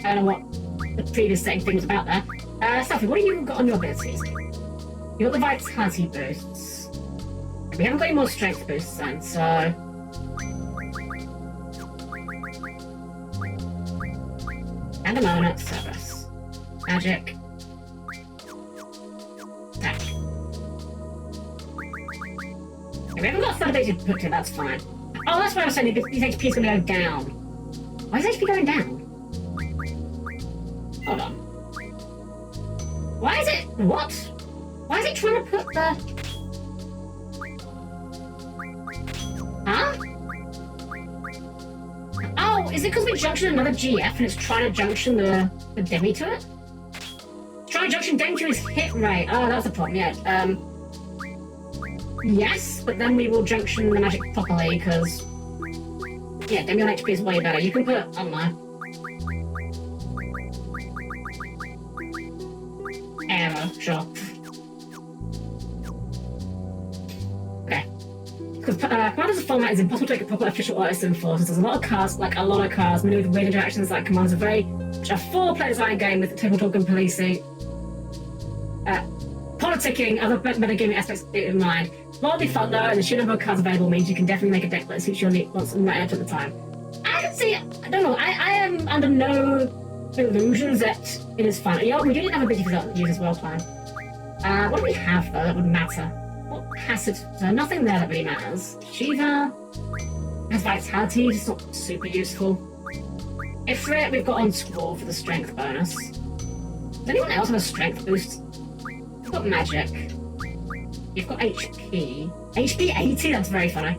I don't know what the previous setting thing was about there. Sophie, what have you got on your abilities? You got the vitality boosts. We haven't got any more strength boosts then, so... And a moment, Cerberus. Magic. Attack. Okay, we haven't got a third ability to put to, that's fine. Oh, that's what I was saying, his HP is going to go down. Why is HP going down? Hold on. Why is it... What? Why is it trying to put the... Huh? Oh, is it because we junctioned another GF and it's trying to junction the Demi to it? It's trying to junction Demi to his hit rate. Oh, that's the problem, yeah. Yes, but then we will junction the magic properly, because... Yeah, Demi on HP is way better. You can put... I don't know. Arrow, sure. Okay. Because Commander's format is impossible to make a proper official artist in forces. There's a lot of cards, many with weird interactions, like Commander's a 4-player design game with tabletop and policing. Politicking, other metagaming aspects in mind. A lot will be fun though, and the sheer number of cards available means you can definitely make a deck that suits your wants and right at the time. I can see, I don't know, I am under no illusions that it is fun. Yeah, we do have a bit of use as well planned. What do we have though that would matter? What passive? So nothing there that really matters. Shiva has vitality, just not super useful. Ifrit, we've got on Squall for the strength bonus. Does anyone else have a strength boost? We've got magic. You've got HP. HP 80? That's very funny.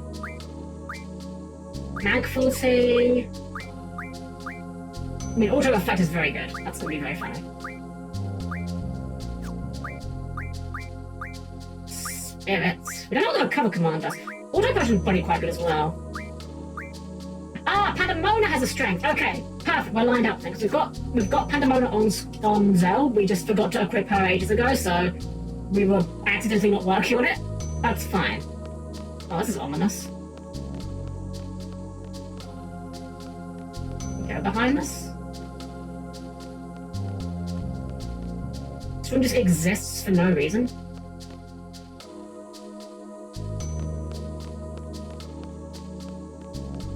Mag 40. I mean, auto effect is very good. That's going to be very funny. Spirits. We don't know what the recover command does. Auto version is probably quite good as well. Ah, Pandemona has a strength. Okay, perfect. We're lined up then, because we've got Pandemona on Zell. We just forgot to equip her ages ago, so we were accidentally not working on it. That's fine. Oh, this is ominous. Go behind us. This room just exists for no reason.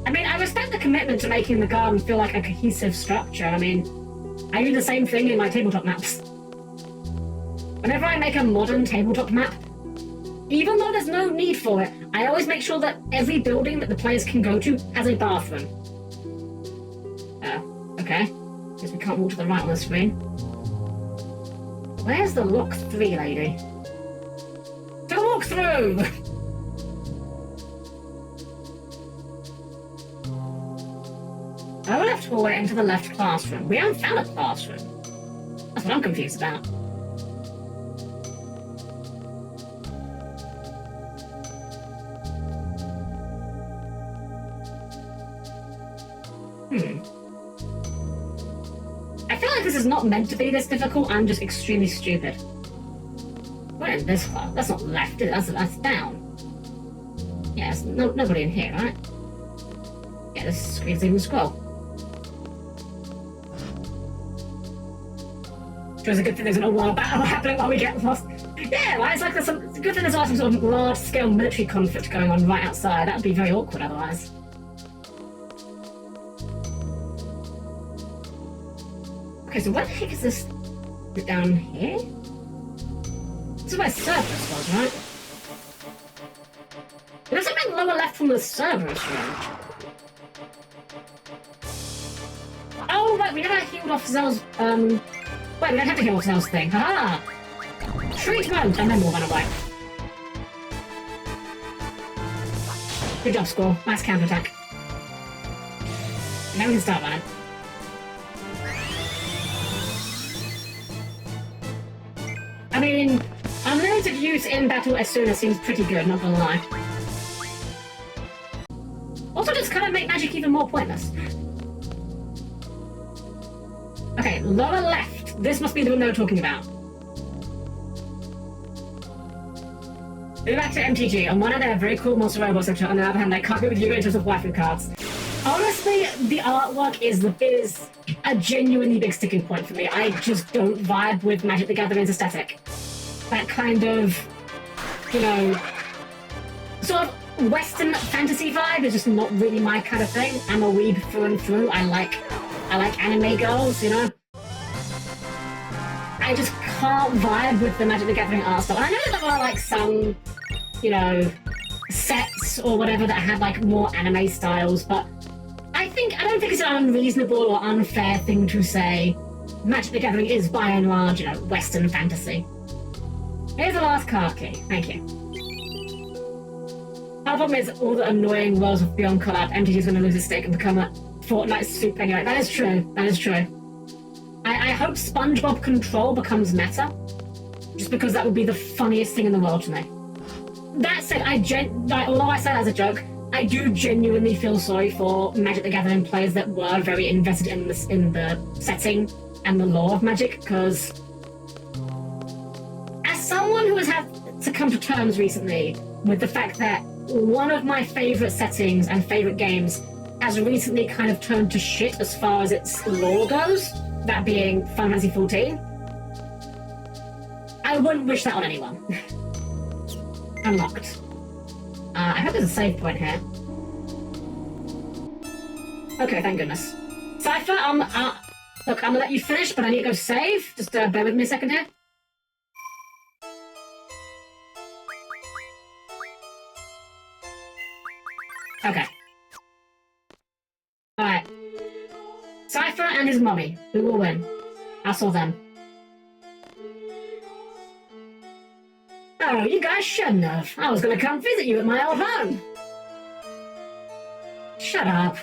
I mean, I respect the commitment to making the garden feel like a cohesive structure. I mean, I do the same thing in my tabletop maps. Whenever I make a modern tabletop map, even though there's no need for it, I always make sure that every building that the players can go to has a bathroom. Okay. Guess we can't walk to the right on the screen. Where's the lock 3 lady? To walk through! Our left hallway into the left classroom. We haven't found a classroom. That's what I'm confused about. I feel like this is not meant to be this difficult. I'm just extremely stupid. We're in this far. That's not left, is it? That's down. Yeah, there's nobody in here, right? Yeah, this screen's even scroll. Sure, it's a good thing there's an all-war battle happening while we get lost. Yeah, right? It's like it's a good thing there's some sort of large-scale military conflict going on right outside. That would be very awkward otherwise. Okay, so where the heck is this? Is it down here? This is where Cerberus was, right? There's something lower left from the Cerberus room. Oh, right, we never healed off Zell's, wait, we don't have to heal off Zell's thing. Haha! Treatment! And then we'll run away. Good job, Squall. Nice counterattack. Now we can start running. I mean, unlimited use in battle as soon as seems pretty good, not gonna lie. Also, just kind of make magic even more pointless. Okay, lower left. This must be the one they were talking about. Go back to MTG. On one hand, they have very cool monster robots, on the other hand, they can't be with you in terms of waifu cards. Honestly, the artwork is a genuinely big sticking point for me. I just don't vibe with Magic the Gathering's aesthetic. That kind of, you know, sort of Western fantasy vibe is just not really my kind of thing. I'm a weeb through and through. I like anime girls, you know. I just can't vibe with the Magic the Gathering art style. I know that there are like some, you know, sets or whatever that have like more anime styles, but I don't think it's an unreasonable or unfair thing to say Magic the Gathering is by and large, you know, Western fantasy. Here's the last card key. Thank you. Our problem is all the annoying Worlds of Beyond collab. MTG's going to lose its stake and become a Fortnite soup anyway. That is true. That is true. I hope SpongeBob Control becomes meta, just because that would be the funniest thing in the world to me. That said, although I say that as a joke, I do genuinely feel sorry for Magic the Gathering players that were very invested in the setting and the lore of Magic, because as someone who has had to come to terms recently with the fact that one of my favorite settings and favorite games has recently kind of turned to shit as far as its lore goes, that being Final Fantasy XIV, I wouldn't wish that on anyone. Unlocked. I hope there's a save point here. Okay, thank goodness. Cypher, look, I'm gonna let you finish, but I need to go save. Just bear with me a second here. Okay. Alright. Cypher and his mummy. Who will win? I saw them. Oh, you guys shouldn't have. I was gonna come visit you at my old home. Shut up.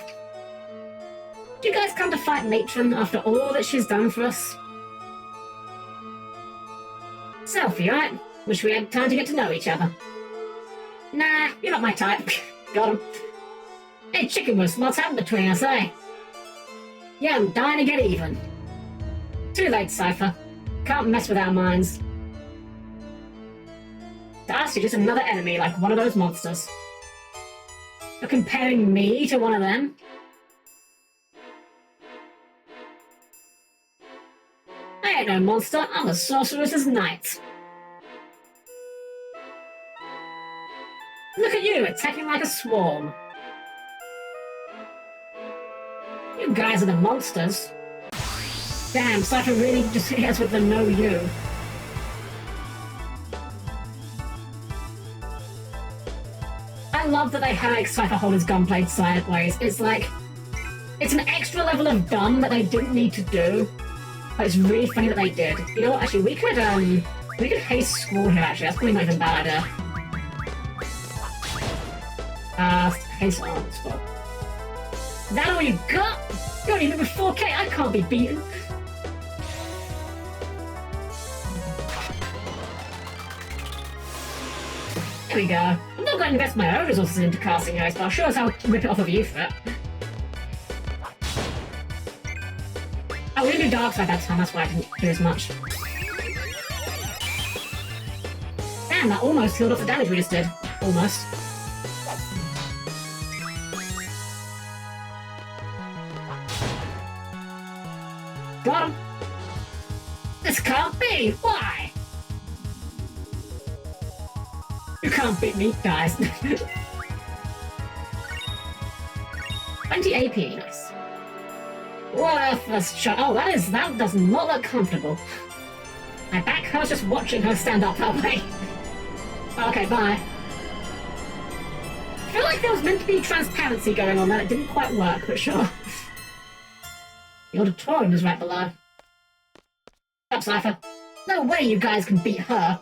Did you guys come to fight Matron after all that she's done for us? Selfie, right? Wish we had time to get to know each other. Nah, you're not my type. Got him. Hey, Chickenmus, what's happened between us, eh? Yeah, I'm dying to get even. Too late, Cypher. Can't mess with our minds. To us, you're just another enemy like one of those monsters. You're comparing me to one of them? I ain't no monster, I'm a sorceress's knight. Look at you, attacking like a swarm. You guys are the monsters. Damn, Cypher really just hit us with the no you. I love that they make Cypher hold his gun played sideways. It's like, it's an extra level of dumb that they didn't need to do. But it's really funny that they did. You know what, actually, we could haste Squall here, actually. That's probably not even a bad idea. Haste on Squall. Is that all you got? You only live with 4K, I can't be beaten. There we go. I'm not going to invest my own resources into casting ice, but I'll sure as hell rip it off of you for it. Oh, we didn't do dark side that time, that's why I didn't do as much. Damn, that almost healed off the damage we just did. Almost. Got him! This can't be! Why? You can't beat me, guys. 20 AP, nice. Worthless shot. Oh, that does not look comfortable. My back hurts just watching her stand up that way. Okay, bye. I feel like there was meant to be transparency going on there. It didn't quite work, but sure. The auditorium is right below. Up, Cypher. No way you guys can beat her.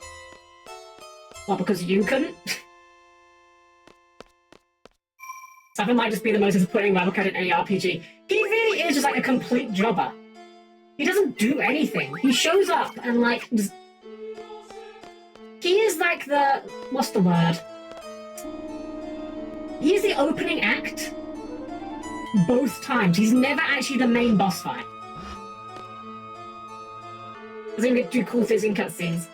Well, because you couldn't? Cypher might just be the most disappointing rival card in any RPG. He really is just like a complete jobber. He doesn't do anything. He shows up and like just... He is like the... what's the word? He is the opening act both times. He's never actually the main boss fight. Doesn't even do cool things in cutscenes.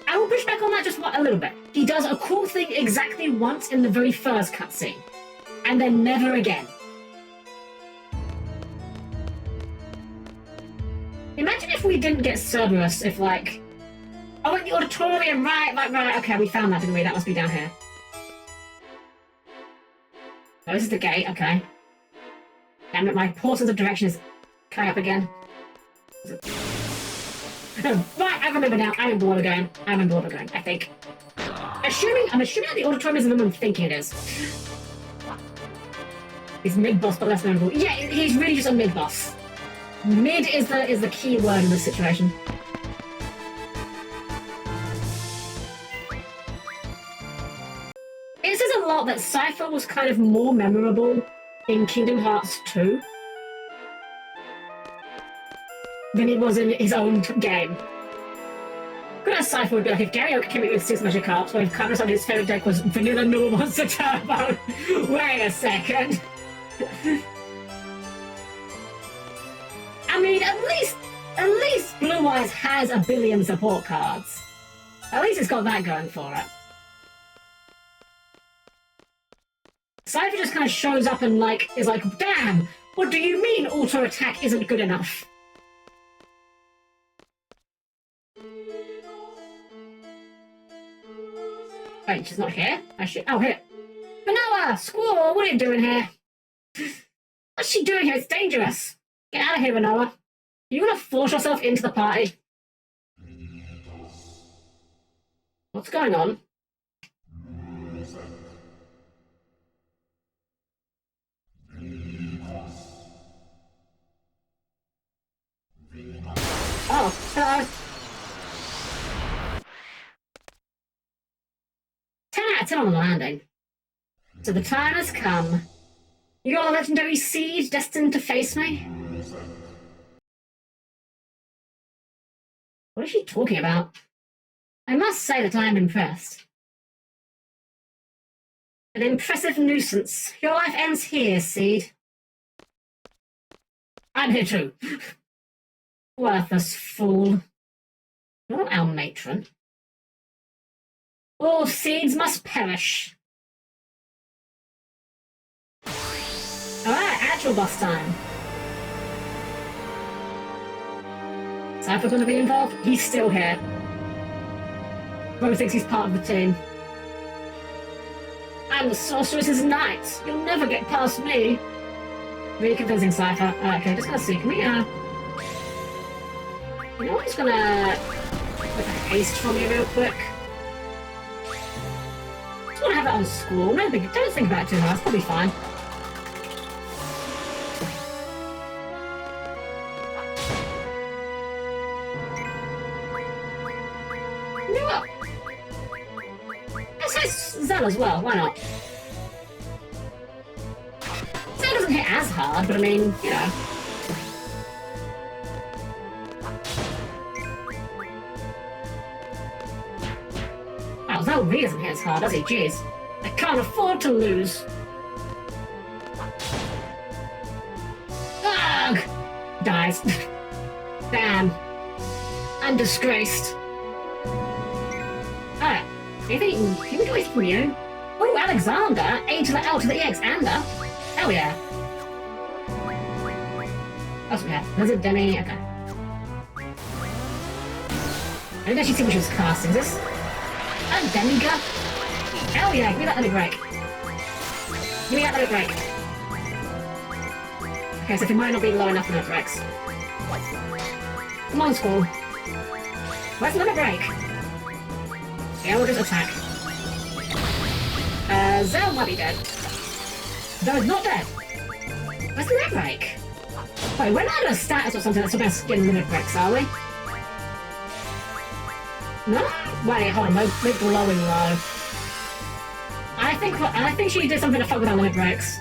I will push back on that just a little bit. He does a cool thing exactly once in the very first cutscene. And then never again. Imagine if we didn't get Cerberus, if like... Oh, in the auditorium, right, okay, we found that, didn't we? That must be down here. Oh, this is the gate, okay. Damn it, my poor sense of direction is coming up again. Right, I remember now. I remember where we're going. I think. I'm assuming that the auditorium is the one I'm thinking it is. He's mid-boss, but less memorable. Yeah, he's really just a mid-boss. Mid is the key word in this situation. It says a lot that Cypher was kind of more memorable in Kingdom Hearts 2 than he was in his own game. Good as Cypher would be like if Gary came in with 6 Magikarps, or if Carter decided his favourite deck was Vanilla Null Monster Turbo. Wait a second. I mean, at least Blue Eyes has a billion support cards. At least it's got that going for it. Cypher just kind of shows up and is like, damn, what do you mean auto attack isn't good enough? Wait, she's not here? Oh, here. Vanilla! Squall! What are you doing here? What's she doing here? It's dangerous. Get out of here, Vanilla. You want to force yourself into the party? What's going on? Oh, hello. 10 out of 10 on the landing. So the time has come. You got a legendary siege destined to face me? What is she talking about? I must say that I am impressed. An impressive nuisance. Your life ends here, Seed. I'm here too. Worthless fool. You're not our matron. All seeds must perish. Alright, actual boss time. Cypher gonna be involved? He's still here. Bro thinks he's part of the team. I'm the sorceress's knight. You'll never get past me. Really convincing, Cypher. Okay, just gonna see. Can we, You know what? I'm just gonna... With a haste from you real quick. Just wanna have that on school. Don't think about it too hard. It's probably fine. You know what? Let's say Zell as well. Why not? Zell doesn't hit as hard, but I mean, you know. Wow, Zell really doesn't hit as hard, does he? Jeez. I can't afford to lose. Ugh! Dies. Damn. I'm disgraced. Alright. Anything we do it for you? Oh, Alexander! A to the L to the EX, Ander. Hell yeah. That's what we have. Was it Demi? Okay. I didn't actually see what she was casting. Is this a Demi-Gun? Hell yeah, give me that, let me break. Give me that, let me break. Okay, so it might not be low enough limit breaks. Come on, Squall. Where's the limit break? Yeah, we'll just attack. Zell might be dead. No, it's not dead. Where's the limit break? Wait, we're not at a status or something that's supposed to get limit breaks, are we? No? Wait, hold on, we're glowing low. I think she did something to fuck with our limit breaks.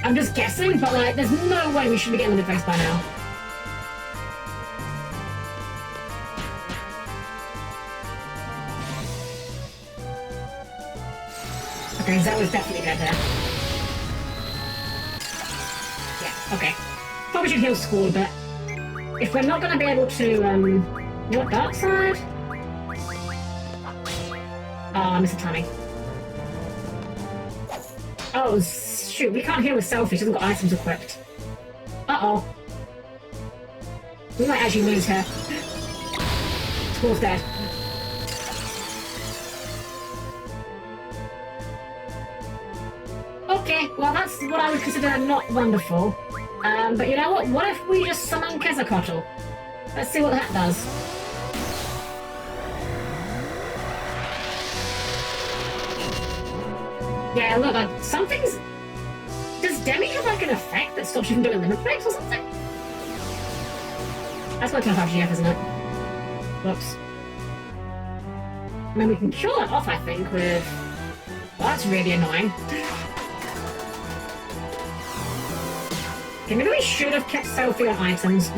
I'm just guessing, but like, there's no way we should be getting limit breaks by now. Okay, Zell was definitely dead there. Yeah, okay. Probably should heal Squall a bit. If we're not gonna be able to, what, Dark Side? Oh, I missed a timing. Oh, shoot, we can't heal with Selfie, she hasn't got items equipped. Uh-oh. We might actually lose her. Squall's dead. Okay, well that's what I would consider not wonderful. But you know what? What if we just summon Quetzalcoatl? Let's see what that does. Yeah, look, something's... Does Demi have like an effect that stops you from doing limit breaks or something? That's not kind of GF, isn't it? Whoops. I mean, we can kill it off, I think, with... Well, that's really annoying. Okay, maybe we should have kept Selfie on items.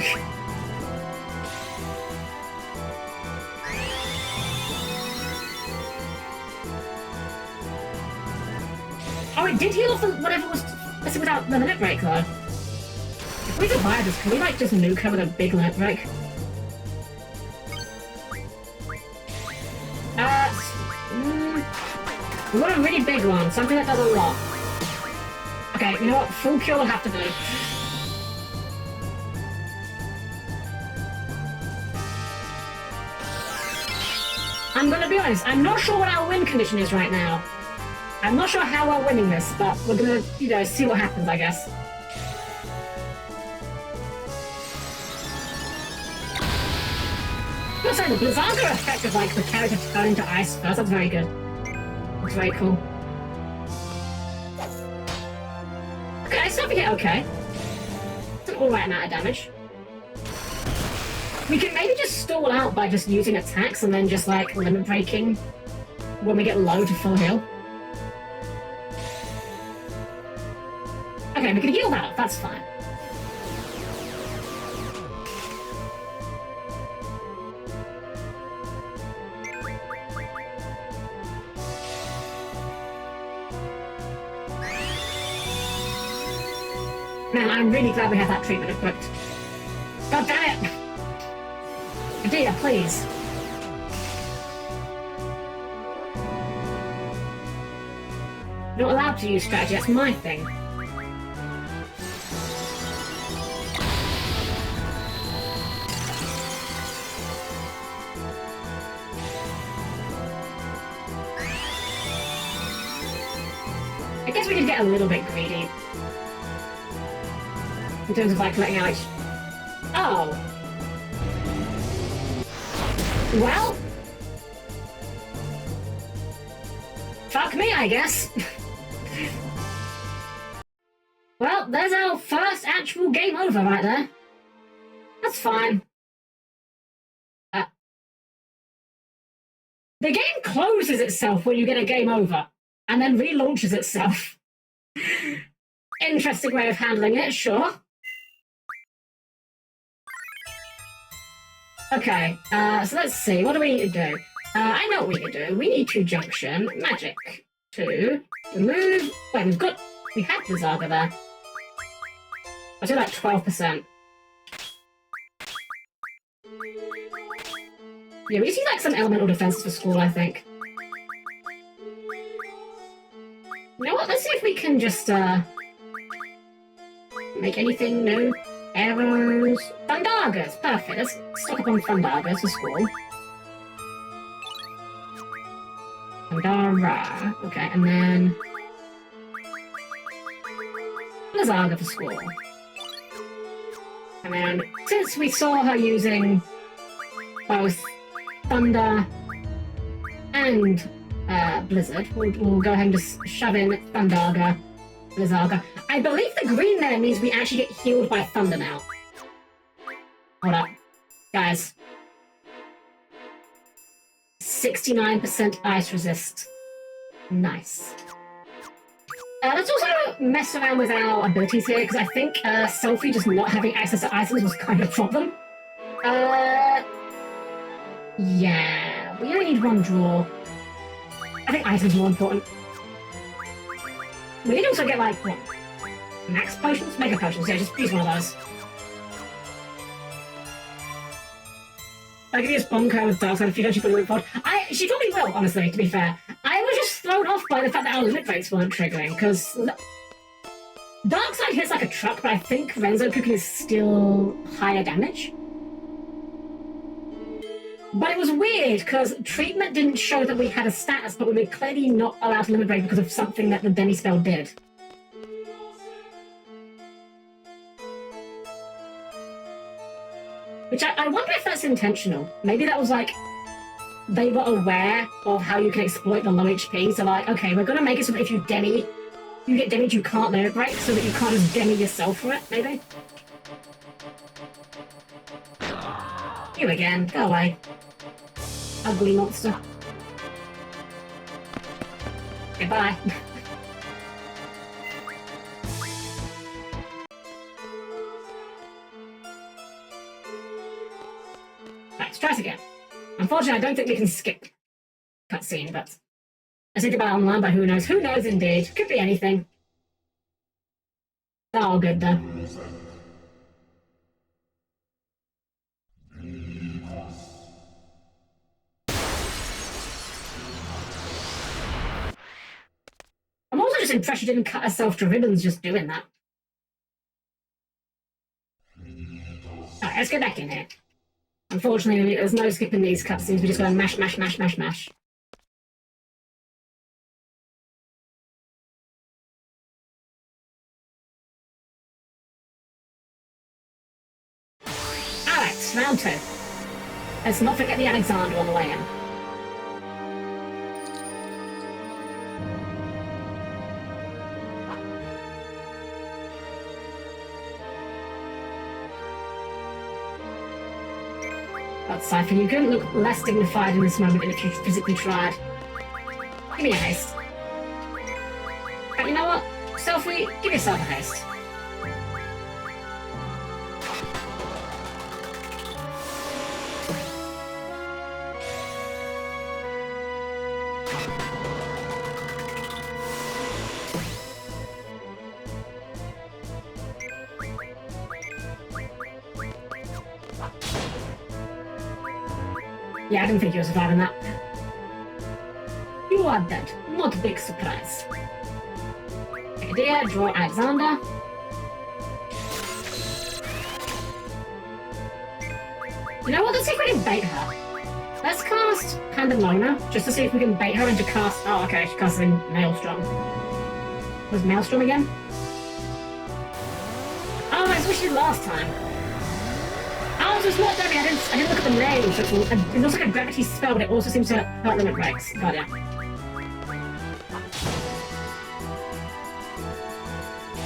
Oh, it did heal off whatever was without the limit break, though. If we survive this, can we, like, just nuke her with a big limit break? We want a really big one, something that does a lot. Okay, you know what? Full cure will have to do. I'm gonna be honest, I'm not sure what our win condition is right now. I'm not sure how we're winning this, but we're gonna, you know, see what happens, I guess. I'm saying the Blizzaga effect of, like, the character turning to ice first, that's very good. That's very cool. Okay, Selfie hit okay. It's an alright amount of damage. We can maybe just stall out by just using attacks and then just, like, limit breaking when we get low to full heal. Okay, we can heal that up, that's fine. Man, I'm really glad we have that treatment equipped. God damn it! Dear, please. You're not allowed to use strategy, that's my thing. I guess we did get a little bit greedy. In terms of, like, letting out... Oh! Well... Fuck me, I guess. Well, there's our first actual game over right there. That's fine. The game closes itself when you get a game over, and then relaunches itself. Interesting way of handling it, sure. Okay, so let's see, what do we need to do? I know what we need to do. We need to junction magic to remove... Wait, we had Blizzaga there. I'll do like 12%. Yeah, we just need like some elemental defense for school, I think. You know what? Let's see if we can just make anything new. Arrows. Thundagas! Perfect. Let's stock up on Thundagas for school. Thundara. Okay, and then Blizzaga for school. And then, since we saw her using both Thunder and Blizzard, we'll go ahead and just shove in Thundaga, Blizzaga. I believe the green there means we actually get healed by Thunder now. Hold up. Guys. 69% ice resist. Nice. Let's also mess around with our abilities here, because I think Selfie just not having access to items was kind of a problem. Yeah, we only need one draw. I think items are more important. We did also get, like, what? Max potions? Mega potions, yeah, just use one of those. I could use Bonko with Dark Side if you don't put a loop pod. She probably will, honestly, to be fair. I was just thrown off by the fact that our limit breaks weren't triggering, because Dark Side hits like a truck, but I think Renzo Kuken is still higher damage. But it was weird, because treatment didn't show that we had a status, but we were clearly not allowed to limit break because of something that the Demi spell did. Which I wonder if that's intentional. Maybe that was like, they were aware of how you can exploit the low HP, so like, okay, we're gonna make it so that if you get damage, you can't limit break, so that you can't just demi yourself for it, maybe? You again, go away. Ugly monster. Goodbye. Let's try it again. Unfortunately, I don't think we can skip cutscene, but I think about online, but who knows? Who knows indeed? Could be anything. They're all good though. I'm also just impressed she didn't cut herself to ribbons just doing that. Alright, let's get back in here. Unfortunately, there's no skipping these cutscenes, we just gotta mash, mash, mash, mash, mash. Alright, round 2. Let's not forget the Alexander on the way in. But Cypher, you couldn't look less dignified in this moment than if you physically tried. Give me a haste. But you know what? Selfie, give yourself a haste. Yeah, I didn't think you were surviving that. You are dead. Not a big surprise. Idea, draw Alexander. You know what? Let's see if we can bait her. Let's cast Pandemona, just to see if we can bait her into cast... Oh, okay, she casted in Maelstrom. What was Maelstrom again? Oh, that's what she did last time. Oh, so it's not Demi. I didn't look at the name. So it looks like a gravity spell, but it also seems to hurt limit breaks. Got ya.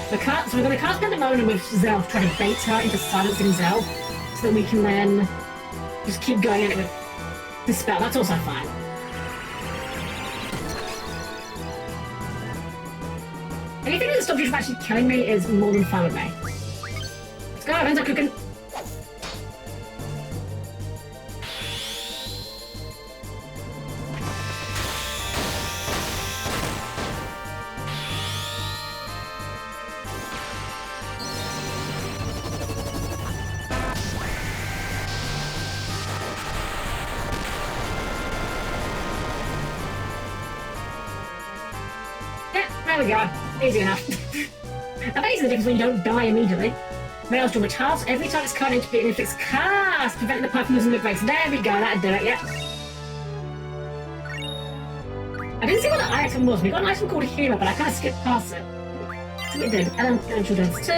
So we're going to cast Pandemona with Zelf, try to bait her into silencing Zelf, so that we can then just keep going at it with the spell. That's also fine. Anything that stops you from actually killing me is more than fine with me. Let's go, Renzo Kuken. There we go. Easy enough. Amazing the difference when you don't die immediately. Males draw its hearts every time it's cut into being if it's cast, preventing the pipe from losing the breaks. There we go, that'd do it, yeah. I didn't see what the item was. We got an item called Hero, but I kind of skipped past it. So we did Elemental Dance 2,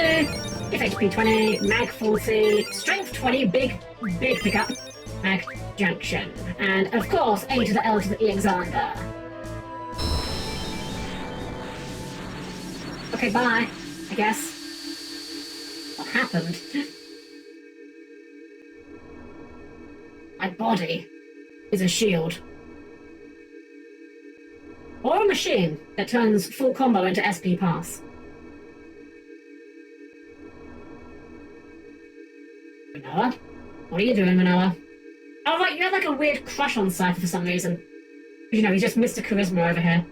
if HP 20, Mag 40, Strength 20, big pickup, Mag Junction. And of course, A to the L to the E Xander. Okay, bye, I guess. What happened? My body is a shield. Or a machine that turns full combo into SP pass. Manoa? What are you doing, Manoa? Oh right, you had like a weird crush on Cypher for some reason. You know, he's just Mr. Charisma over here.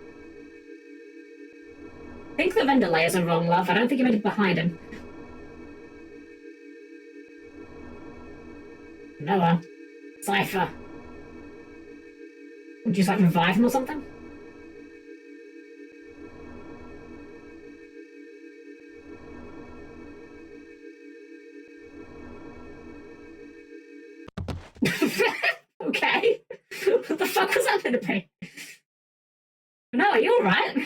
I think the vendor layers are wrong, love. I don't think you meant it behind him. Manoa. Cypher. Would you just like revive him or something? Okay. What the fuck was that gonna be? No, are you alright?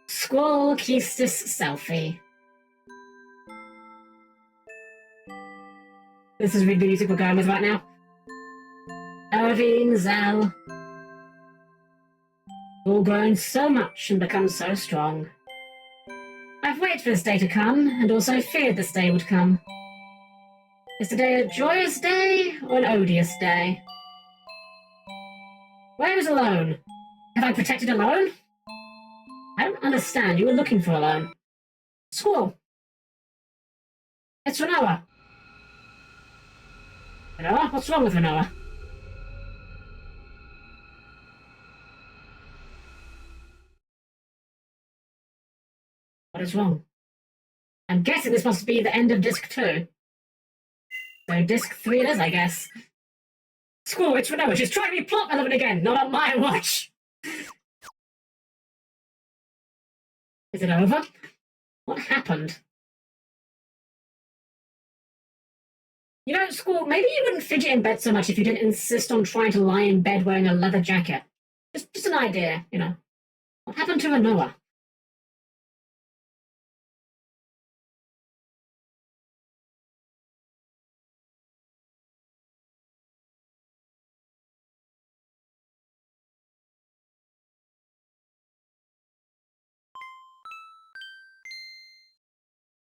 Squall Keistis selfie. This is really the music we're going with right now. Odin, Zal. All grown so much and become so strong. I've waited for this day to come, and also feared this day would come. Is today a joyous day or an odious day? Where is Alone? Have I protected Alone? I don't understand. You were looking for Alone. Squall. It's Renoa. Renoa? What's wrong with Renoa? What is wrong? I'm guessing this must be the end of Disc 2. So Disc 3 it is, I guess. Squall, it's Renoa. She's trying to be plot relevant again, not on my watch. Is it over? What happened? You know, Squall, maybe you wouldn't fidget in bed so much if you didn't insist on trying to lie in bed wearing a leather jacket. Just an idea, you know. What happened to Renoa?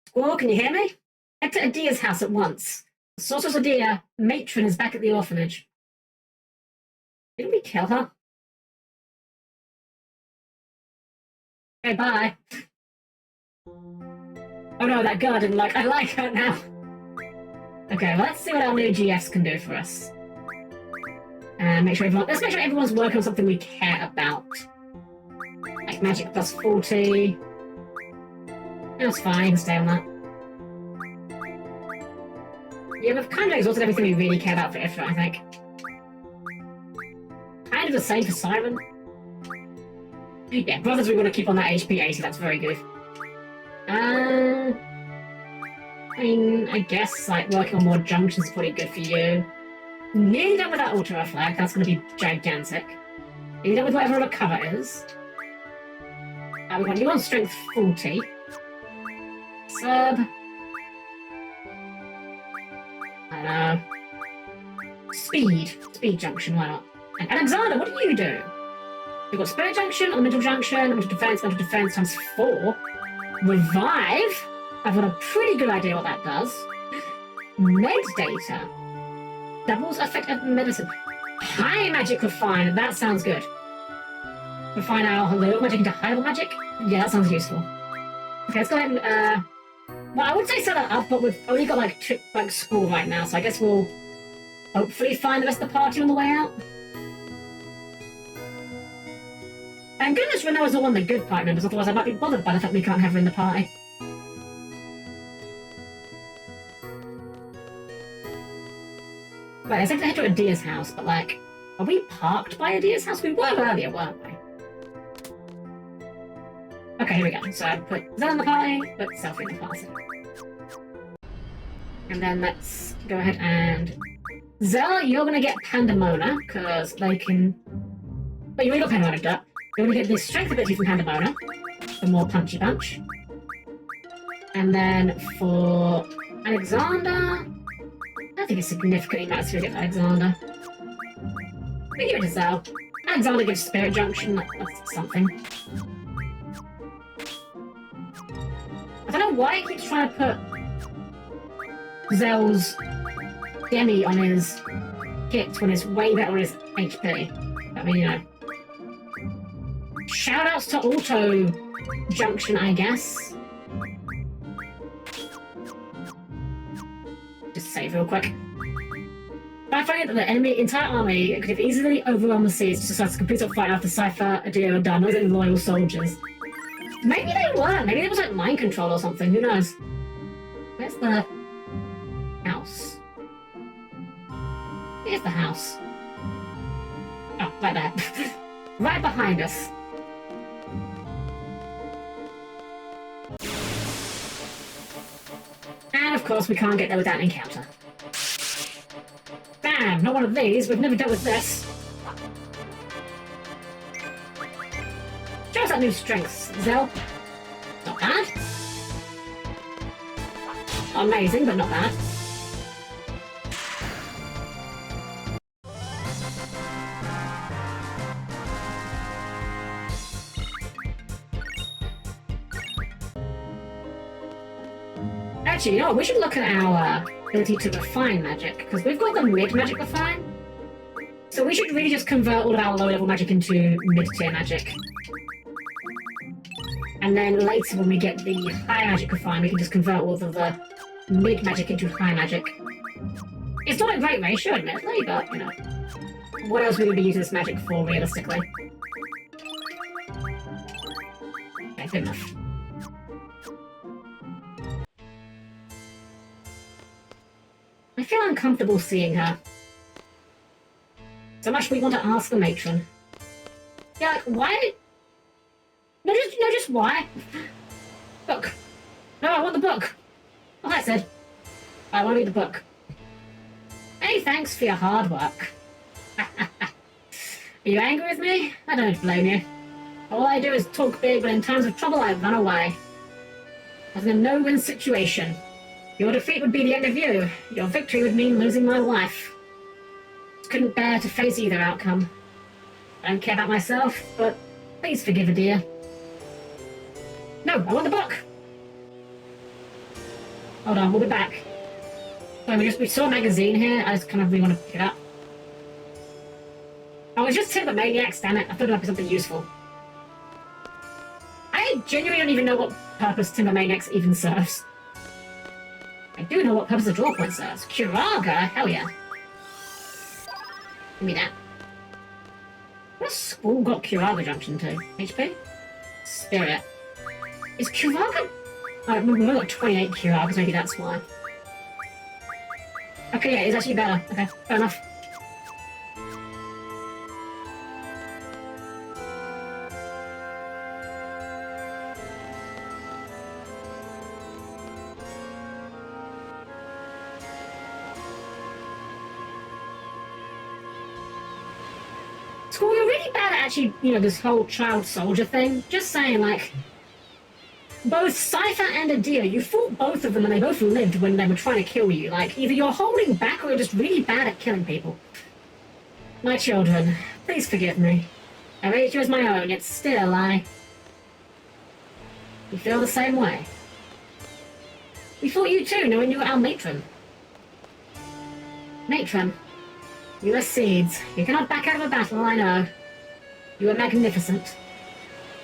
Squall, can you hear me? Head to Adia's house at once. Sorceress Adia, matron, is back at the orphanage. Didn't we kill her? Okay, bye. Oh no, that girl didn't like. I like her now. Okay, let's see what our new GFs can do for us. And let's make sure everyone's working on something we care about. Like magic plus 40. That's fine, you can stay on that. Yeah, we've kind of exhausted everything we really care about for Ifrit, I think. Kind of the same for Siren. Yeah, brothers we want to keep on that HP 80, that's very good. I mean, I guess, like, working on more junctions is pretty good for you. Nearly done with that Ultra Flag, that's going to be gigantic. Nearly done with whatever recover is. We've got you on Strength 40. Sub. I don't know. Speed Junction, why not? And Alexander, what do you do? We've got Spirit Junction, Elemental Junction, Elemental Defense times 4. Revive? I've got a pretty good idea what that does. Med Data. Doubles effective medicine. High Magic Refine, that sounds good. Refine our low magic into high level magic? Yeah, that sounds useful. Okay, let's go ahead and, well, I would say set that up, but we've only got, like, school right now, so I guess we'll hopefully find the rest of the party on the way out. Thank goodness Renoa's not one of the good party members, otherwise I might be bothered by the fact we can't have her in the party. Right, let's have to head to Adia's house, but, like, are we parked by Adia's house? We were earlier, weren't we? here we go. So I put Zell in the party, put Selfie in the party. And then let's go ahead and... Zell, you're gonna get Pandemona, because they can... But you already got Pandemona, duh. You're gonna get this strength ability from Pandemona, for more punchy punch. And then for Alexander... I think it significantly matters to get Alexander. We give it to Zell. Alexander gives Spirit Junction, that's something. I don't know why he keeps trying to put Zell's Demi on his kit when it's way better on his HP. I mean, you know. Shoutouts to Auto Junction, I guess. Just save real quick. I find that the enemy entire army could have easily overwhelmed the seas to decide to complete a fight after Cypher, Adir, and done with loyal soldiers. Maybe they were. Maybe it was like mind control or something. Who knows? Where's the house? Here's the house. Oh, right there. Right behind us. And of course, we can't get there without an encounter. Damn, not one of these. We've never dealt with this. Show us that new strength, Zell. Not bad. Amazing, but not bad. Actually, you know what? We should look at our ability to refine magic, because we've got the mid-magic refine. So we should really just convert all of our low-level magic into mid-tier magic. And then later, when we get the high magic refine, we can just convert all of the mid-magic into high magic. It's not a great ratio, admittedly, but, you know. What else would we be using this magic for, realistically? Okay, good enough. I feel uncomfortable seeing her. So much we want to ask the matron. Yeah, like, why? No, just why? Book. No, I want the book. Well, I said. I want to read the book. Hey, thanks for your hard work. Are you angry with me? I don't blame you. All I do is talk big, but in times of trouble I run away. I was in a no-win situation. Your defeat would be the end of you. Your victory would mean losing my life. Just couldn't bear to face either outcome. I don't care about myself, but please forgive Adir. No, I want the book. Hold on, we'll be back. Sorry, we saw a magazine here. I just kind of really want to pick it up. Oh, it's just Timber Maniacs, damn it. I thought it might be something useful. I genuinely don't even know what purpose Timber Maniacs even serves. I do know what purpose the draw point serves. Kiraga? Hell yeah. Give me that. What school got Kiraga Junction to? HP? Spirit. Is Kiraga... I remember we got 28 Kiragas, maybe that's why. Okay, yeah, it's actually better. Okay, fair enough. School, you're really bad at actually, you know, this whole child soldier thing. Just saying, like, both Cypher and Adir, you fought both of them and they both lived when they were trying to kill you. Like, either you're holding back or you're just really bad at killing people. My children, please forgive me. I raised you as my own, yet still You feel the same way. We fought you too, knowing you were our matron. Matron. You are seeds. You cannot back out of a battle, I know. You are magnificent.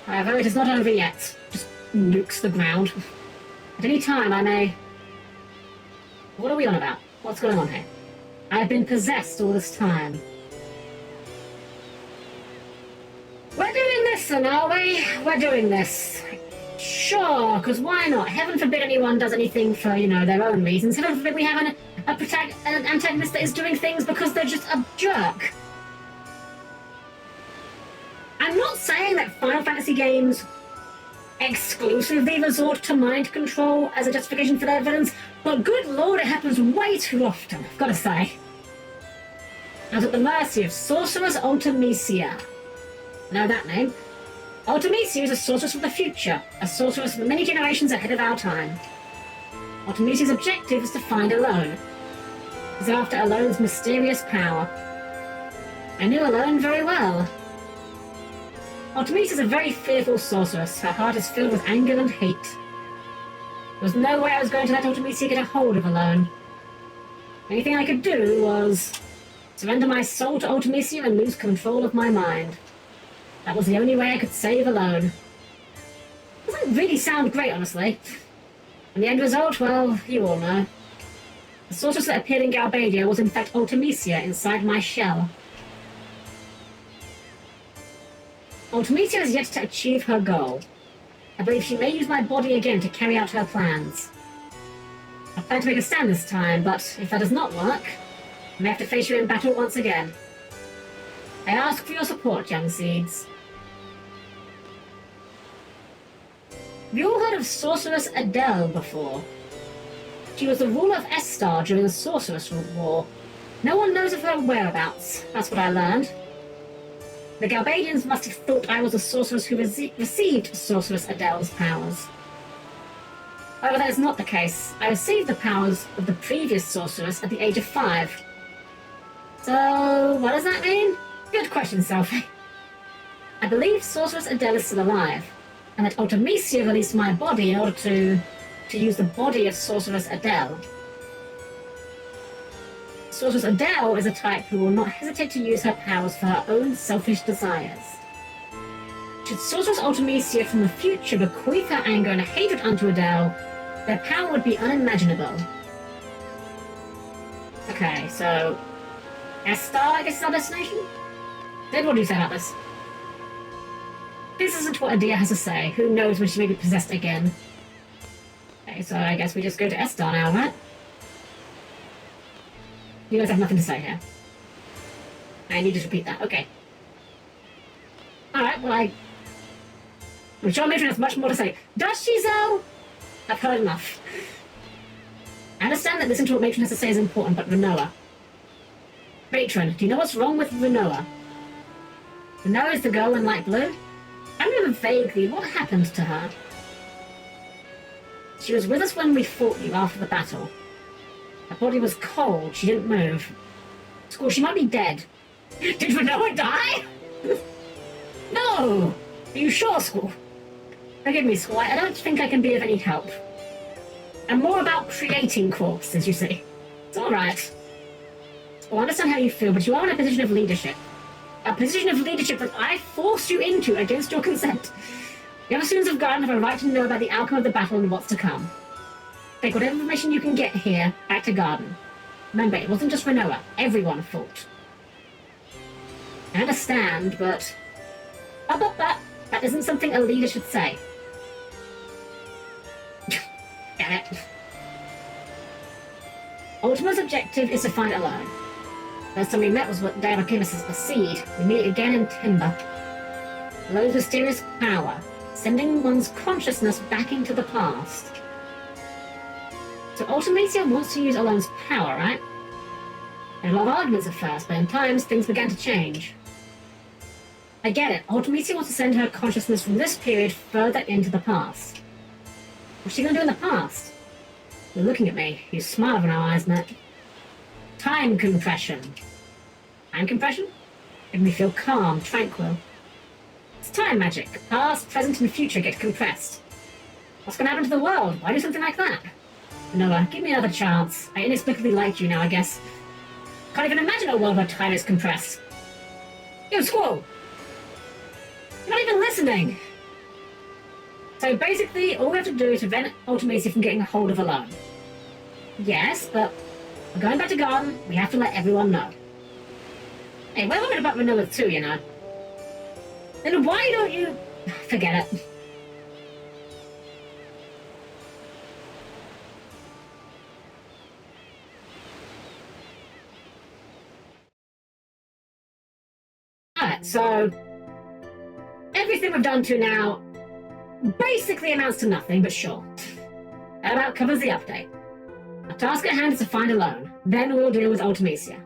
However, it is not over yet. Just nukes the ground. At any time, I may... What are we on about? What's going on here? I have been possessed all this time. We're doing this, then, are we? We're doing this. Sure, because why not? Heaven forbid anyone does anything for, you know, their own reasons. Heaven forbid we have an antagonist that is doing things because they're just a jerk. I'm not saying that Final Fantasy games exclusively resort to mind control as a justification for their villains, but good lord, it happens way too often, I've gotta say. I was at the mercy of Sorceress Ultimecia. Know that name? Ultimecia is a sorceress of the future, a sorceress many generations ahead of our time. Ultimecia's objective is to find Alone. He's after Alone's mysterious power. I knew Alone very well. Ultimecia is a very fearful sorceress. Her heart is filled with anger and hate. There was no way I was going to let Ultimecia get a hold of Alone. The only thing I could do was surrender my soul to Ultimecia and lose control of my mind. That was the only way I could save Alone. Doesn't really sound great, honestly. And the end result, well, you all know. The sorceress that appeared in Galbadia was in fact Ultimecia inside my shell. Ultimecia has yet to achieve her goal. I believe she may use my body again to carry out her plans. I plan to make a stand this time, but if that does not work, I may have to face you in battle once again. I ask for your support, young seeds. Have you all heard of Sorceress Adele before? She was the ruler of Estar during the Sorceress War. No one knows of her whereabouts, that's what I learned. The Galbadians must have thought I was a sorceress who received Sorceress Adele's powers. However, that is not the case. I received the powers of the previous sorceress at the age of 5. So, what does that mean? Good question, Selfie. I believe Sorceress Adele is still alive, and that Ultimecia released my body in order to use the body of Sorceress Adele. Sorceress Adele is a type who will not hesitate to use her powers for her own selfish desires. Should Sorceress Ultimecia from the future bequeath her anger and hatred unto Adele, their power would be unimaginable. Okay, so Estar, I guess, is our destination? Then what do you say about this? This isn't what Adia has to say. Who knows when she may be possessed again. Okay, so I guess we just go to Estar now, right? You guys have nothing to say here. I need you to repeat that. Okay. Alright, well I'm sure Matron has much more to say. Does she, Zell? I've heard enough. I understand that listening to what Matron has to say is important, but Rinoa. Matron, do you know what's wrong with Rinoa? Rinoa is the girl in light blue? I remember vaguely what happened to her. She was with us when we fought you after the battle. Her body was cold, she didn't move. Squall, she might be dead. Did Rinoa die? No! Are you sure, Squall? Forgive me, Squall, I don't think I can be of any help. I'm more about creating corpses, you see. It's alright. Squall, I understand how you feel, but you are in a position of leadership. A position of leadership that I forced you into against your consent. The other students of Garden have a right to know about the outcome of the battle and what's to come. Take whatever information you can get here back to Garden. Remember, it wasn't just Rinoa. Everyone fought. I understand, but that isn't something a leader should say. Damn it. Ultima's objective is to find Alone. Last time we met was what Day became as a seed. We meet again in Timber. Alone's mysterious power, sending one's consciousness back into the past. So Ultimecia wants to use Alone's power, right? There were a lot of arguments at first, but in times things began to change. I get it. Ultimecia wants to send her consciousness from this period further into the past. What's she going to do in the past? You're looking at me. You smile when our eyes met. Time compression. Time compression? Making me feel calm, tranquil. It's time magic. Past, present, and future get compressed. What's going to happen to the world? Why do something like that? Noah, give me another chance. I inexplicably like you now, I guess. Can't even imagine a world where time is compressed. Yo, Squall! You're not even listening! So basically, all we have to do is prevent Ultimecia from getting a hold of Alone. Yes, but we're going back to Garden, we have to let everyone know. Hey, we're worried about Rinoa too, you know. Then why don't you... Forget it. Alright, so... everything we've done to now basically amounts to nothing, but sure. That about covers the update. Our task at hand is to find a loan. Then we'll deal with Ultimecia.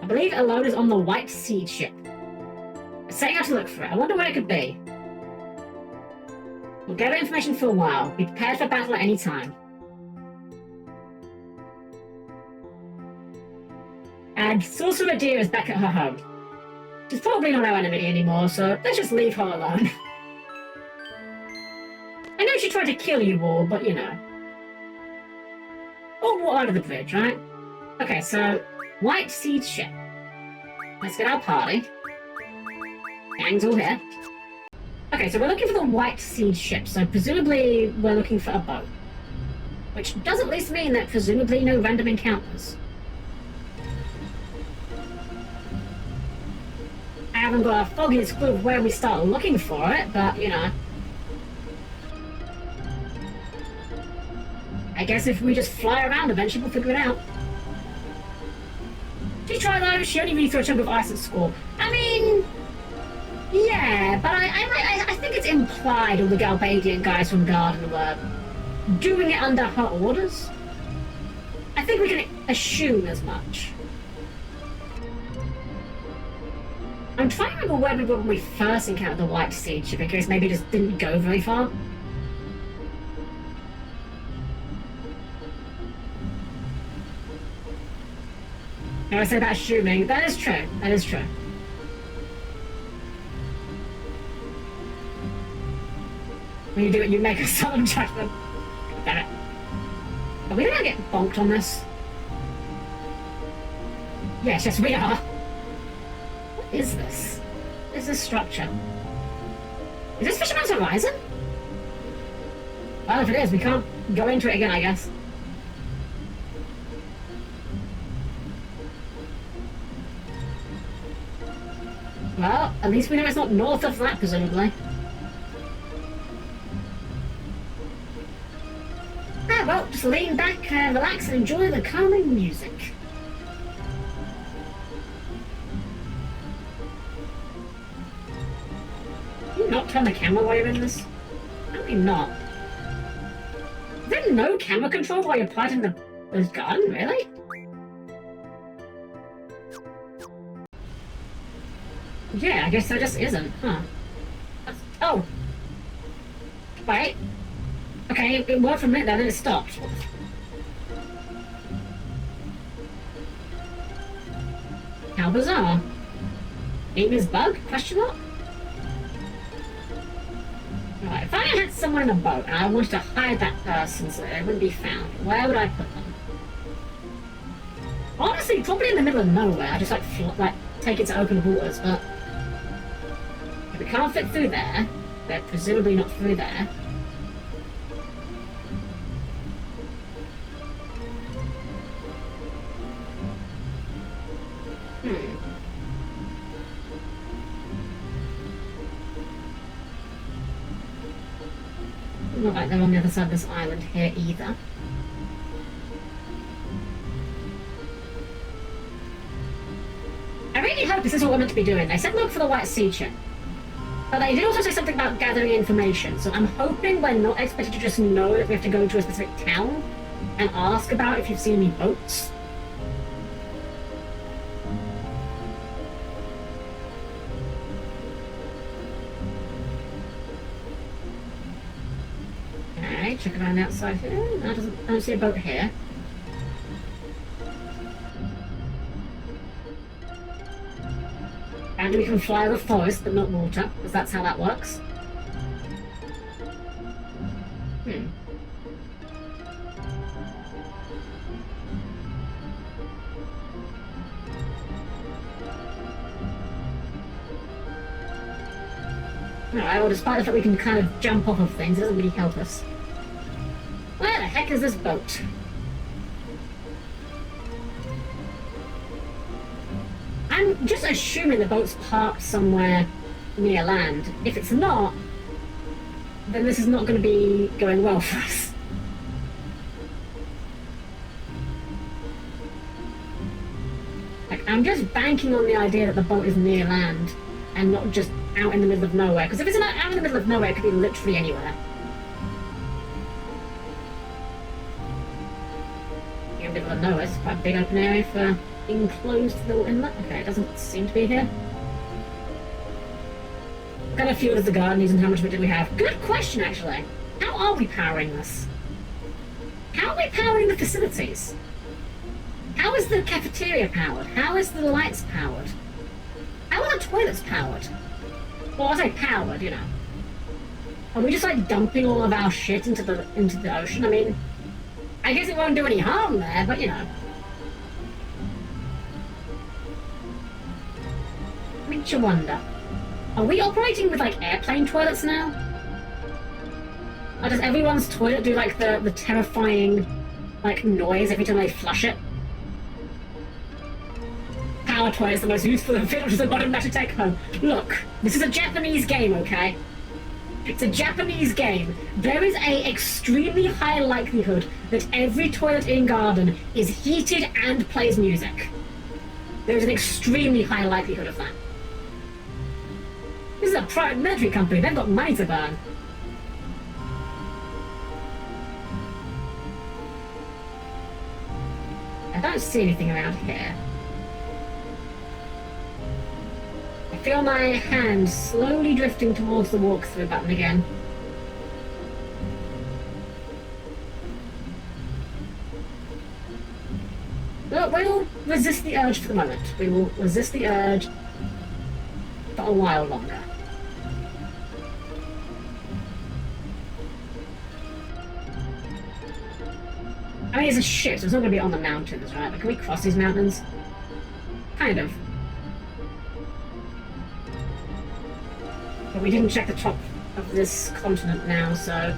I believe a loan is on the White Seed ship. We're setting out to look for it. I wonder where it could be. We'll gather information for a while. Be prepared for battle at any time. And Sorcerer Deer is back at her home. She's probably not our enemy anymore, so let's just leave her alone. I know she tried to kill you all, but you know. All water under the bridge, right? Okay, so White Seed ship. Let's get our party. Gang's all here. Okay, so we're looking for the White Seed ship, so presumably we're looking for a boat. Which does at least mean that presumably no random encounters. I haven't got a foggiest clue of where we start looking for it, but you know. I guess if we just fly around eventually we'll figure it out. Did you try though? She only really threw a chunk of ice at school. I mean, yeah, but I think it's implied all the Galbadian guys from Garden were doing it under her orders. I think we can assume as much. I'm trying to remember where we were when we first encountered the White Seed ship, in case maybe it just didn't go very far. Now I say about assuming, that is true, that is true. When you do it, you make a solemn judgment. Damn it. Are we gonna get bonked on this? Yes, we are. What is this? What is this structure? Is this Fisherman's Horizon? Well, if it is, we can't go into it again, I guess. Well, at least we know it's not north of that, presumably. Ah, well, just lean back, relax, and enjoy the calming music. Can you not turn the camera while you're in this? Apparently not. Is there no camera control while you're piloting the gun? Really? Yeah, I guess there just isn't, huh? Oh! Wait. Okay, it worked for a minute, then it stopped. How bizarre. Amy's bug? Question mark? Right, if I had someone in a boat and I wanted to hide that person so they wouldn't be found, where would I put them? Honestly, probably in the middle of nowhere. Just like take it to open waters, but if we can't fit through there, they're presumably not through there. Not like they're on the other side of this island here either. I really hope this is what we're meant to be doing. They said look for the White Seed ship. But they did also say something about gathering information, so I'm hoping we're not expected to just know that we have to go to a specific town and ask about if you've seen any boats. Okay, check around outside here. No, I don't see a boat here. And we can fly over forest, but not water, because that's how that works. Alright, well, despite the fact we can kind of jump off of things, it doesn't really help us. Where the heck is this boat? I'm just assuming the boat's parked somewhere near land. If it's not, then this is not going to be going well for us. Like, I'm just banking on the idea that the boat is near land and not just out in the middle of nowhere. Because if it's not out in the middle of nowhere, it could be literally anywhere. In the middle of nowhere, it's quite a big open area for enclosed little inlet. Okay, it doesn't seem to be here. What kind of fuel does the garden use and how much of it did we have? Good question, actually. How are we powering this? How are we powering the facilities? How is the cafeteria powered? How is the lights powered? How are the toilets powered? Well, I say powered, you know. Are we just like dumping all of our shit into the ocean? I mean, I guess it won't do any harm there, but you know. Makes you wonder. Are we operating with like airplane toilets now? Or does everyone's toilet do like the terrifying like noise every time they flush it? Power toilet is the most useful and fit, which is the bottom measure take home. Look, this is a Japanese game, okay? It's a Japanese game. There is a extremely high likelihood that every toilet in garden is heated and plays music. There is an extremely high likelihood of that. This is a private military company. They've got money to burn. I don't see anything around here. I feel my hand slowly drifting towards the walkthrough button again. Look, we'll resist the urge for the moment. We will resist the urge for a while longer. I mean, it's a ship, so it's not going to be on the mountains, right? But can we cross these mountains? Kind of. But we didn't check the top of this continent now, so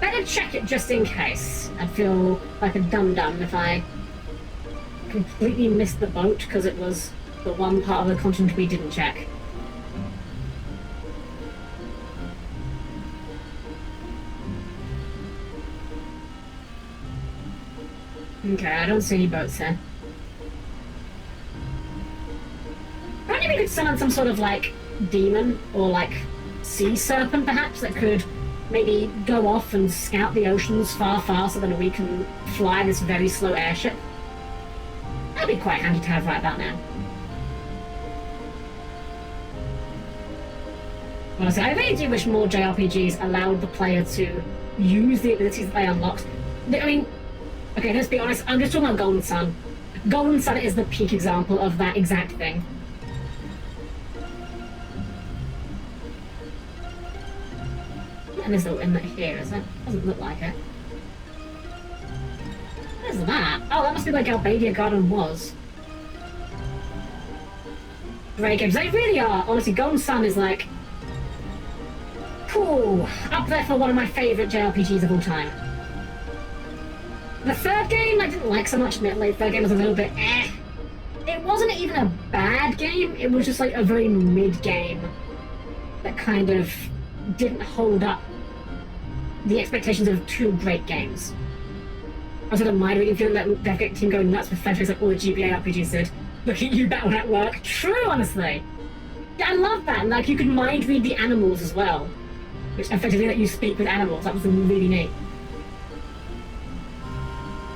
better check it just in case. I'd feel like a dum-dum if I completely missed the boat because it was the one part of the continent we didn't check. Okay, I don't see any boats here. Apparently we could summon some sort of, like, demon or, like, sea serpent, perhaps, that could maybe go off and scout the oceans far faster than we can fly this very slow airship. That'd be quite handy to have right about now. Honestly, I really do wish more JRPGs allowed the player to use the abilities that they unlocked. I mean, okay, let's be honest, I'm just talking about Golden Sun. Golden Sun is the peak example of that exact thing. And there's no inlet here, is it? Doesn't look like it. What is that? Oh, that must be like Albania Garden was. Great games. They really are. Honestly, Golden Sun is like... Cool. Up there for one of my favourite JRPGs of all time. The third game I didn't like so much, admittedly. The third game was a little bit eh. It wasn't even a bad game, it was just like a very mid game that kind of didn't hold up the expectations of two great games. I was sort of mind reading feeling that Deathgate team going nuts with Fenris like all the GBA RPGs did. Look at you, Battle Network. True, honestly. Yeah, I love that. And like you could mind read the animals as well, which effectively let you speak with animals. That was really neat.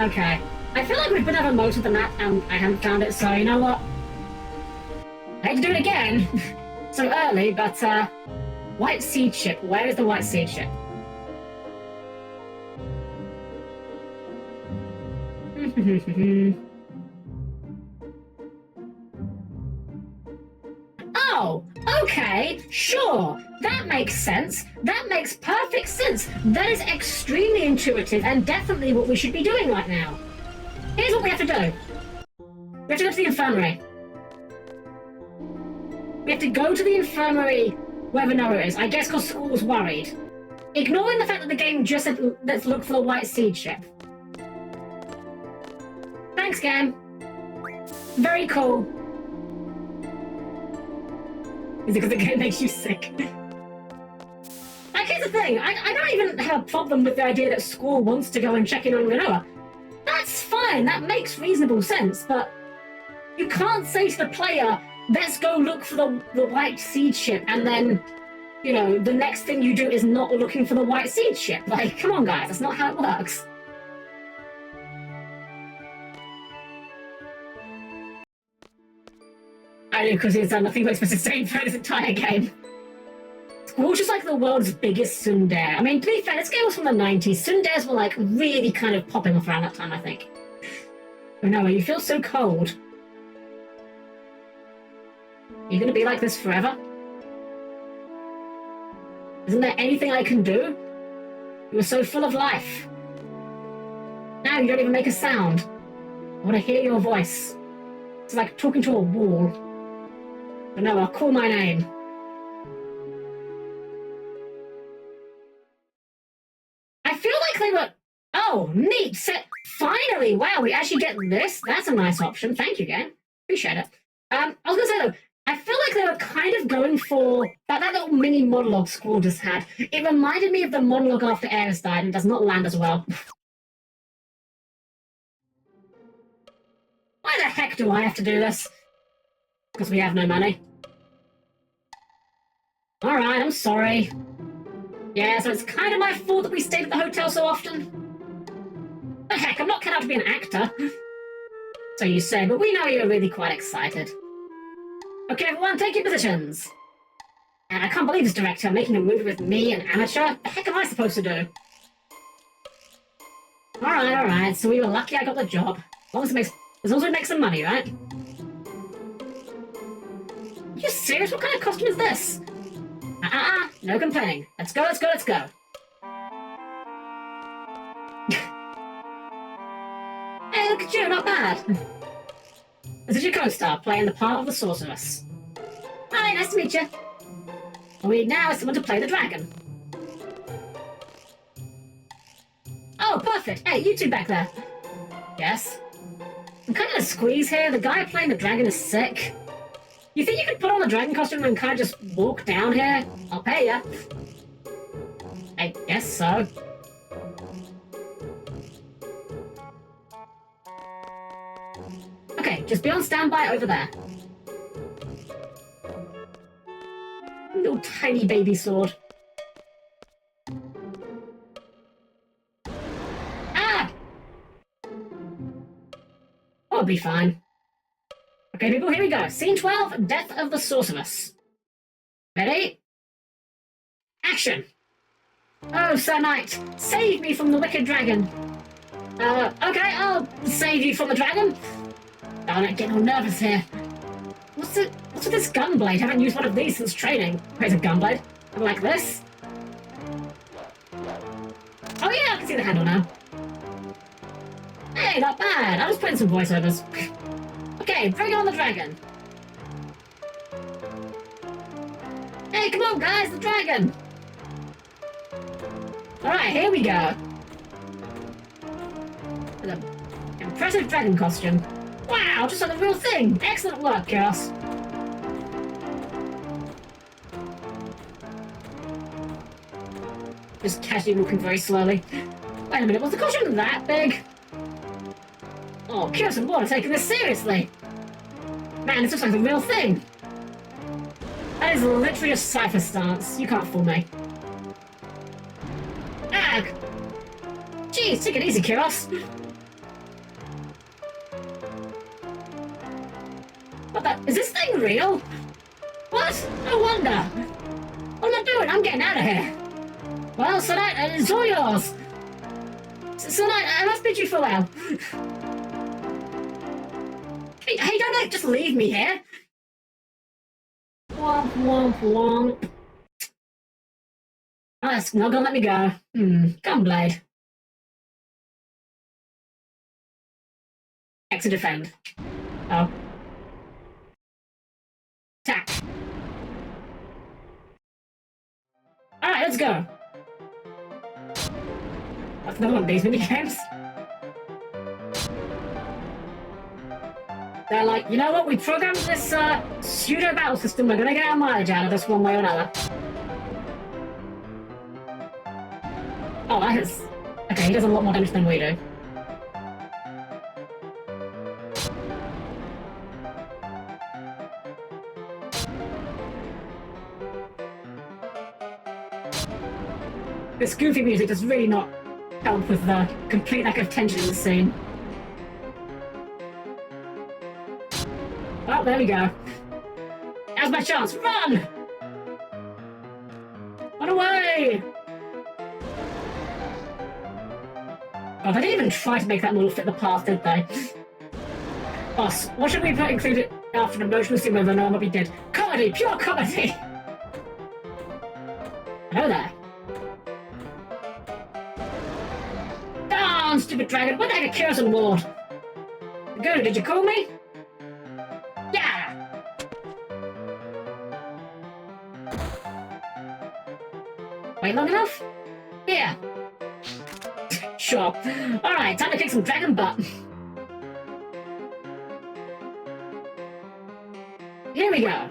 Okay. I feel like we've been over most of the map and I haven't found it, so you know what? I hate to do it again so early, but White Seed Ship. Where is the White Seed Ship? Oh, okay, sure. That makes sense. That makes perfect sense. That is extremely intuitive and definitely what we should be doing right now. Here's what we have to do. We have to go to the infirmary. We have to go to the infirmary wherever Noah is. I guess because school's worried. Ignoring the fact that the game just said, let's look for the White Seed Ship. Thanks, game. Very cool. Is it because the game makes you sick? Like, here's the thing. I don't even have a problem with the idea that school wants to go and check in on Noah. That's fine. That makes reasonable sense. But you can't say to the player, let's go look for the white seed ship, and then, you know, the next thing you do is not looking for the white seed ship. Like, come on, guys, that's not how it works. I know, because he's done nothing but the same for this entire game. Squall's just like the world's biggest tsundere. I mean, to be fair, this game was from the 90s. Tsunderes were like really kind of popping off around that time, I think. But no, you feel so cold. Are you gonna be like this forever? Isn't there anything I can do? You were so full of life. Now you don't even make a sound. I want to hear your voice. It's like talking to a wall. But no, I'll call my name. I feel like they were... Oh, neat. Finally! Wow, we actually get this? That's a nice option. Thank you, game. Appreciate it. I was going to say, though, I feel like they were kind of going for... That little mini monologue Squall just had. It reminded me of the monologue after Ares died and does not land as well. Why the heck do I have to do this? Because we have no money. Alright, I'm sorry. Yeah, so it's kind of my fault that we stayed at the hotel so often. The heck, I'm not cut out to be an actor. So you say, but we know you're really quite excited. Okay, everyone, take your positions. And I can't believe this director making a movie with me, an amateur. The heck am I supposed to do? Alright, so we were lucky I got the job. As long as it makes some money, right? Are you serious? What kind of costume is this? No complaining. Let's go. Hey, look at you, not bad. This is your co-star, playing the part of the sorceress. Hi, nice to meet you. All we need now is someone to play the dragon. Oh, perfect. Hey, you two back there. Yes? I'm kind of a squeeze here. The guy playing the dragon is sick. You think you could put on the dragon costume and kind of just walk down here? I'll pay ya. I guess so. Okay, just be on standby over there. Little tiny baby sword. Ah! I'll be fine. Okay, people, here we go. Scene 12, Death of the Sorceress. Ready? Action! Oh, Sir Knight, save me from the wicked dragon. Okay, I'll save you from the dragon. Darn it, getting all nervous here. What's with this gunblade? Haven't used one of these since training. Where's a gunblade? Like this? Oh yeah, I can see the handle now. Hey, not bad. I was putting some voiceovers. Okay, bring on the dragon. Hey, come on, guys, the dragon. Alright, here we go. With an impressive dragon costume. Wow, just like the real thing. Excellent work, Chaos. Just casually walking very slowly. Wait a minute, was the costume that big? Oh, Chaos and Lord are taking this seriously. Man, this looks like the real thing. That is literally a cypher stance. You can't fool me. Ag! Jeez, take it easy, Kiros. What the? Is this thing real? What? No wonder. What am I doing? I'm getting out of here. Well, Sir Knight, it's all yours. Sir Knight, I must bid you farewell. Hey, don't just leave me here. Womp, womp, womp. Oh, that's not gonna let me go. Gunblade. Exit defend. Oh. Attack. Alright, let's go. That's another one of these minigames. They're like, you know what, we programmed this pseudo battle system, we're gonna get a mileage out of this one way or another. Oh, that is... Okay, he does a lot more damage than we do. This goofy music does really not help with the complete lack of tension in the scene. Oh, there we go. Now's my chance. Run! Run away! Oh, they didn't even try to make that model fit the path, did they? Boss, what should we put included after an emotional scene where the normal be dead? Comedy! Pure comedy! Hello there. Darn, stupid dragon! What the heck, Curious and Ward? Good, did you call me? Yeah! Wait long enough? Yeah. Sure. Alright, time to kick some dragon butt. Here we go.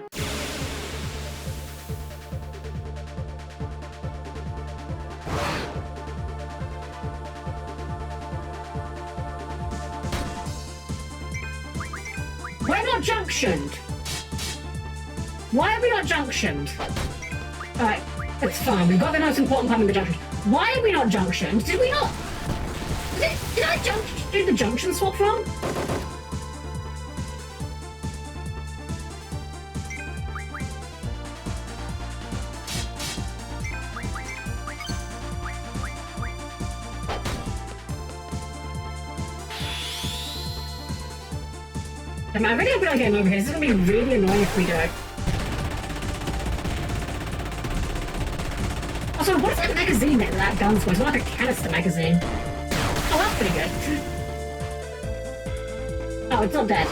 We're not junctioned. Why are we not junctioned? Alright, it's fine. We've got the most important part in the junction. Why are we not junctioned? Did we not? Did I do the junction swap wrong? I really hope we don't get him over here. This is going to be really annoying if we do. Also, what is that magazine that gun's for? It's not like a canister magazine. Oh, that's pretty good. Oh, it's not dead.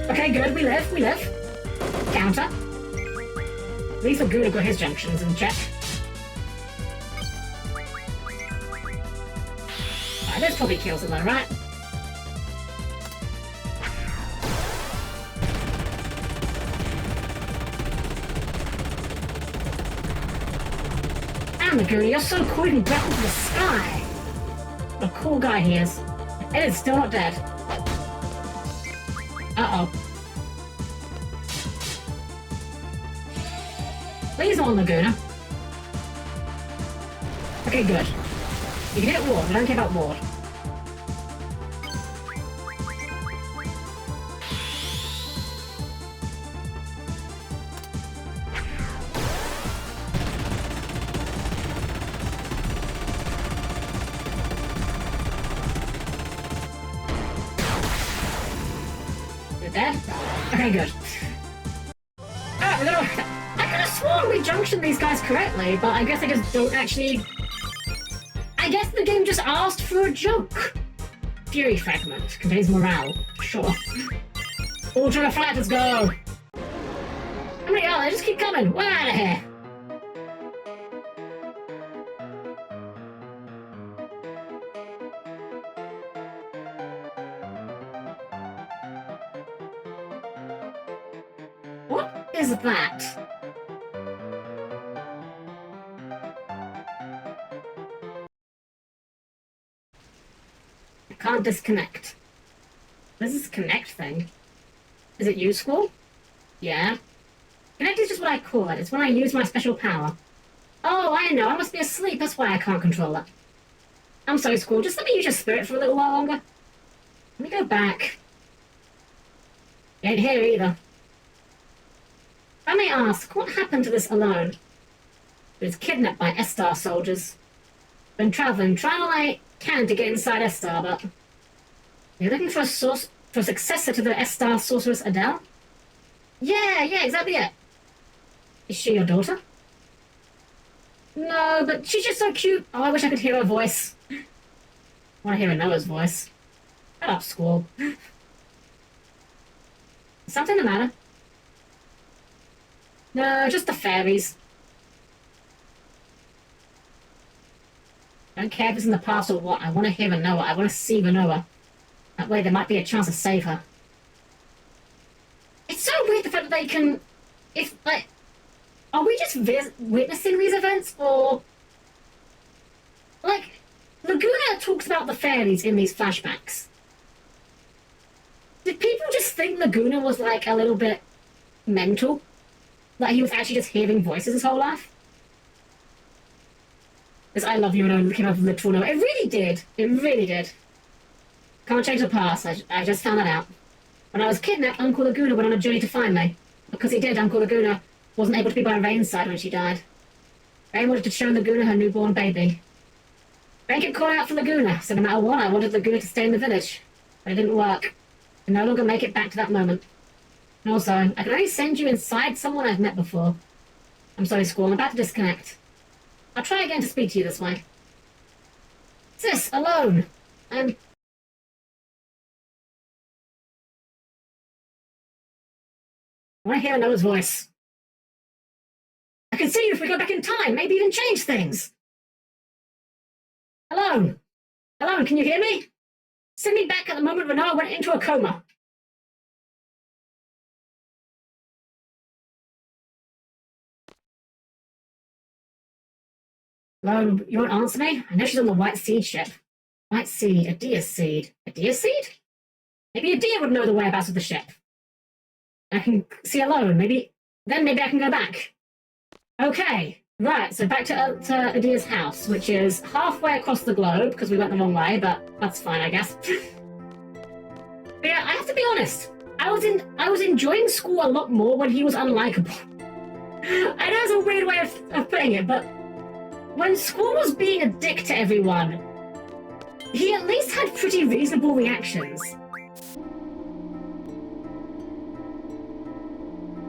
Okay, good. We live. Counter. At least the Guna got his junctions in check. Alright, this probably kills him though, right? Guna, you're so cool, you can grapple to the sky. What a cool guy he is. It is still not dead. Uh-oh. Please on Laguna. Okay, good. You can hit Ward, I don't care about Ward. Dead? Okay, good. Alright, we're gonna... I could have sworn we junctioned these guys correctly, but I guess I just don't actually... I guess the game just asked for a joke. Fury Fragment. Contains morale. Sure. Ultra Flat, let's go! How many are there? Just keep coming! We're out of here! What is that? I can't disconnect. What is this connect thing? Is it useful? Yeah. Connect is just what I call it. It's when I use my special power. Oh, I know. I must be asleep. That's why I can't control it. I'm sorry, Squall. Just let me use your spirit for a little while longer. Let me go back. You ain't here either. I may ask, what happened to this alone? It was kidnapped by S-Star soldiers. Been traveling, trying all I can to get inside S-Star, but... You're looking for a successor to the S-Star sorceress Adele? Yeah, exactly it. Is she your daughter? No, but she's just so cute. Oh, I wish I could hear her voice. I want to hear Noah's voice. Shut up, Squall. Something the matter? No, just the fairies. Don't care if it's in the past or what. I want to hear Noah. I want to see Noah. That way there might be a chance to save her. It's so weird the fact that they can... If, like... Are we just witnessing these events, or... Like, Laguna talks about the fairies in these flashbacks. Did people just think Laguna was, like, a little bit mental? that he was actually just hearing voices his whole life. This I love you and came up with literal no. It really did. It really did. Can't change the past. I just found that out. When I was kidnapped, Uncle Laguna went on a journey to find me. Because he did, Uncle Laguna wasn't able to be by Rain's side when she died. Rain wanted to show Laguna her newborn baby. Rain kept calling out for Laguna, so no matter what, I wanted Laguna to stay in the village. But it didn't work. I no longer make it back to that moment. And also, I can only send you inside someone I've met before. I'm sorry, Squall, I'm about to disconnect. I'll try again to speak to you this way. Sis, alone. I want to hear another's voice. I can see you if we go back in time, maybe even change things. Alone. Alone, can you hear me? Send me back at the moment Renoir went into a coma. Hello, you won't answer me? I know she's on the White Seed ship. White Seed, a deer seed. A deer seed? Maybe a deer would know the whereabouts of the ship. I can see alone. Maybe I can go back. Okay, right, so back to Adir's house, which is halfway across the globe, because we went the wrong way, but that's fine, I guess. But yeah, I have to be honest. I was enjoying school a lot more when he was unlikable. I know it's a weird way of putting it, but when Squall was being a dick to everyone, he at least had pretty reasonable reactions.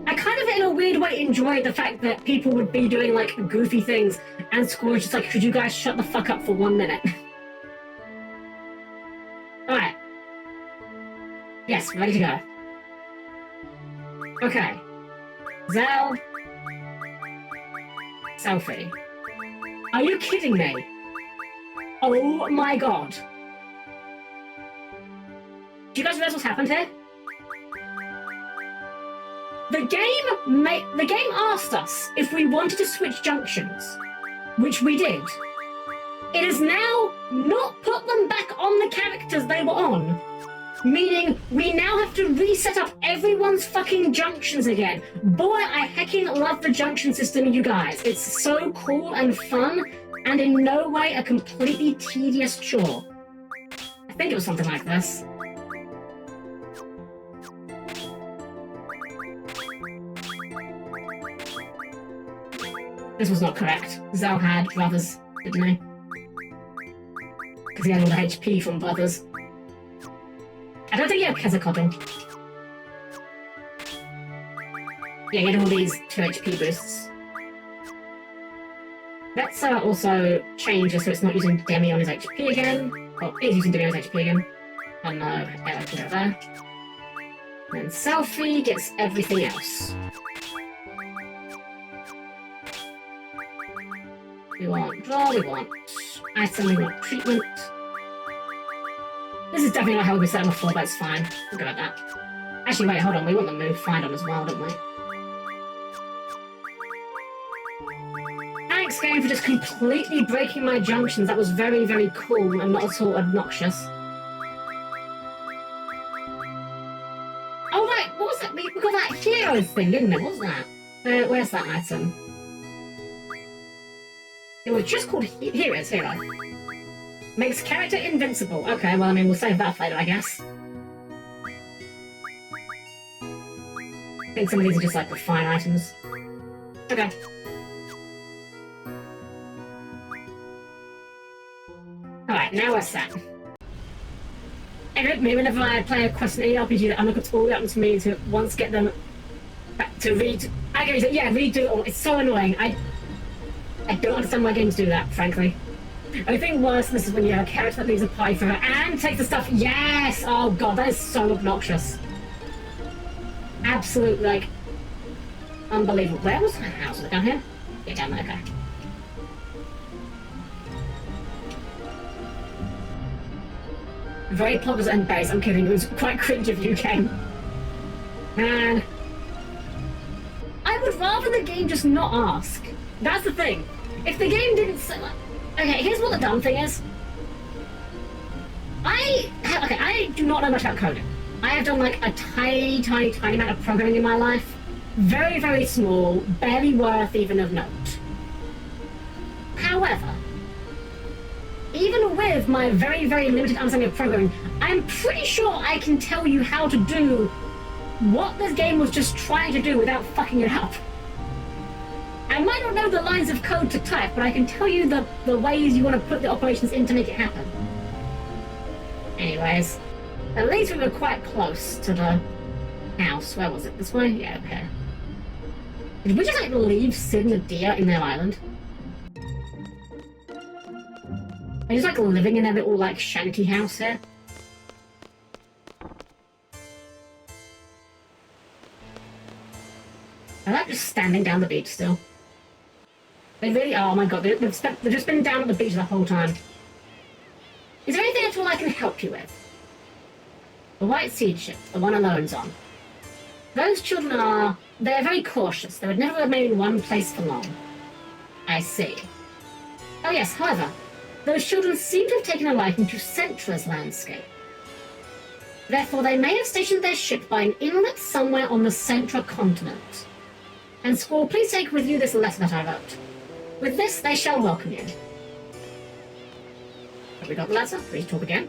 I kind of, in a weird way, enjoyed the fact that people would be doing, like, goofy things, and Squall was just like, could you guys shut the fuck up for 1 minute? Alright. Yes, ready to go. Okay. Zell. Selfie. Are you kidding me? Oh my god. Do you guys realize what's happened here? The game asked us if we wanted to switch junctions, which we did. It has now not put them back on the characters they were on, meaning we now have to reset up everyone's fucking junctions again. Boy, I hecking love the junction system, you guys. It's so cool and fun, and in no way a completely tedious chore. I think it was something like this. This was not correct. Zell had brothers, didn't he? Because he had all the HP from brothers. I don't think he had Quetzalcoatl. Yeah, he had all these 2 HP boosts. Let's also change it so it's not using Demi on his HP again. Oh, it is using Demi on his HP again. Oh no, yeah, I can go there. And Selfie gets everything else. We want draw, we want item, we want treatment. This is definitely not how we set them before, but it's fine. We'll go with that. Actually, wait, hold on. We want the move find on as well, don't we? Thanks, game, for just completely breaking my junctions. That was very, very cool and not at all obnoxious. Oh, right, what was that? We got that hero thing, didn't it? What was that? Where's that item? It was just called Heroes, Hero. Makes character invincible. Okay, well, I mean, we'll save that for later, I guess. I think some of these are just, like, refine items. Okay. Alright, now we're set. Maybe whenever I play a quest in any RPG that I'm looking to all happens to me to once get them back to read... I get it, yeah, redo it all. It's so annoying. I don't understand why games do that, frankly. I think worse than this is when you have a character that leaves a party forever and takes the stuff. Yes! Oh god, that is so obnoxious. Absolutely, like, unbelievable. Where was my house? Was it down here? Yeah, down there, okay. Very pluggers and base, I'm kidding, it was quite cringe if you came. Man. I would rather the game just not ask. That's the thing. If the game didn't say, like, okay, here's what the dumb thing is. I do not know much about coding. I have done like a tiny amount of programming in my life. Very, very small, barely worth even of note. However, even with my very, very limited understanding of programming, I'm pretty sure I can tell you how to do what this game was just trying to do without fucking it up. I might not know the lines of code to type, but I can tell you the ways you want to put the operations in to make it happen. Anyways, at least we were quite close to the house. Where was it? This way? Yeah, okay. Did we just like leave Sid and the deer in their island? Are you just like living in a little like shanty house here? I like just standing down the beach still. They really are, oh my god, they've just been down at the beach the whole time. Is there anything at all I can help you with? The white seed ship, the one Alone's on. Those children they're very cautious. They would never remain in one place for long. I see. Oh yes, however, those children seem to have taken a liking to Centra's landscape. Therefore, they may have stationed their ship by an inlet somewhere on the Centra continent. And Squall, please take with you this letter that I wrote. With this, they shall welcome you. Have we got the letter? Please talk again.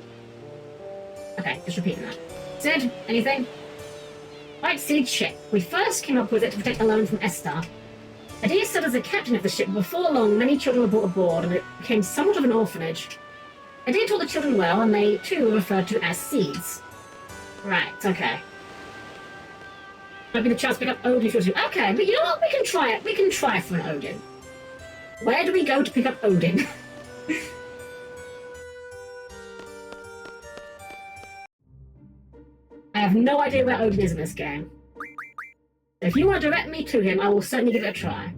Okay, just repeating that. Sid, anything? White Seed ship. We first came up with it to protect Alone from Estar. Adia stood as the captain of the ship. Before long, many children were brought aboard, and it became somewhat of an orphanage. Adia taught the children well, and they, too, were referred to as seeds. Right, okay. Might be the chance to pick up Odin if you want to. Okay, but you know what? We can try it. We can try for an Odin. Where do we go to pick up Odin? I have no idea where Odin is in this game. If you want to direct me to him, I will certainly give it a try.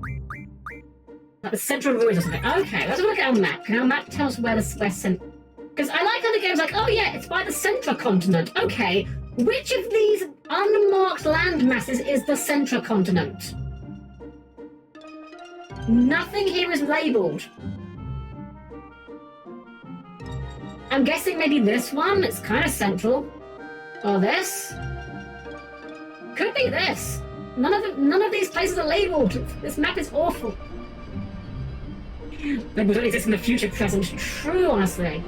Like the central ruins or something. Okay, let's look at our map. Can our map tell us where because I like how the game's like, oh yeah, it's by the Centra continent. Okay, which of these unmarked land masses is the Centra continent? Nothing here is labelled. I'm guessing maybe this one. It's kind of central. Or this. Could be this. None of these places are labelled. This map is awful. They don't exist in the future present. True, honestly.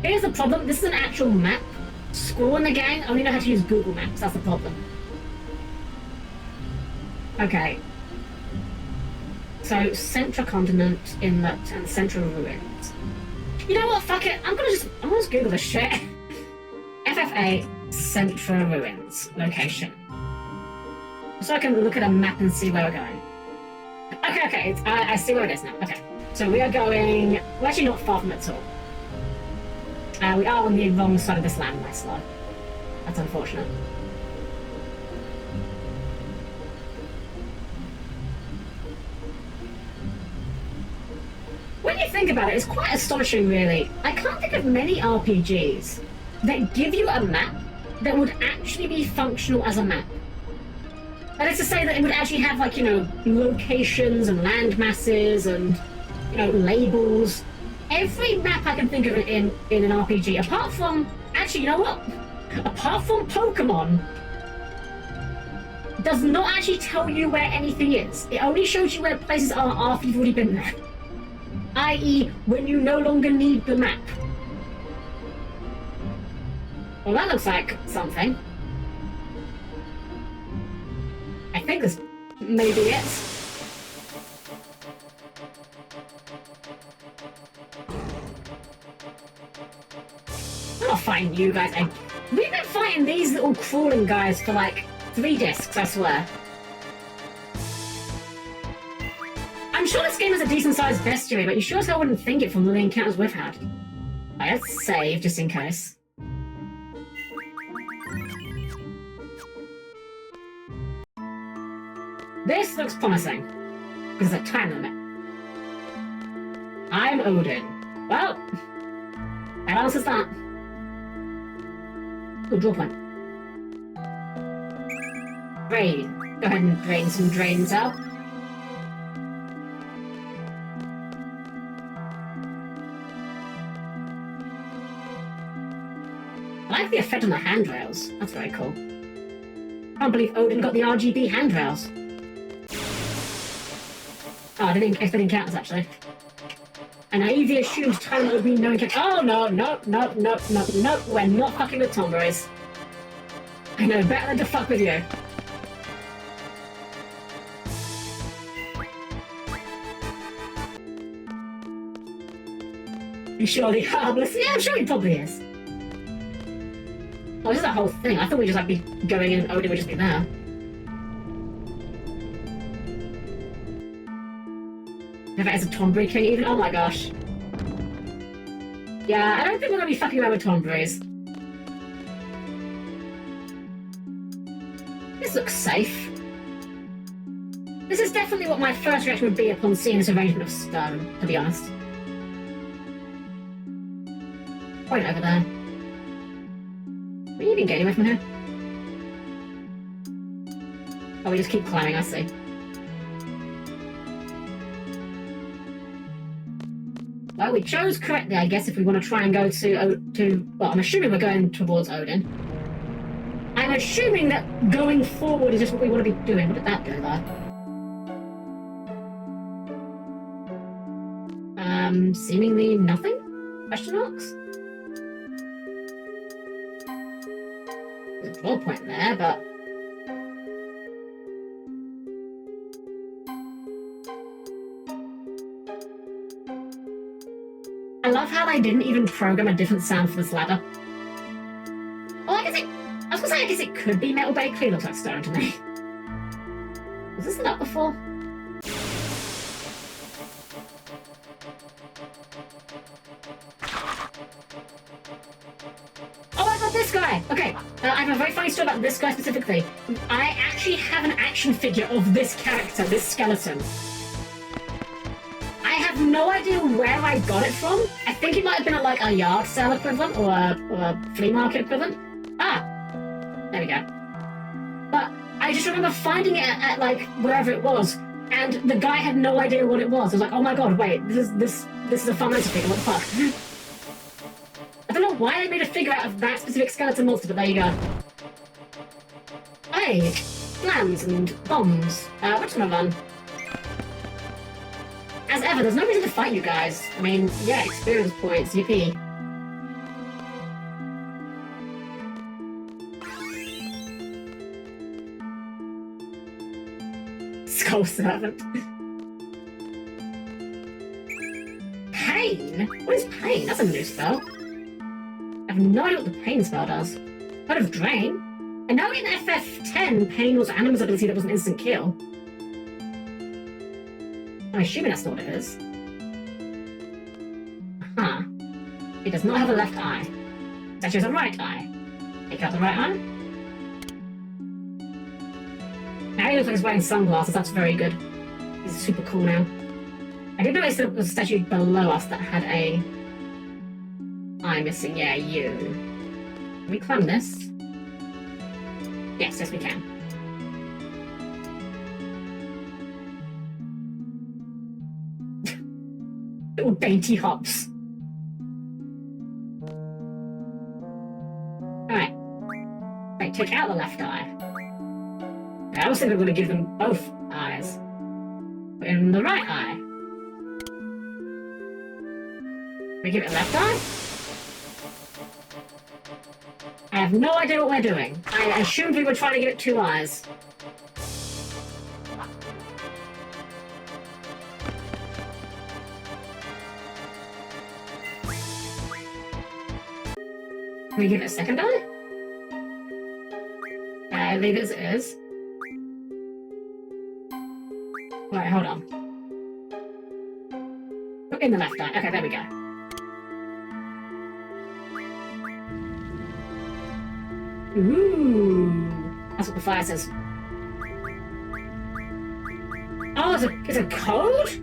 Here's the problem. This is an actual map. Squall and the gang only know how to use Google Maps. That's the problem. Okay. So, Centra Continent, Inlet, and Central Ruins. You know what? Fuck it. I'm gonna just Google this shit. FFA Centra Ruins location. So I can look at a map and see where we're going. Okay, I see where it is now. Okay, so we are going. We're actually not far from it at all. We are on the wrong side of this landmass, though. That's unfortunate. When you think about it, it's quite astonishing, really. I can't think of many RPGs that give you a map that would actually be functional as a map. That is to say that it would actually have, like, you know, locations and land masses and, you know, labels. Every map I can think of in an RPG, apart from, actually, you know what? Apart from Pokemon, does not actually tell you where anything is. It only shows you where places are after you've already been there. I.e., when you no longer need the map. Well, that looks like something. I think this may be it. I'm not fighting you guys. We've been fighting these little crawling guys for like 3 discs, I swear. I'm sure this game is a decent-sized bestiary, but you sure as hell wouldn't think it from the encounters we've had. Let's save, just in case. This looks promising, because there's a time limit. I'm Odin. Well, how else is that? Good draw point. Drain. Go ahead and drain some drains out. I like the effect on the handrails. That's very cool. Can't believe Odin got the RGB handrails. Oh, I didn't guess they didn't count us, actually. I naively assumed time would be no encounter. Oh, no, no. We're not fucking with tomboys. I know better than to fuck with you. He's surely harmless. Yeah, I'm sure he probably is. Oh, this is a whole thing. I thought we'd just like be going in and Odin would just be there. If it is a tomboy king even? Oh my gosh. Yeah, I don't think we're gonna be fucking around with tomboys. This looks safe. This is definitely what my first reaction would be upon seeing this arrangement of stone, to be honest. Point over there. Are you even getting away from here? Oh, we just keep climbing, I see. Well, we chose correctly, I guess, if we want to try and go to... Well, I'm assuming we're going towards Odin. I'm assuming that going forward is just what we want to be doing. What did that do, though? Seemingly nothing? Question marks? There's a draw point there, but... I love how they didn't even program a different sound for this ladder. Well, I was gonna say, I guess it could be metal, but it clearly looks like stone to me. Was this up before? Oh, I got this guy! Okay, I have a very funny story about this guy specifically. I actually have an action figure of this character, this skeleton. I have no idea where I got it from. I think it might have been at like a yard sale equivalent or a flea market equivalent. Ah, there we go. But I just remember finding it at like wherever it was, and the guy had no idea what it was. I was like, oh my god, wait, this is a fun monster figure. What the fuck? I don't know why they made a figure out of that specific skeleton monster, but there you go. Hey, plans and bombs. We're just gonna run. As ever, there's no reason to fight you guys. I mean, yeah, experience points, yippee. Skull Servant. Pain? What is pain? That's a new spell. I have no idea what the pain spell does. Heard of Drain? I know in FF10, pain was Anima's ability that was an instant kill. I'm assuming that's not what it is. Huh. It does not have a left eye. It actually has a right eye. Take out the right eye. Now he looks like he's wearing sunglasses, that's very good. He's super cool now. I didn't notice there was a statue below us that had a eye missing. Yeah, you. Can we climb this? Yes, we can. Little dainty hops. Alright. Right, take out the left eye. I was thinking we were going to give them both eyes. Put in the right eye. We give it a left eye? I have no idea what we're doing. I assumed we were trying to give it two eyes. Can we give it a second eye? I leave it as it is. Right, hold on. Put in the left eye. Okay, there we go. Ooh. That's what the fire says. Oh, it's a code?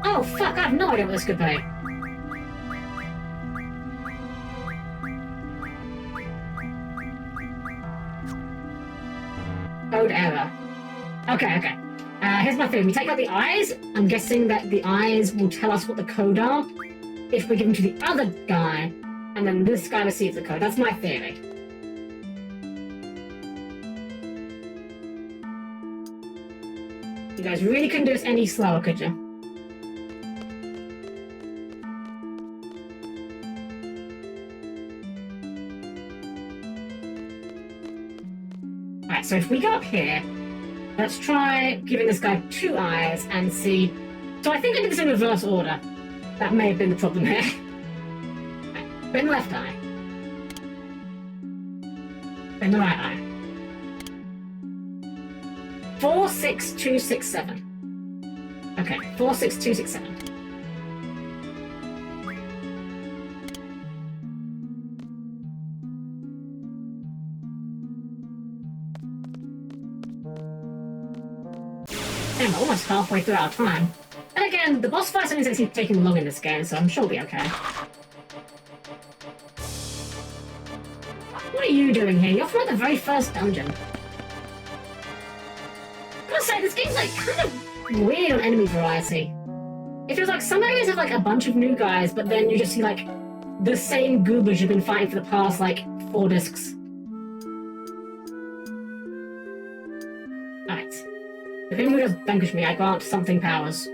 Oh, fuck, I have no idea what this could be. Code error. Okay. Here's my theory. We take out the eyes. I'm guessing that the eyes will tell us what the code are if we give them to the other guy, and then this guy receives the code. That's my theory. You guys really couldn't do this any slower, could you? Alright, so if we go up here, let's try giving this guy 2 eyes and see. So I think I did this in reverse order. That may have been the problem here. Right, bend the left eye. Bend the right eye. 4, 6, 2, 6, 7. Okay, 4, 6, 2, 6, 7. Damn, we're almost halfway through our time. And again, the boss fights only seem taking long in this game, so I'm sure we'll be okay. What are you doing here? You're from like the very first dungeon. I gotta say, this game's like kind of weird on enemy variety. It feels like some areas have like a bunch of new guys, but then you just see like the same goobers you've been fighting for the past like 4 discs. Alright. If anyone does vanquish me, I grant something powers.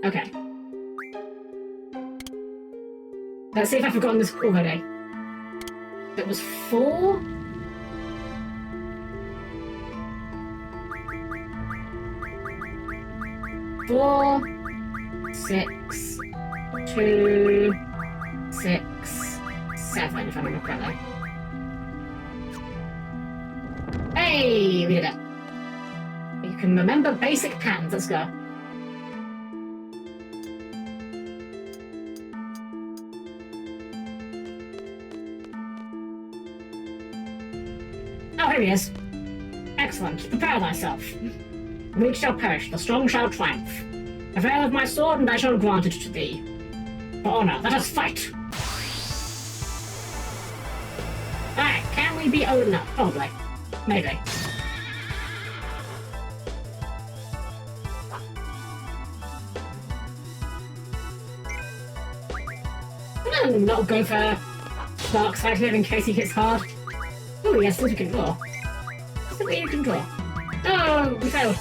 Okay. Let's see if I've forgotten this already. It was 4. Four, 6, 2, 6, 7, if I remember correctly. Hey, we did it. You can remember basic patterns. Let's go. Oh, here he is. Excellent. Prepare thyself. The weak shall perish, the strong shall triumph. Avail of my sword, and I shall grant it to thee. For honor, let us fight! Alright, can we beat Odin up? Probably. Maybe. I'm not go for dark side here in case he hits hard. Oh yes, we can draw. Simply you can draw. Oh, we failed.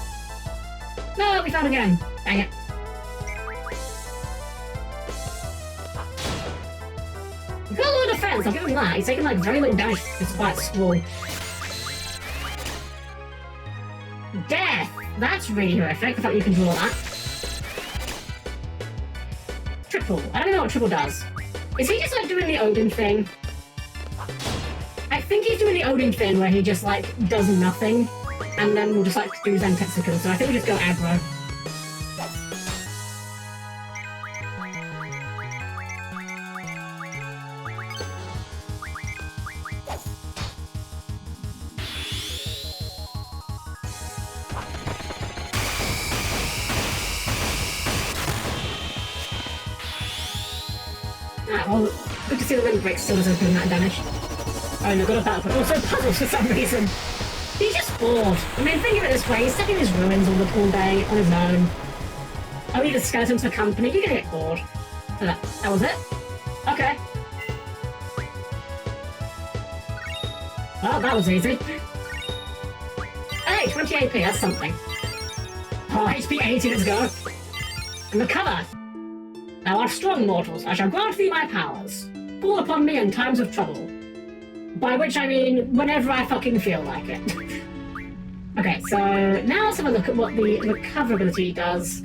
No, we failed again. Dang it. He's got a lot of defense, I'll give him that. He's taking like very little damage despite Squall. Death! That's really horrific, the fact you can draw that. Triple. I don't know what triple does. Is he just like doing the Odin thing? I think he's doing the Odin thing where he just like does nothing and then we'll just like do Zen Tetsuken, so I think we just go aggro. Alright, well, good to see the Wind Break still doesn't do that damage. Oh, no, got a battle, but also puzzles for some reason. He's just bored. I mean, think of it this way, he's stuck in his ruins all day, on his own. Only the skeletons for company, you're gonna get bored. So that was it? Okay. Well, that was easy. Hey, 20 AP, that's something. Oh, HP 80, let's go. And recover. Thou art strong, mortals. I shall grant thee my powers. Call upon me in times of trouble. By which I mean, whenever I fucking feel like it. Okay, so now let's have a look at what the recover ability does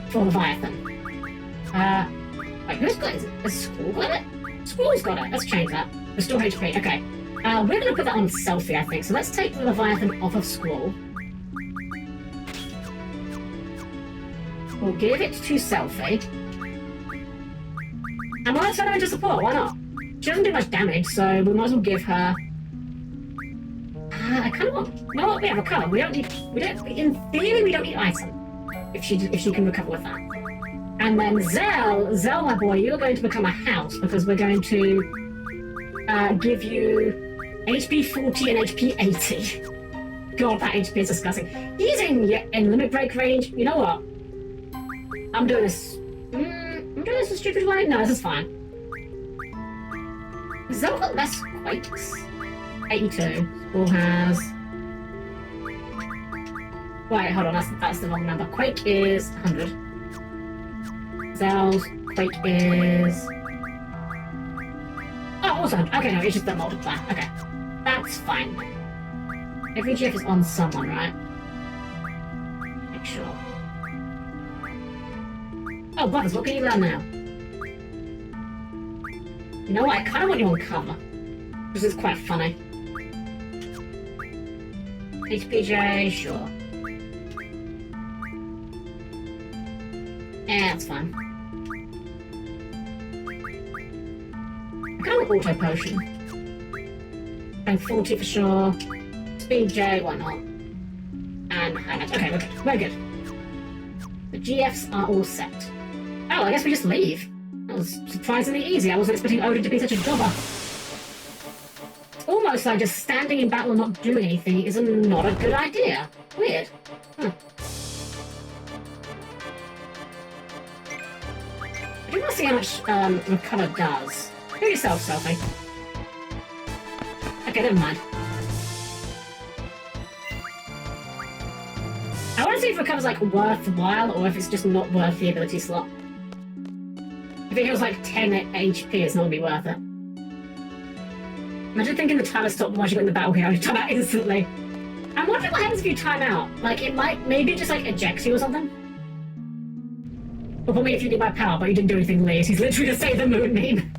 for Leviathan. Wait, who's got it? Has Squall got it? Squall's got it. Let's change that. Restore HP. Okay. We're going to put that on Selfie, I think. So let's take the Leviathan off of Squall. We'll give it to Selfie. And we'll turn her into support. Why not? She doesn't do much damage, so we might as well give her. I kind of want. You know what? We have recover. We don't need. In theory, we don't need item. If she can recover with that. And then Zell, my boy, you're going to become a house because we're going to give you HP 40 and HP 80. God, that HP is disgusting. He's in limit break range. You know what? I'm doing this. I'm doing this a stupid way. No, this is fine. Zell got less quakes. 82. All has... Wait, hold on, that's the wrong number. Quake is 100. Zell's Quake is... Oh, also, okay, no, it's just the multiplier. Okay, that's fine. Every GF is on someone, right? Make sure. Oh, Butters, what can you learn now? You know what, I kind of want you on cover. This is quite funny. HPJ, sure. Yeah, that's fine. I kind of want Auto Potion. And 40 for sure. Speed J, why not? And Hammer. Okay, okay, very good. The GFs are all set. Oh, I guess we just leave. That was surprisingly easy. I wasn't expecting Odin to be such a jobber. It's almost like just standing in battle and not doing anything is not a good idea. Weird. Huh. I do want to see how much Recover does. Do yourself, Sophie. Okay, never mind. I want to see if Recover's like worthwhile or if it's just not worth the ability slot. If it was like 10 HP, it's not going to be worth it. Imagine thinking the timer stopped once you got in the battle here, I would time out instantly. I'm wondering what happens if you time out. Like, it might, maybe it just like ejects you or something. Or probably if you need my power, but you didn't do anything, Lee. He's literally just saying the moon meme.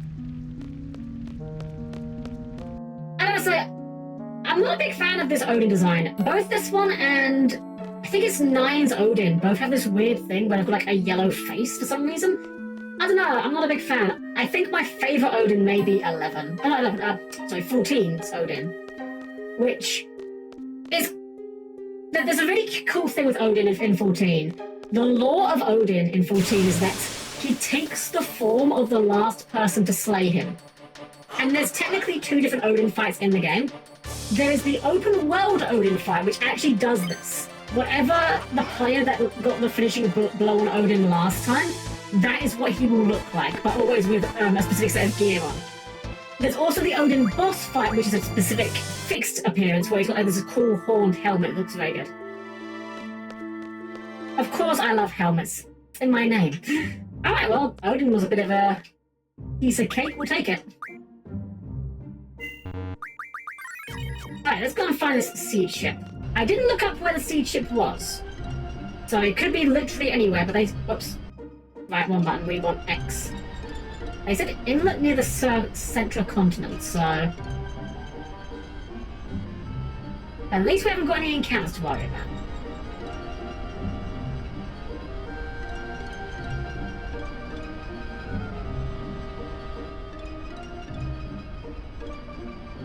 And honestly, I'm not a big fan of this Odin design. Both this one and I think it's 9's Odin both have this weird thing where they've got like a yellow face for some reason. I don't know, I'm not a big fan. I think my favourite Odin may be 11. Oh, no, 14's Odin. Which is... There's a really cool thing with Odin in 14. The lore of Odin in 14 is that he takes the form of the last person to slay him. And there's technically 2 different Odin fights in the game. There is the open world Odin fight, which actually does this. Whatever the player that got the finishing blow on Odin last time, that is what he will look like, but always with a specific set of gear on. There's also the Odin boss fight, which is a specific fixed appearance, where he's got like, this cool horned helmet that looks very good. Of course I love helmets. It's in my name. Alright, well, Odin was a bit of a piece of cake, we'll take it. Alright, let's go and find this siege ship. I didn't look up where the siege ship was. So it could be literally anywhere, but they... Whoops. Right, one button, we want X. They said inlet near the central continent, so... At least we haven't got any encounters to worry about.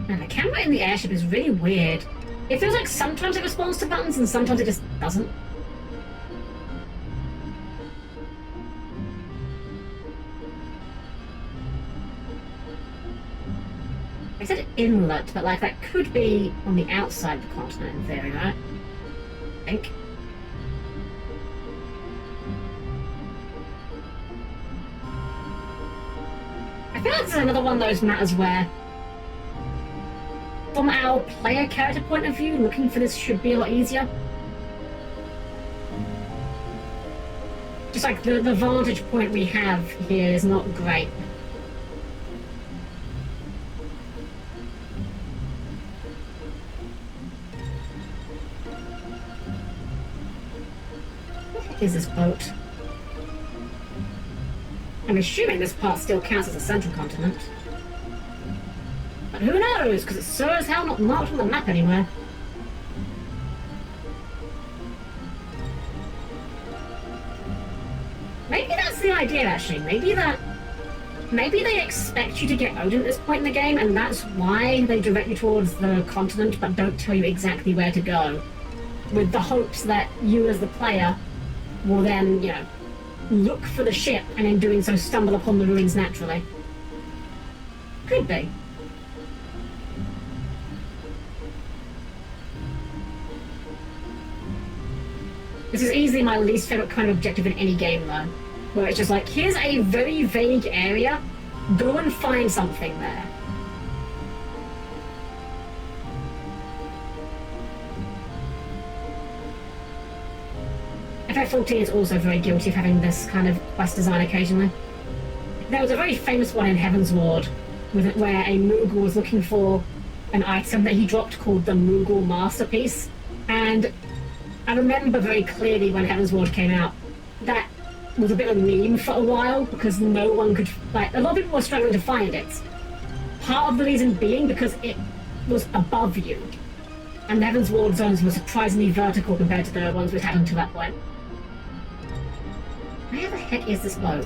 And the camera in the airship is really weird. It feels like sometimes it responds to buttons and sometimes it just doesn't. I said inlet, but like that could be on the outside of the continent in theory, right? I think. I feel like this is another one of those matters where from our player character point of view, looking for this should be a lot easier. Just like the vantage point we have here is not great. What is this boat? I'm assuming this part still counts as a central continent. But who knows, because it's sure as hell not marked on the map anywhere. Maybe that's the idea, actually. Maybe they expect you to get Odin at this point in the game, and that's why they direct you towards the continent, but don't tell you exactly where to go. With the hopes that you, as the player, will then, you know, look for the ship, and in doing so stumble upon the ruins naturally. Could be. This is easily my least favourite kind of objective in any game, though. Where it's just like, here's a very vague area, go and find something there. FF14 is also very guilty of having this kind of quest design occasionally. There was a very famous one in Heaven's Ward where a Moogle was looking for an item that he dropped called the Moogle Masterpiece. And I remember very clearly when Heaven's Ward came out, that was a bit of a meme for a while because no one could, like, a lot of people were struggling to find it. Part of the reason being because it was above you. And Heaven's Ward zones were surprisingly vertical compared to the ones we'd had until that point. Where the heck is this boat?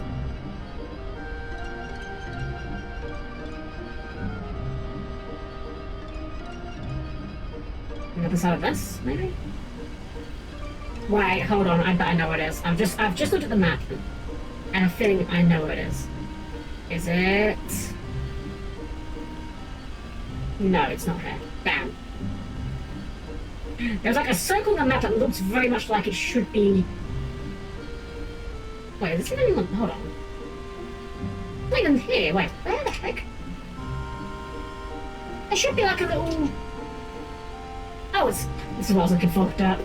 On the other side of this, maybe? Wait, hold on, I bet I know what it is. I've just looked at the map, and I'm feeling I know what it is. Is it? No, it's not here. Damn. There's like a circle on the map that looks very much like it should be. Wait, is this even? Hold on. It's not even here. Wait, where the heck? There should be like a little. Oh, this is what I was looking for. Dirt.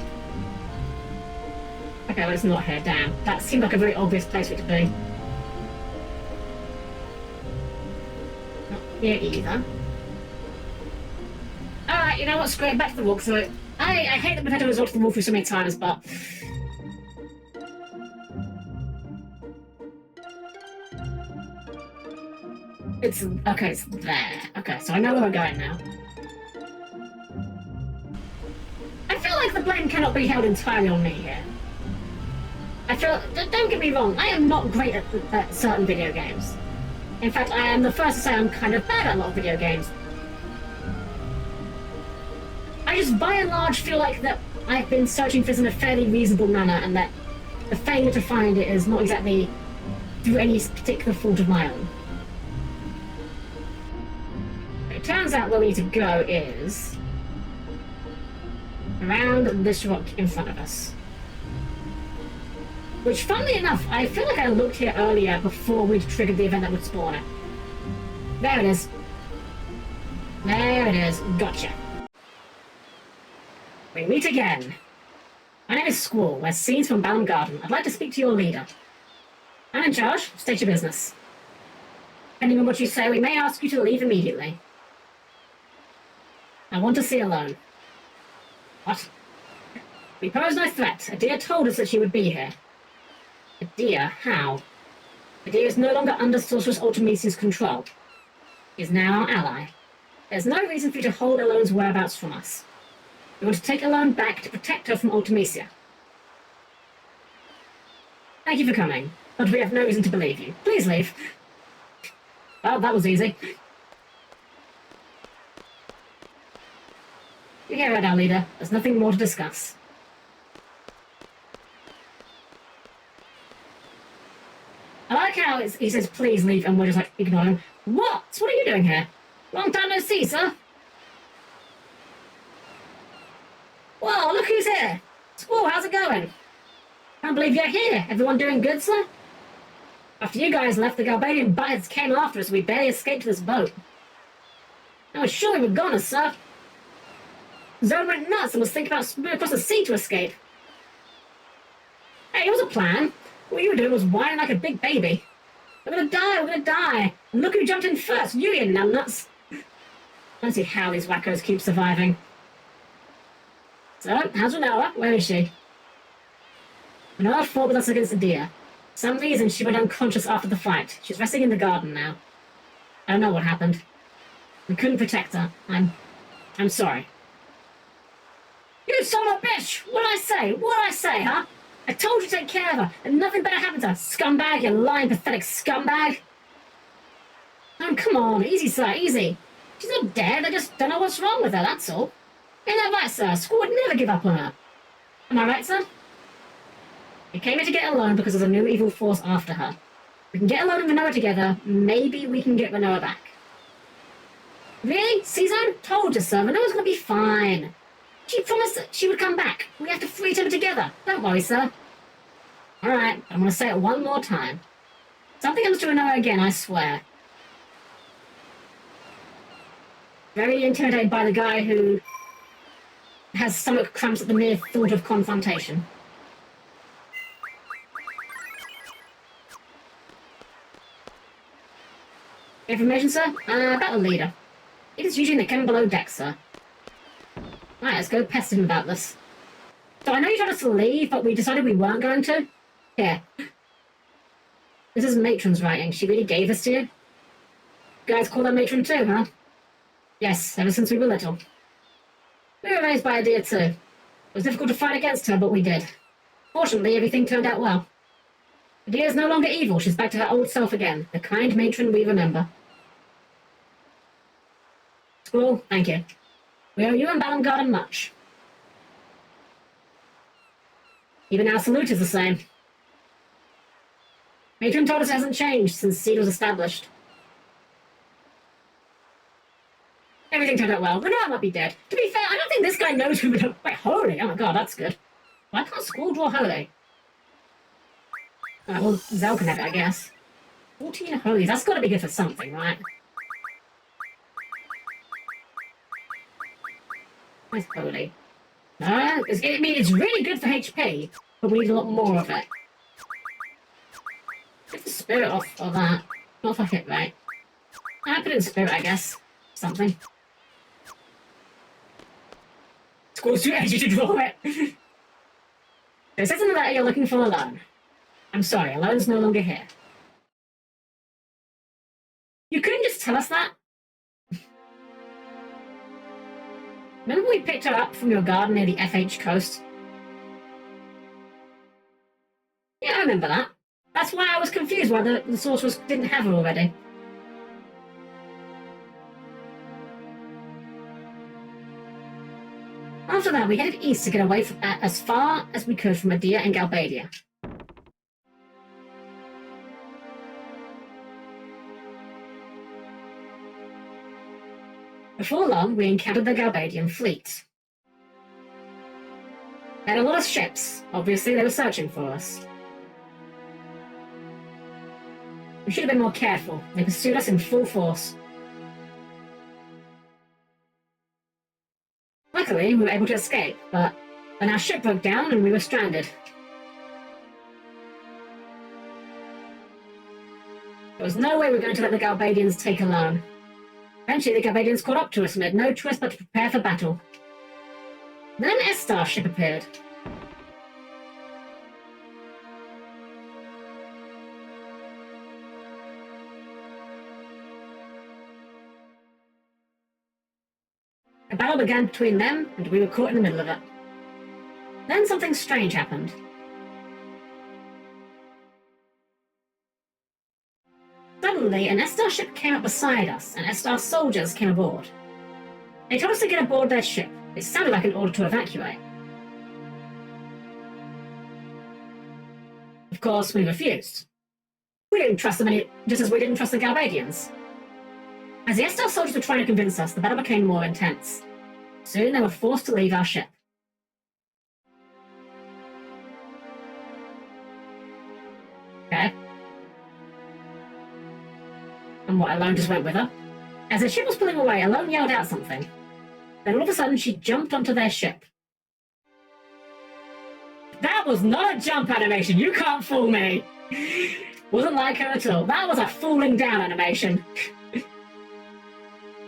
Okay, well, it's not here. Damn. That seemed like a very obvious place for it to be. Not here either. Alright, you know what? Screw it. Back to the walkthrough. I hate that we've had to resort to the walkthrough so many times, but. It's. Okay, it's there. Okay, so I know where we're going now. I feel like the blame cannot be held entirely on me here. I feel. Don't get me wrong, I am not great at certain video games. In fact, I am the first to say I'm kind of bad at a lot of video games. I just, by and large, feel like that I've been searching for this in a fairly reasonable manner, and that the failure to find it is not exactly through any particular fault of my own. It turns out where we need to go is around this rock in front of us. Which, funnily enough, I feel like I looked here earlier before we'd triggered the event that would spawn it. There it is. There it is. Gotcha. We meet again. My name is Squall. We're scenes from Balam Garden. I'd like to speak to your leader. I'm in charge. State your business. Depending on what you say, we may ask you to leave immediately. I want to see alone. What? We pose no threat. Adia told us that she would be here. Adia? How? Adia is no longer under Sorceress Ultimisia's control. She is now our ally. There's no reason for you to hold Alone's whereabouts from us. We want to take Alone back to protect her from Ultimisia. Thank you for coming, but we have no reason to believe you. Please leave. Well, that was easy. You hear it, our leader. There's nothing more to discuss. I like how he says, please leave, and we're just like, ignore him. What? What are you doing here? Long time no see, sir. Whoa, look who's here. Squall, how's it going? Can't believe you're here. Everyone doing good, sir? After you guys left, the Galbadian buttheads came after us. We barely escaped this boat. I was sure we were goners, sir. Zone went nuts and was thinking about swimming across the sea to escape. Hey, it was a plan. What you were doing was whining like a big baby. We're gonna die, we're gonna die. And look who jumped in first, you numbnuts. I don't see how these wackos keep surviving. So, how's Renoa? Where is she? Renoa fought with us against Adia. For some reason, she went unconscious after the fight. She's resting in the garden now. I don't know what happened. We couldn't protect her. I'm sorry. You son of a bitch! What did I say? What did I say, huh? I told you to take care of her, and nothing better happened to her. Scumbag, you lying, pathetic scumbag. Oh, come on. Easy, sir, easy. She's not dead. I just don't know what's wrong with her, that's all. Ain't that right, sir? Squall would never give up on her. Am I right, sir? We came here to get Alone because there's a new evil force after her. We can get Alone and Renoa together. Maybe we can get Renoa back. Really? C-Zone? Told you, sir. Renoa's gonna be fine. She promised that she would come back. We have to free them together. Don't worry, sir. Alright, I'm gonna say it one more time. Something comes to Renoa again, I swear. Very intimidated by the guy who has stomach cramps at the mere thought of confrontation. Information, sir? About the leader. It is usually in the cabin below deck, sir. Alright, let's go pester him about this. So I know you told us to leave, but we decided we weren't going to. Here. This is Matron's writing. She really gave this to you? You guys call her Matron too, huh? Yes, ever since we were little. We were raised by Adia too. It was difficult to fight against her, but we did. Fortunately, everything turned out well. Adia is no longer evil. She's back to her old self again. The kind matron we remember. Squirrel, thank you. We owe you and Balam Garden much. Even our salute is the same. Matron told us it hasn't changed since Seed was established. Everything turned out well. Renard might be dead. To be fair, I don't think this guy knows who Renard... Wait, holy! Oh my god, that's good. Why can't Squirrel draw holy? Alright, well, Zell can have it, I guess. 14 holies. That's got to be good for something, right? Nice holy. I mean, it's really good for HP, but we need a lot more of it. Get the spirit off of that. Not if I hit right. I put in spirit, I guess. Something. Squirrel's too edgy to draw it. It says in the letter you're looking for Alone. I'm sorry, Alone's no longer here. You couldn't just tell us that? Remember we picked her up from your garden near the FH coast? Yeah, I remember that. That's why I was confused why the sorceress didn't have her already. After that, we headed east to get away from, as far as we could from Adia and Galbadia. Before long, we encountered the Galbadian fleet. They had a lot of ships. Obviously, they were searching for us. We should have been more careful. They pursued us in full force. Luckily, we were able to escape, but then our ship broke down and we were stranded. There was no way we were going to let the Galbadians take Alone. Eventually, the Galbadians caught up to us and had no choice but to prepare for battle. Then Estar's ship appeared. A battle began between them, and we were caught in the middle of it. Then something strange happened. Suddenly, an Estar ship came up beside us, and Estar soldiers came aboard. They told us to get aboard their ship. It sounded like an order to evacuate. Of course, we refused. We didn't trust them just as we didn't trust the Galbadians. As the Estar soldiers were trying to convince us, the battle became more intense. Soon they were forced to leave our ship. Okay. And what, Alone just went with her? As the ship was pulling away, Alone yelled out something. Then all of a sudden she jumped onto their ship. That was not a jump animation, you can't fool me! Wasn't like her at all. That was a falling down animation. To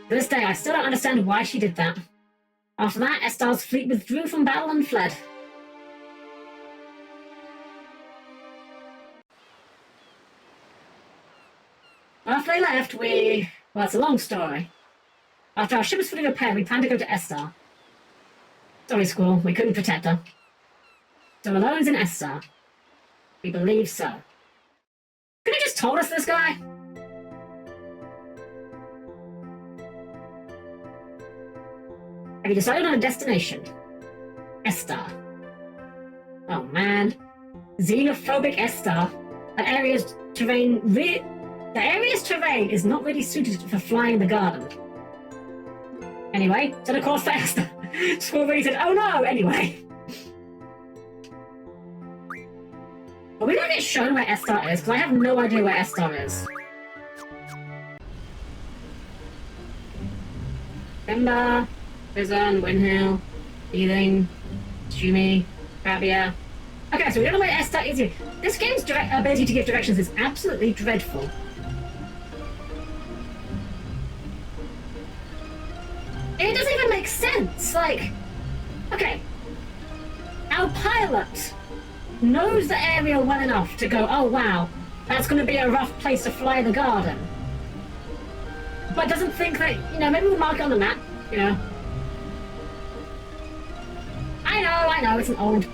this day, I still don't understand why she did that. After that, Estar's fleet withdrew from battle and fled. After they left, well, it's a long story. After our ship was fully repaired, we planned to go to Estar. Sorry, Squirrel, we couldn't protect her. So Alone's in Estar. We believe so. Could have just told us this guy? Have you decided on a destination? Estar. Oh man. Xenophobic Estar. The area's terrain is not really suited for flying the garden. Anyway, set a course for Estar. Squirrel really said, oh no! Anyway. Are we gonna get shown where Estar is? Because I have no idea where Estar is. Ember, Prison, Windhill, Healing, Shumi, Rabia. Okay, so we don't know where Estar is here. This game's ability to give directions is absolutely dreadful. It doesn't even make sense. Like, okay, our pilot knows the area well enough to go, oh wow, that's going to be a rough place to fly the garden. But doesn't think that, you know, maybe we'll mark it on the map, you know. I know, it's an old...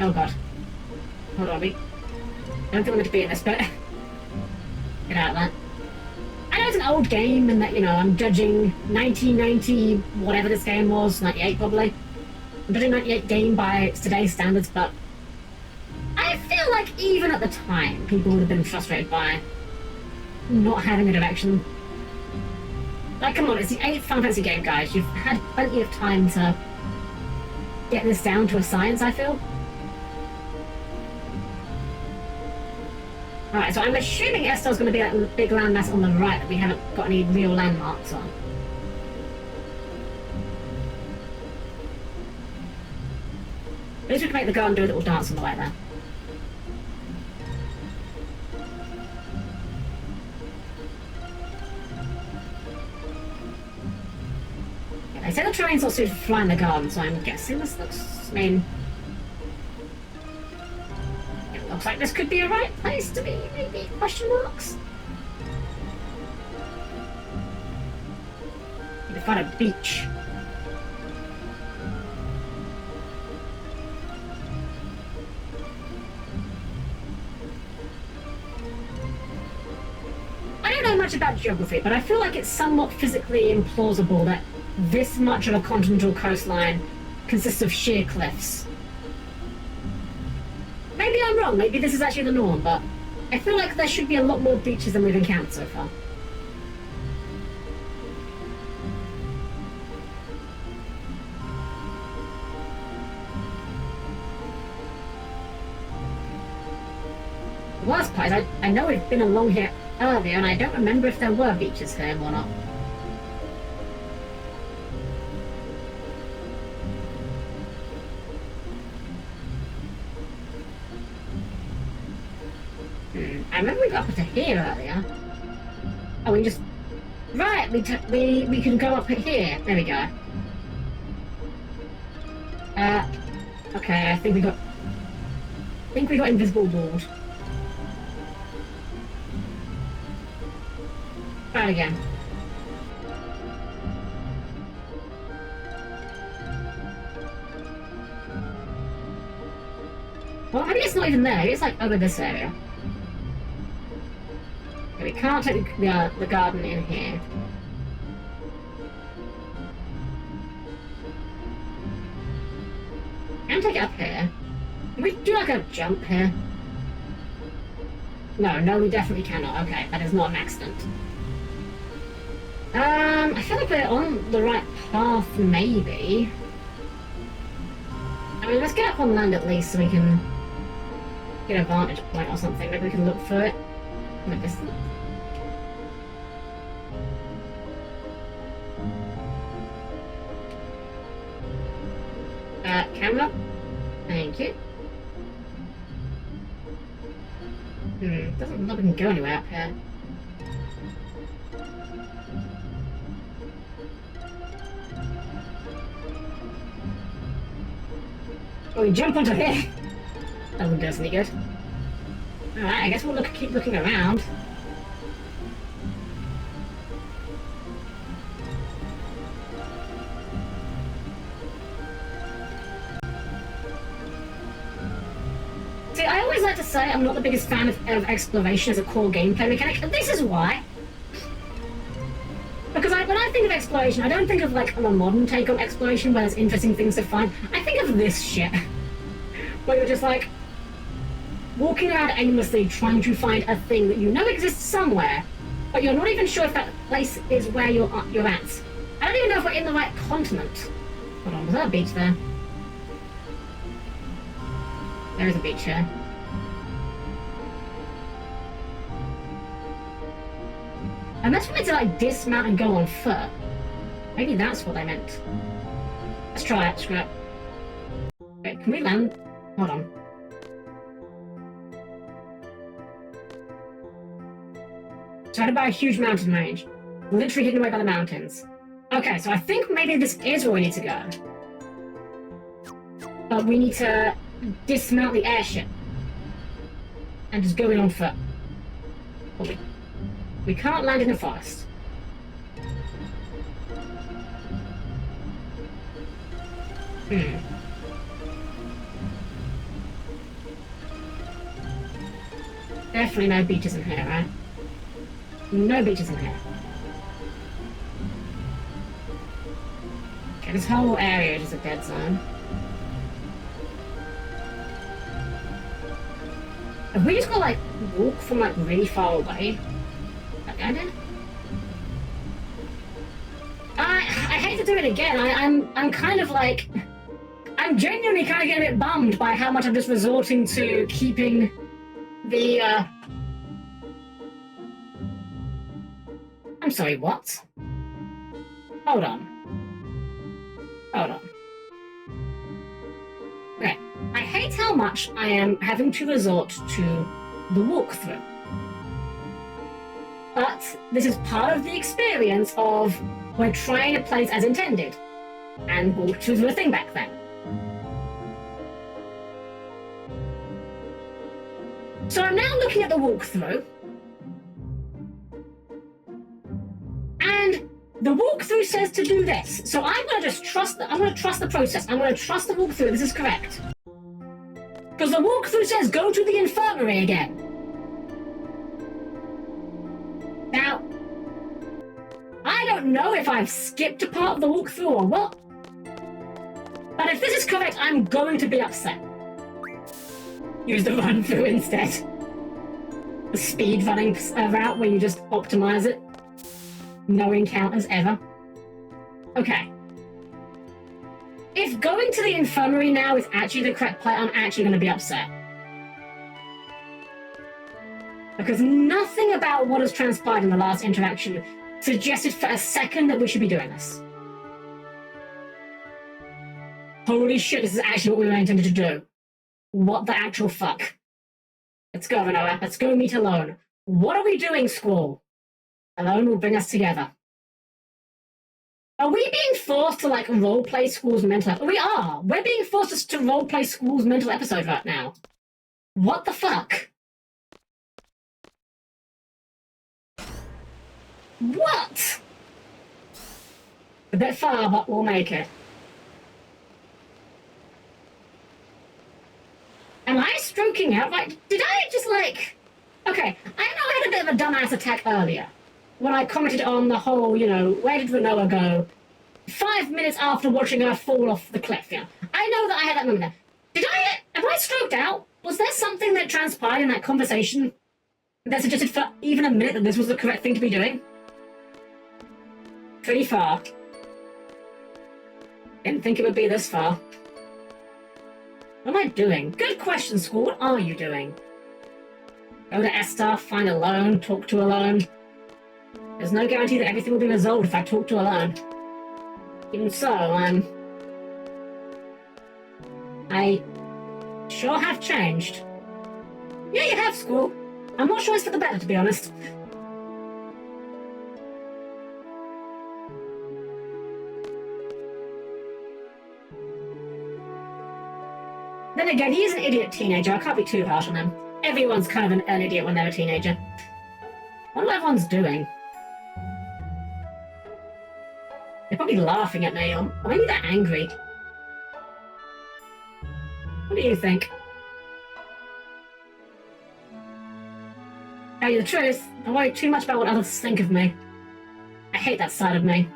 Oh god. Hold on, I don't think I'm meant to be in this, but... Get out of that. I know it's an old game and that, you know, I'm judging 1990, whatever this game was, 98 probably. I'm judging 98 game by today's standards, but... I feel like even at the time, people would have been frustrated by not having a direction. Like, come on, it's the 8th Final Fantasy game, guys. You've had plenty of time to get this down to a science, I feel. Alright, so I'm assuming Estel's going to be that big landmass on the right that we haven't got any real landmarks on. At least we can make the garden do a little dance on the way there. They say the terrain's not suited for flying the garden, so I'm guessing this looks... I mean... It looks like this could be a right place to be, maybe? Question marks? Need to find a beach. I don't know much about geography, but I feel like it's somewhat physically implausible that this much of a continental coastline consists of sheer cliffs. Maybe I'm wrong, maybe this is actually the norm, but I feel like there should be a lot more beaches than we've encountered so far. The worst part is I know we've been along here earlier and I don't remember if there were beaches here or not. I remember we got up to here earlier. Oh, we just... Right, we can go up here. There we go. Okay, I think we got invisible board. Try it again. Well, maybe it's not even there. Maybe it's like over this area. We can't take the garden in here. Can take it up here. Can we do like a jump here? No, we definitely cannot. Okay, that is not an accident. I feel like we're on the right path, maybe. I mean, let's get up on land at least so we can get a vantage point or something. Maybe we can look for it in the distance. Camera. Thank you. Doesn't look like we can go anywhere up here. Oh, we jump onto here! That one does any good. Alright, I guess we'll keep looking around. See, I always like to say I'm not the biggest fan of exploration as a core gameplay mechanic, and this is why. Because when I think of exploration, I don't think of like a modern take on exploration where there's interesting things to find. I think of this shit. Where you're just like walking around aimlessly trying to find a thing that you know exists somewhere, but you're not even sure if that place is where you're at. I don't even know if we're in the right continent. Hold on, was there a beach there? There is a beach here. Unless we meant to like dismount and go on foot. Maybe that's what they meant. Let's try it, screw it. Wait, can we land? Hold on. Surrounded by a huge mountain range. Literally hidden away by the mountains. Okay, so I think maybe this is where we need to go. But we need to dismount the airship. And just go in on foot. But we can't land in the forest. Definitely no beaches in here, right? No beaches in here. Okay, this whole area is a dead zone. Have we just got like walk from like really far away? Like I did? I hate to do it again. I'm kind of like I'm genuinely kind of getting a bit bummed by how much I'm just resorting to keeping the I'm sorry, what? Hold on. Okay, I hate how much I am having to resort to the walkthrough. But this is part of the experience of we're trying to play it as intended. And walkthroughs were a thing back then. So I'm now looking at the walkthrough. And the walkthrough says to do this. So I'm going to just trust I'm going to trust the process. I'm going to trust the walkthrough. This is correct. Because the walkthrough says go to the infirmary again. Now, I don't know if I've skipped a part of the walkthrough or what. But if this is correct, I'm going to be upset. Use the run through instead. The speed running route where you just optimize it. No encounters ever. Okay. If going to the infirmary now is actually the correct play, I'm actually going to be upset. Because nothing about what has transpired in the last interaction suggested for a second that we should be doing this. Holy shit, this is actually what we were intended to do. What the actual fuck? Let's go, Renoa. Let's go meet Alone. What are we doing, Squall? Alone will bring us together. Are we being forced to, like, roleplay Squall's mental... We are! We're being forced to roleplay Squall's mental episode right now. What the fuck? What? A bit far, but we'll make it. Am I stroking out? Like, did I just, like... Okay, I know I had a bit of a dumbass attack earlier. When I commented on the whole, you know, where did Renoa go? 5 minutes after watching her fall off the cliff, yeah. I know that I had that moment there. Have I stroked out? Was there something that transpired in that conversation that suggested for even a minute that this was the correct thing to be doing? Pretty far. Didn't think it would be this far. What am I doing? Good question, Squall. What are you doing? Go to Esther, find Alone, talk to Alone. There's no guarantee that everything will be resolved if I talk to Alone. Even so, I sure have changed. Yeah, you have, Squall. I'm not sure it's for the better, to be honest. Then again, he is an idiot teenager. I can't be too harsh on him. Everyone's kind of an idiot when they're a teenager. What everyone's doing? They're probably laughing at me, or maybe they're angry. What do you think? Tell you the truth, I worry too much about what others think of me. I hate that side of me.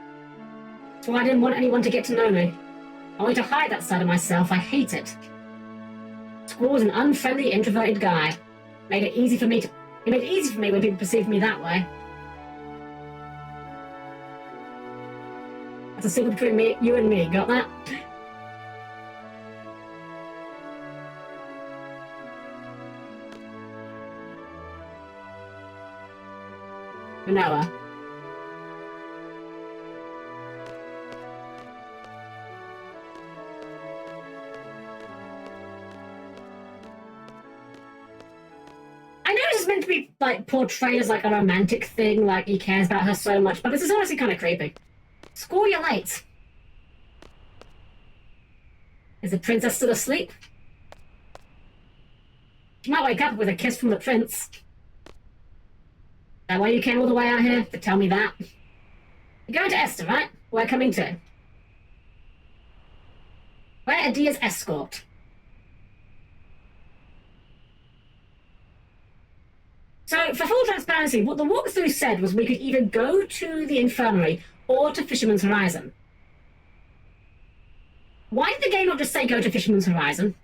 That's why I didn't want anyone to get to know me. I want to hide that side of myself. I hate it. Squall was an unfriendly, introverted guy. It made it easy for me when people perceived me that way. That's a secret between you and me. Got that? Vanilla. I know this is meant to be like portrayed as like a romantic thing, like he cares about her so much, but this is honestly kind of creepy. School, you're late. Is the princess still asleep? She might wake up with a kiss from the prince. Is that why you came all the way out here? To tell me that? You're going to Esther, right? We're coming to. We're Adia's escort. So, for full transparency, what the walkthrough said was we could either go to the infirmary or to Fisherman's Horizon. Why did the game not just say go to Fisherman's Horizon?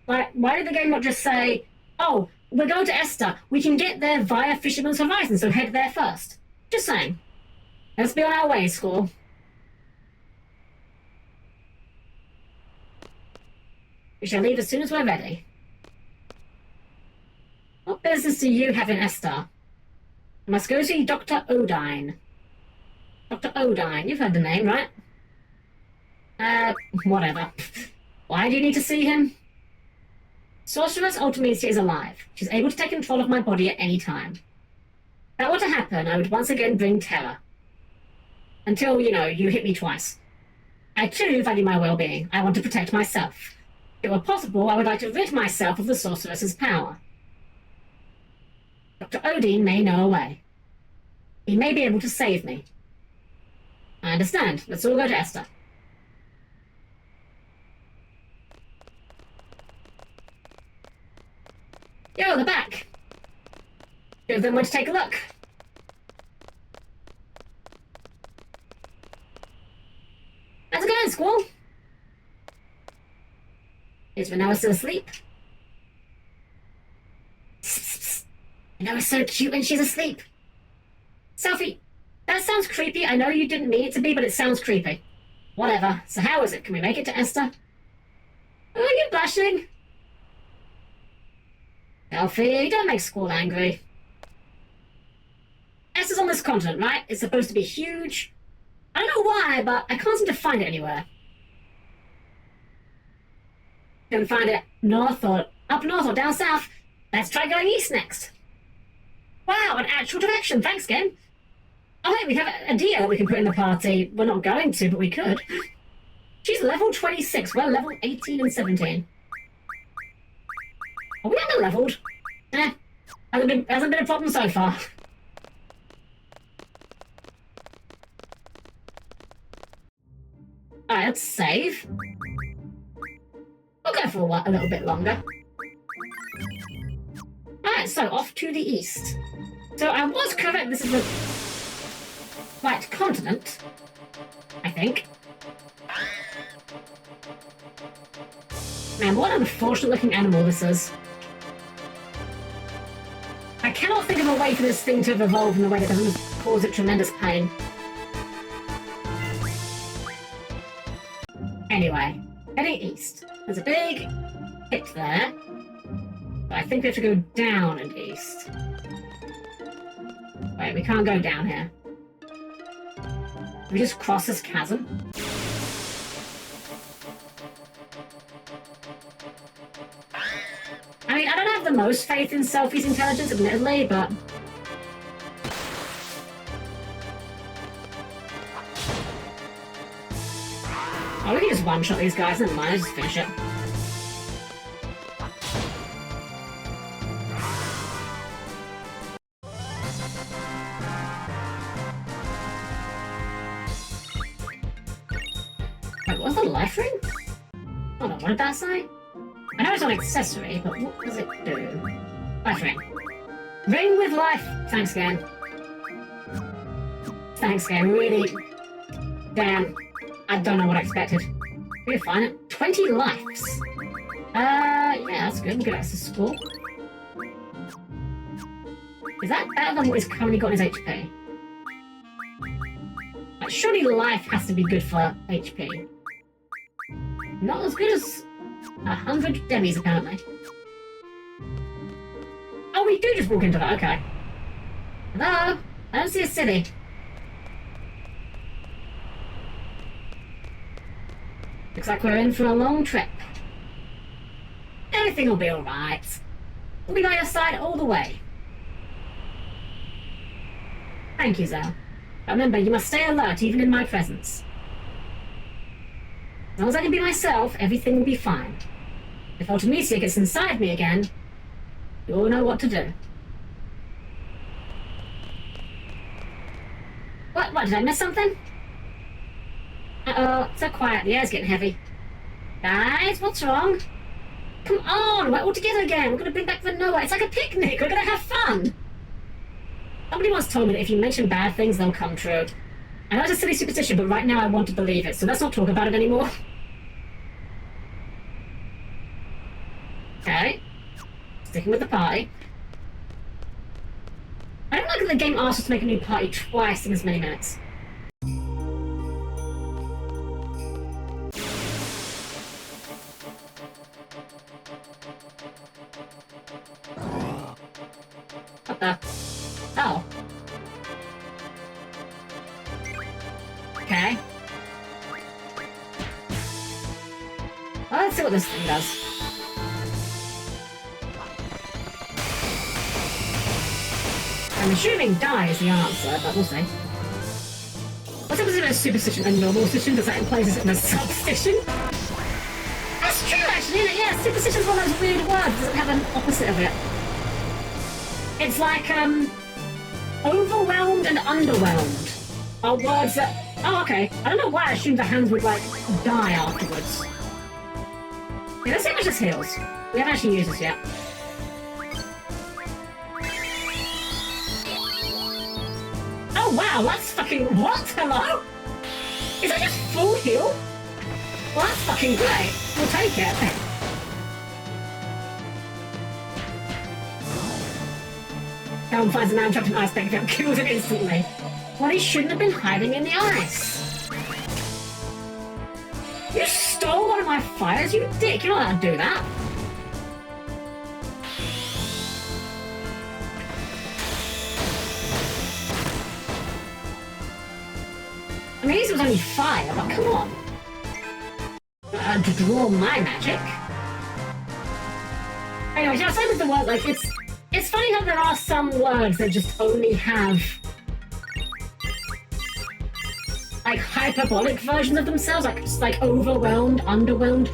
Like, why did the game not just say, oh, we're going to Esther, we can get there via Fisherman's Horizon, so head there first? Just saying. Let's be on our way, school. We shall leave as soon as we're ready. What business do you have in Esther? I must go see Dr. Odin. Dr. Odin, you've heard the name, right? Whatever. Why do you need to see him? Sorceress Ultimacia is alive. She's able to take control of my body at any time. If that were to happen, I would once again bring terror. Until, you hit me twice. I too value my well-being. I want to protect myself. If it were possible, I would like to rid myself of the sorceress's power. Dr. Odin may know a way. He may be able to save me. I understand. Let's all go to Esther. Yo, the back! Two of them went to take a look. How's it going, Squall? Is Renoa still asleep? Renoa's so cute when she's asleep. Selfie, that sounds creepy. I know you didn't mean it to be, but it sounds creepy. Whatever. So how is it? Can we make it to Esther? Oh, you're blushing. Selfie, don't make Squall angry. Esther's on this continent, right? It's supposed to be huge. I don't know why, but I can't seem to find it anywhere. Don't find it up north or down south. Let's try going east next. Wow, an actual direction. Thanks, game. Oh, hey, we have a deer we can put in the party. We're not going to, but we could. She's level 26. We're level 18 and 17. Are we under-leveled? Hasn't been a problem so far. Alright, let's save. We'll go for a little bit longer. Alright, so off to the east. So I was correct, this is the right continent, I think. Man, what an unfortunate looking animal this is. I cannot think of a way for this thing to have evolved in a way that doesn't cause it tremendous pain. Anyway, heading east. There's a big pit there. But I think we have to go down and east. Wait, we can't go down here. Can we just cross this chasm? I mean, I don't have the most faith in Selfie's intelligence, admittedly, but... Oh, we can just one-shot these guys, never mind, I'll just finish it. Wait, what's the life ring? Hold on, what did that say? I know it's an accessory, but what does it do? Life ring. Ring with life! Thanks, game. Thanks, game. Really... Damn. I don't know what I expected. We're fine. 20 lives. Yeah, that's good. We'll get access to school. Is that better than what he's currently got in his HP? Like, surely life has to be good for HP. Not as good as 100 demis, apparently. Oh, we do just walk into that, okay. Hello? I don't see a city. Looks like we're in for a long trip. Everything will be alright. We'll be by your side all the way. Thank you, Zell. Remember, you must stay alert even in my presence. As long as I can be myself, everything will be fine. If Artemisia gets inside me again, you'll know what to do. What, did I miss something? Uh-oh, so quiet, the air's getting heavy. Guys, what's wrong? Come on, we're all together again. We're gonna bring back the Noah. It's like a picnic. We're gonna have fun. Somebody once told me that if you mention bad things, they'll come true. I know it's a silly superstition, but right now I want to believe it, so let's not talk about it anymore. Okay. Sticking with the party. I don't like that the game asks us to make a new party twice in as many minutes. What the? Oh. Okay. Well, let's see what this thing does. I'm assuming die is the answer, but we'll see. What's the difference between a superstition and normal stition? Does that imply it's in a substition? That's true, actually, isn't it? Yeah, superstition's one of those weird words. It doesn't have an opposite of it. It's like, overwhelmed and underwhelmed are words that... Oh, okay. I don't know why I assumed the hands would, like, die afterwards. Yeah, let's see how much this heals. We haven't actually used this yet. Oh, wow, that's fucking... What? Hello? Is that just full heal? Well, that's fucking great. We'll take it. Helm finds a man trapped in ice pack and kills him instantly. Well, he shouldn't have been hiding in the ice. You stole one of my fires, you dick. You're not allowed to do that. I mean, this was only fire, but come on. To draw my magic. Anyway, shall I say with the word, like, it's funny how there are some words that just only have, like, hyperbolic versions of themselves, like overwhelmed, underwhelmed.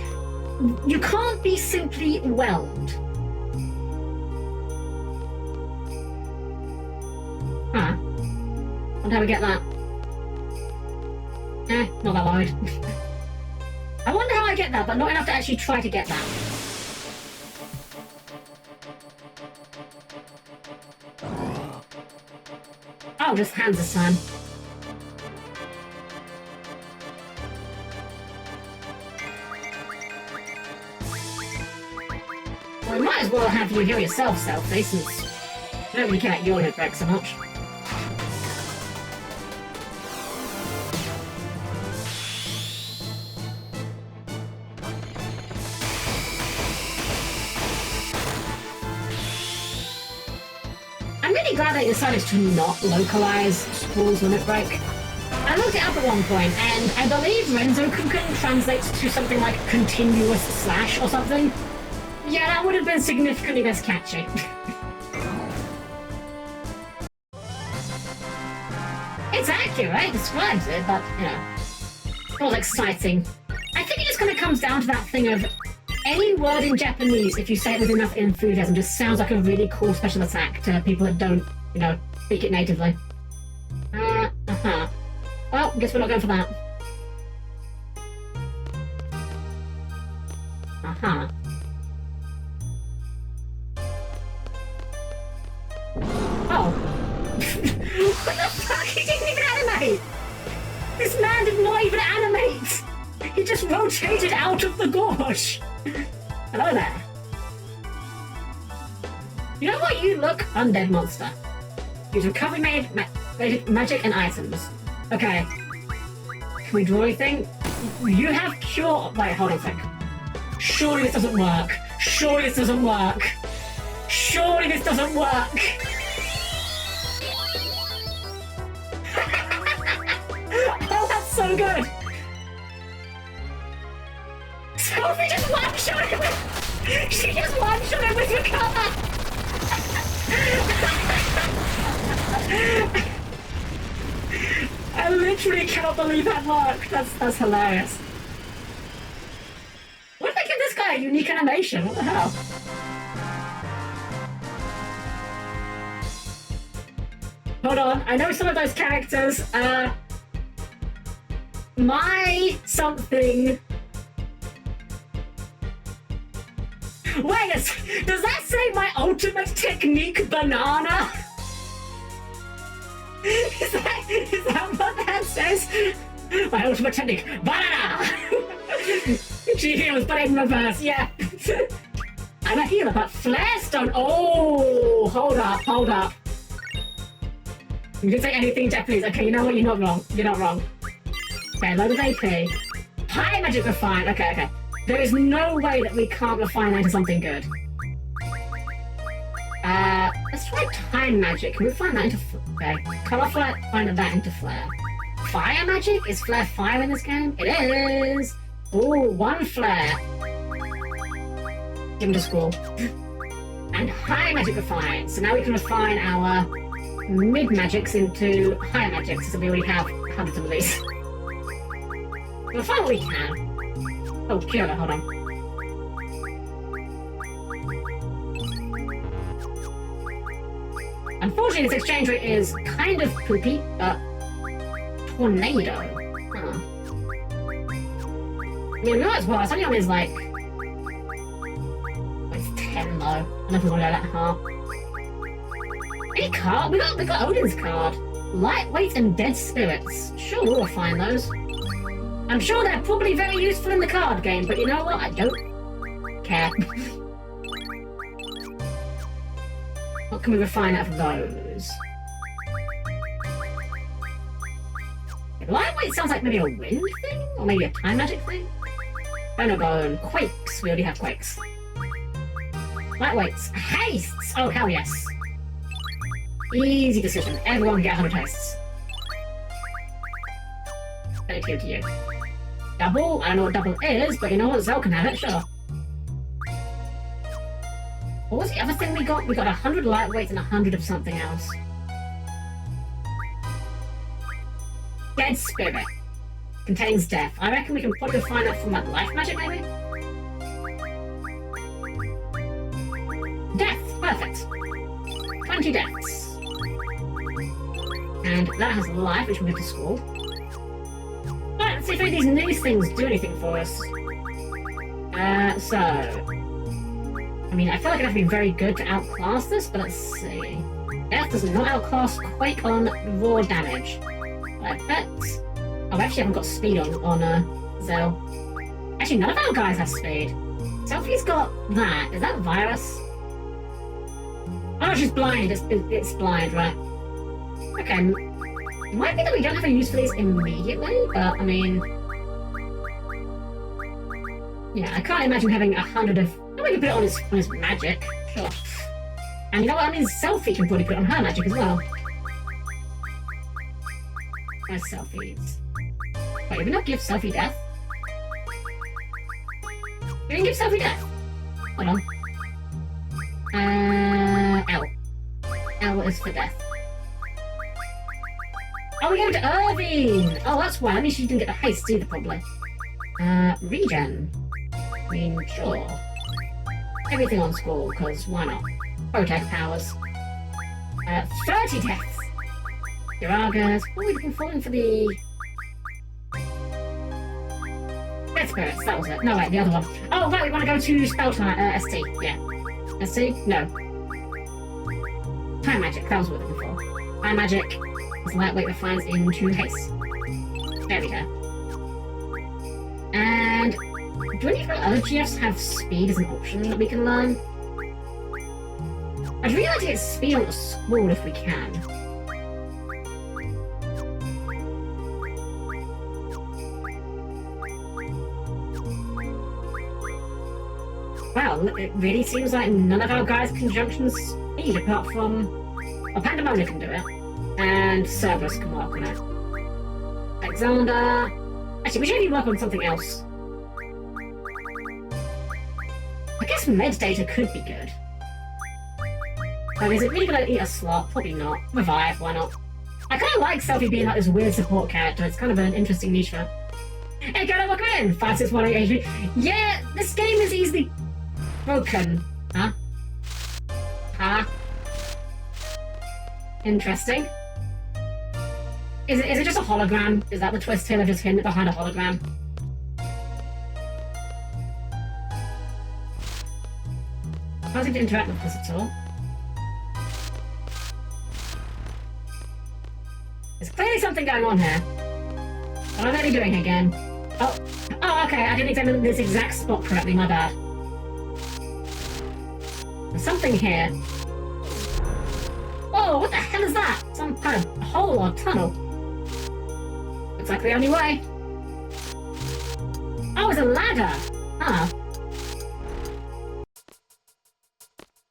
You can't be simply whelmed. Huh. Wonder how we get that. Not that loud. I wonder how I get that, but not enough to actually try to get that. Oh, just hands this time. Well, we might as well have you heal yourself, Selfie, since I don't really care about your hit back so much. I'm really glad they decided to not localize Squall's Limit Break. I looked it up at one point, and I believe Renzokuken translates to something like continuous slash or something. Yeah, that would have been significantly less catchy. It's accurate, it describes it, but, you know, it was exciting. I think it just kind of comes down to that thing of any word in Japanese, if you say it with enough enthusiasm, just sounds like a really cool special attack to people that don't, you know, speak it natively. Well, guess we're not going for that. Oh. What the fuck? He didn't even animate! This man did not even animate! He just rotated out of the gorge! Hello there. You know what? You look undead monster. Use recovery magic and items. Okay. Can we draw anything? You have cure... Wait, hold on a sec. Surely this doesn't work. Surely this doesn't work. Surely this doesn't work. Oh, that's so good. Sophie just one-shot him with... She just one-shot him with recover. literally cannot believe that worked. That's hilarious. What if they give this guy a unique animation? What the hell? Hold on, I know some of those characters. My something. Wait, does that say my ultimate technique banana? Is that what that says? My ultimate technique banana! She heals, but in reverse, yeah. I'm a healer, but flare stone. Oh, hold up. You can say anything Japanese. Okay, you know what? You're not wrong. You're not wrong. Okay, load of AP. High magic refine. Okay. There is no way that we can't refine that into something good. Let's try time magic. Can we refine that into okay? Color flare, refine that into flare. Fire magic? Is flare fire in this game? It is! Ooh, 1 flare. Give him to school. And high magic refine. So now we can refine our mid magics into higher magics, so we already have hundreds of these. We'll find what we can. Oh, Kyoto, hold on. Unfortunately, this exchange rate is kind of poopy, but tornado. Huh. Yeah, we might as well. It's only on his like. It's 10 though. I don't know if we want to go that hard. Any card? We got Odin's card. Lightweight and dead spirits. Sure, we'll find those. I'm sure they're probably very useful in the card game, but you know what? I don't care. What can we refine out of those? Lightweight sounds like maybe a wind thing? Or maybe a time magic thing? Bonobone. Quakes. We already have quakes. Lightweights. Hastes! Oh, hell yes. Easy decision. Everyone can get 100 hastes. Very clear to you. Double? I don't know what double is, but you know what? Zell can have it, sure. What was the other thing we got? We got 100 lightweights and 100 of something else. Dead spirit. Contains death. I reckon we can probably find that from like life magic, maybe? Death. Perfect. 20 deaths. And that has life, which we'll get to school. Right, let's see if any of these new things do anything for us. I mean, I feel like I'd have to be very good to outclass this, but let's see. Death does not outclass Quake on raw damage. I bet. Oh, I actually haven't got speed on Zell. Actually, none of our guys have speed. Selfie's got that. Is that virus? Oh, no, she's blind. It's blind, right? Okay. It might be that we don't have a use for these immediately, but I mean. Yeah, I can't imagine having 100 of. Oh, we can put it on his magic. Sure. And you know what? I mean, Selfie can probably put it on her magic as well. Nice Selfies. Wait, did we not give Selfie death? We didn't give Selfie death. Hold on. L. L is for death. Oh, we gave it to Irvine! Oh, that's why. That means she didn't get the haste either, probably. Regen. I mean, sure. Everything on school, because why not? Protect powers. 30 deaths! Garagas. What are we looking for the... Dead Spirits, that was it. No, wait, the other one. Oh, right, we want to go to Spell Time, ST, yeah. ST? No. Time Magic, that was what we're looking for. Time Magic is lightweight refines into haste. There we go. And... do any of our other GFs have speed as an option that we can learn? I'd really like to get speed on the school if we can. Wow, it really seems like none of our guys' conjunctions speed apart from... well, Pandemonium can do it. And Cerberus can work on it. Alexander... actually, we should maybe work on something else. I guess med data could be good. But is it really going to eat a slot? Probably not. Revive, why not? I kind of like Selphie being like this weird support character. It's kind of an interesting niche for her. Hey, can I welcome in? 5618 HP. Yeah, this game is easily broken. Huh? Huh? Interesting. Is it just a hologram? Is that the twist here? They're just hidden it behind a hologram? I don't seem to interact with this at all. There's clearly something going on here. What am I doing again? Oh, okay, I didn't examine this exact spot correctly, my bad. There's something here. Whoa, what the hell is that? Some kind of hole or tunnel. Looks like the only way. Oh, it's a ladder! Huh.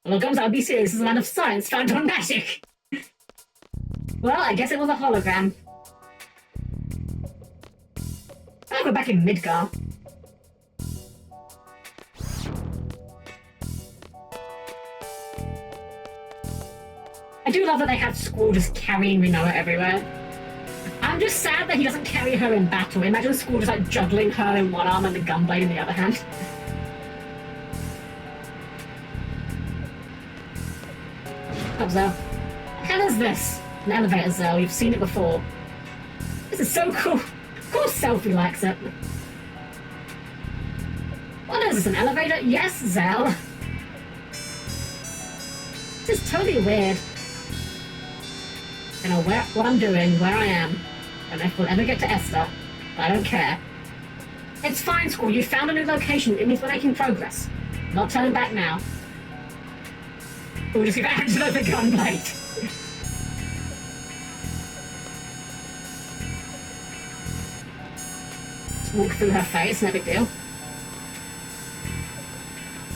Well, comes I'll be serious, this is a land of science found on magic! Well, I guess it was a hologram. I'll go back in Midgar. I do love that they have Squall just carrying Rinoa everywhere. I'm just sad that he doesn't carry her in battle. Imagine Squall just like juggling her in one arm and the gunblade in the other hand. Oh, Zell. What the hell is this? An elevator, Zell. You've seen it before. This is so cool. Of course Selphie likes it. What is this, an elevator? Yes, Zell. This is totally weird. I know what I'm doing, where I am. I don't know if we'll ever get to Esther, but I don't care. It's fine, Squall. You found a new location. It means we're making progress. Not turning back now. We'll just give Angela the gunblade. Just walk through her face, no big deal.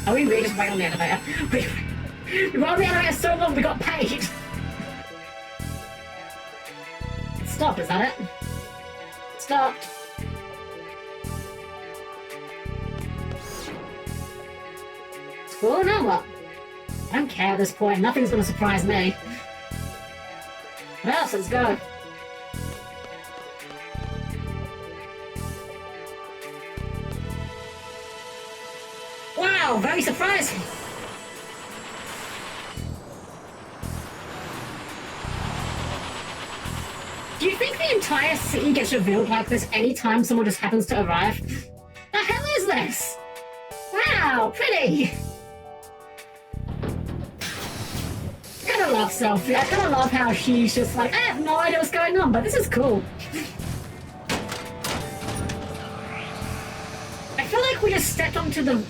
Are we really just waiting on the elevator? We were on the elevator so long we got paid! Stop, is that it? Stopped. Well, now what? I don't care at this point, nothing's gonna surprise me. What else? Let's go. Wow, very surprising! Do you think the entire city gets revealed like this anytime someone just happens to arrive? The hell is this? Wow, pretty! I kinda love Selphie. I kinda love how she's just like, I have no idea what's going on, but this is cool. I feel like we just stepped onto the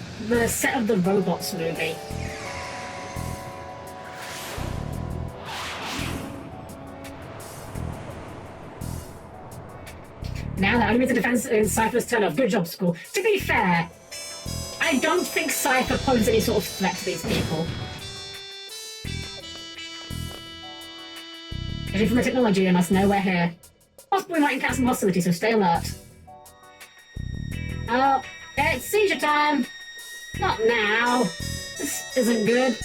set of the Robots movie. Now that only means the defense is Cypher's turn off. Good job, Squall. To be fair, I don't think Cypher poses any sort of threat to these people. Judging from the technology, I must know we're here. Possibly might encounter some hostility, so stay alert. Oh, it's seizure time! Not now. This isn't good.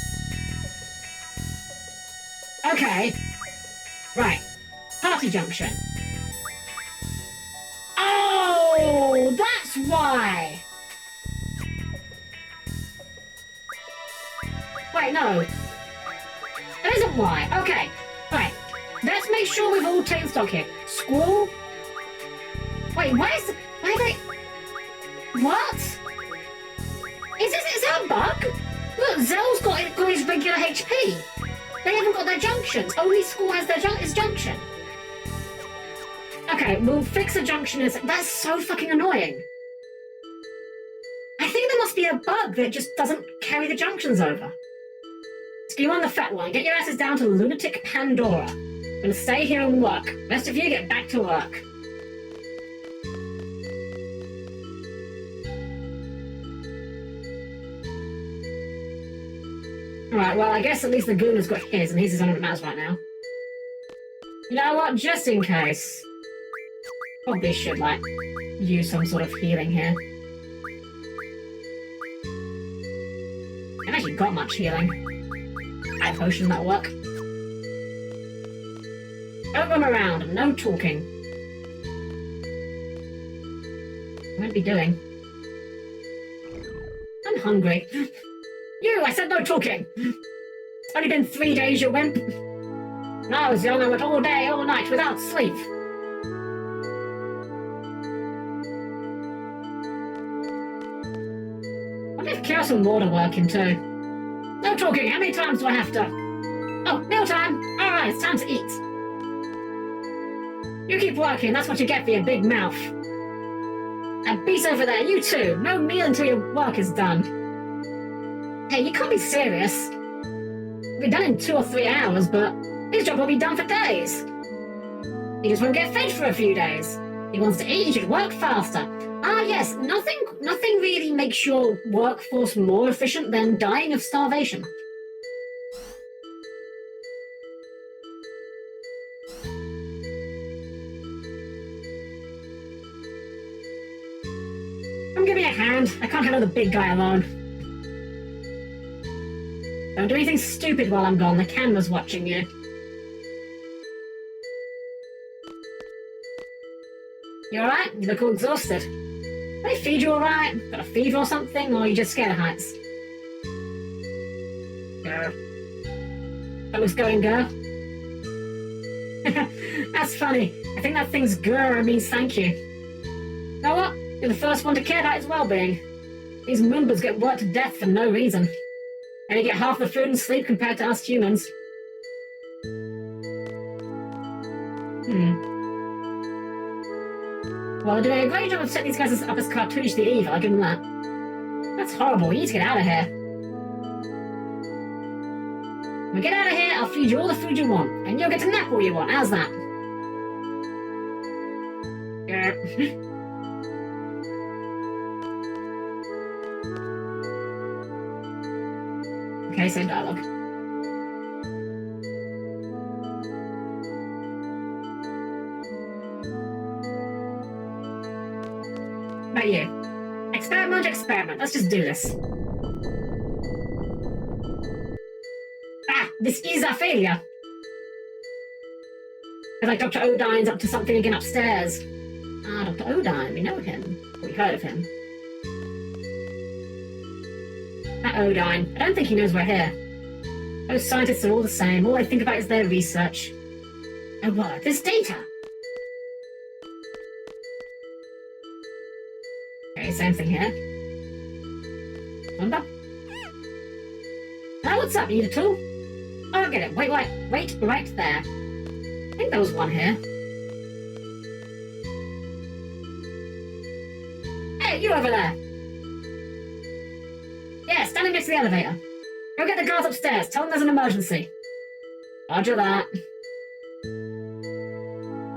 Okay. Right. Party junction. Oh, that's why! Wait, no. That isn't why. Okay. Right. Let's make sure we've all taken stock here. Squall? Wait, why are they... What? Is that a bug? Look, Zell's got his regular HP. They haven't got their junctions. Only Squall has his junction. Okay, we'll fix a junction. That's so fucking annoying. I think there must be a bug that just doesn't carry the junctions over. So you on the fat one. Get your asses down to Lunatic Pandora. I'm gonna stay here and work. Rest of you get back to work. Alright, well, I guess at least the goon has got his, and his is on that matters right now. You know what? Just in case. Probably should, like, use some sort of healing here. I haven't actually got much healing. Eye potion, that'll work. Don't run around and no talking. I won't be doing. I'm hungry. You, I said no talking. It's only been 3 days, you wimp. When I was young, I went all day, all night, without sleep. I wonder if chaos and water working too. No talking, how many times do I have to? Oh, mealtime! Alright, it's time to eat. You keep working, that's what you get for your big mouth. And beast over there, you too. No meal until your work is done. Hey, you can't be serious. We'll be done in 2 or 3 hours, but his job will be done for days. He just won't get fed for a few days. He wants to eat, he should work faster. Ah yes, nothing really makes your workforce more efficient than dying of starvation. Come give me a hand. I can't handle the big guy alone. Don't do anything stupid while I'm gone. The camera's watching you. You alright? You look all exhausted. Do they feed you alright? Got a fever or something? Or are you just scared of heights? Grr. Something's going grr? That's funny. I think that thing's grr means thank you. You know what? You're the first one to care about his well-being. These Moombas get worked to death for no reason. They only get half the food and sleep compared to us humans. Well, they're doing a great job of setting these guys up as cartoonishly evil, I'll give them that. That's horrible, you need to get out of here. When we get out of here, I'll feed you all the food you want, and you'll get to nap all you want, how's that? Okay, same dialogue. About you. Experiment. Let's just do this. Ah, this is a failure. It's like Dr. Odin's up to something again upstairs. Ah, Dr. Odin, we know him. We heard of him. That Odin. I don't think he knows we're here. Those scientists are all the same. All they think about is their research. Oh, what? This data! Okay, same thing here. Wonder? What's up? You need a tool? Oh, I get it. Wait right there. I think there was one here. Hey, you over there! Yeah, standing next to the elevator. Go get the guards upstairs. Tell them there's an emergency. Roger that.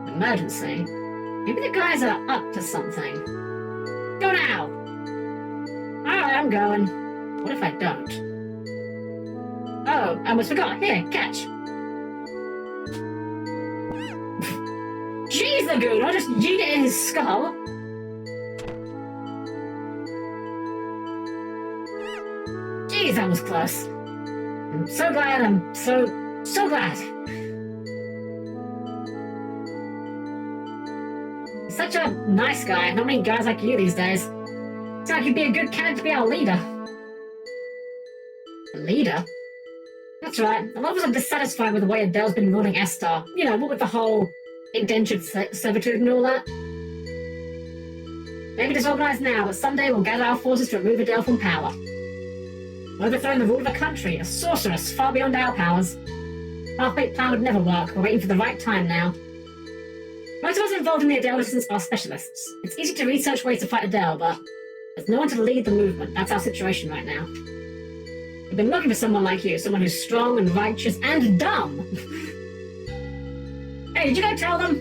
Emergency? Maybe the guys are up to something. Go now! Alright, I'm going. What if I don't? Oh, I almost forgot. Here, catch. Jeez, Lagoon, I'll just yeet it in his skull. Jeez, that was close. I'm so glad, I'm so glad. He's such a nice guy. Not many guys like you these days. Seems like you'd be a good candidate to be our leader. A leader? That's right. A lot of us are dissatisfied with the way Adele's been ruling Estar. You know, what with the whole indentured servitude and all that. Maybe disorganized now, but someday we'll gather our forces to remove Adele from power. Overthrowing the rule of a country, a sorceress far beyond our powers. Half-baked plan would never work. We're waiting for the right time now. Most of us involved in the Adele resistance are specialists. It's easy to research ways to fight Adele, but there's no one to lead the movement. That's our situation right now. We've been looking for someone like you, someone who's strong and righteous and dumb. Hey, did you go tell them?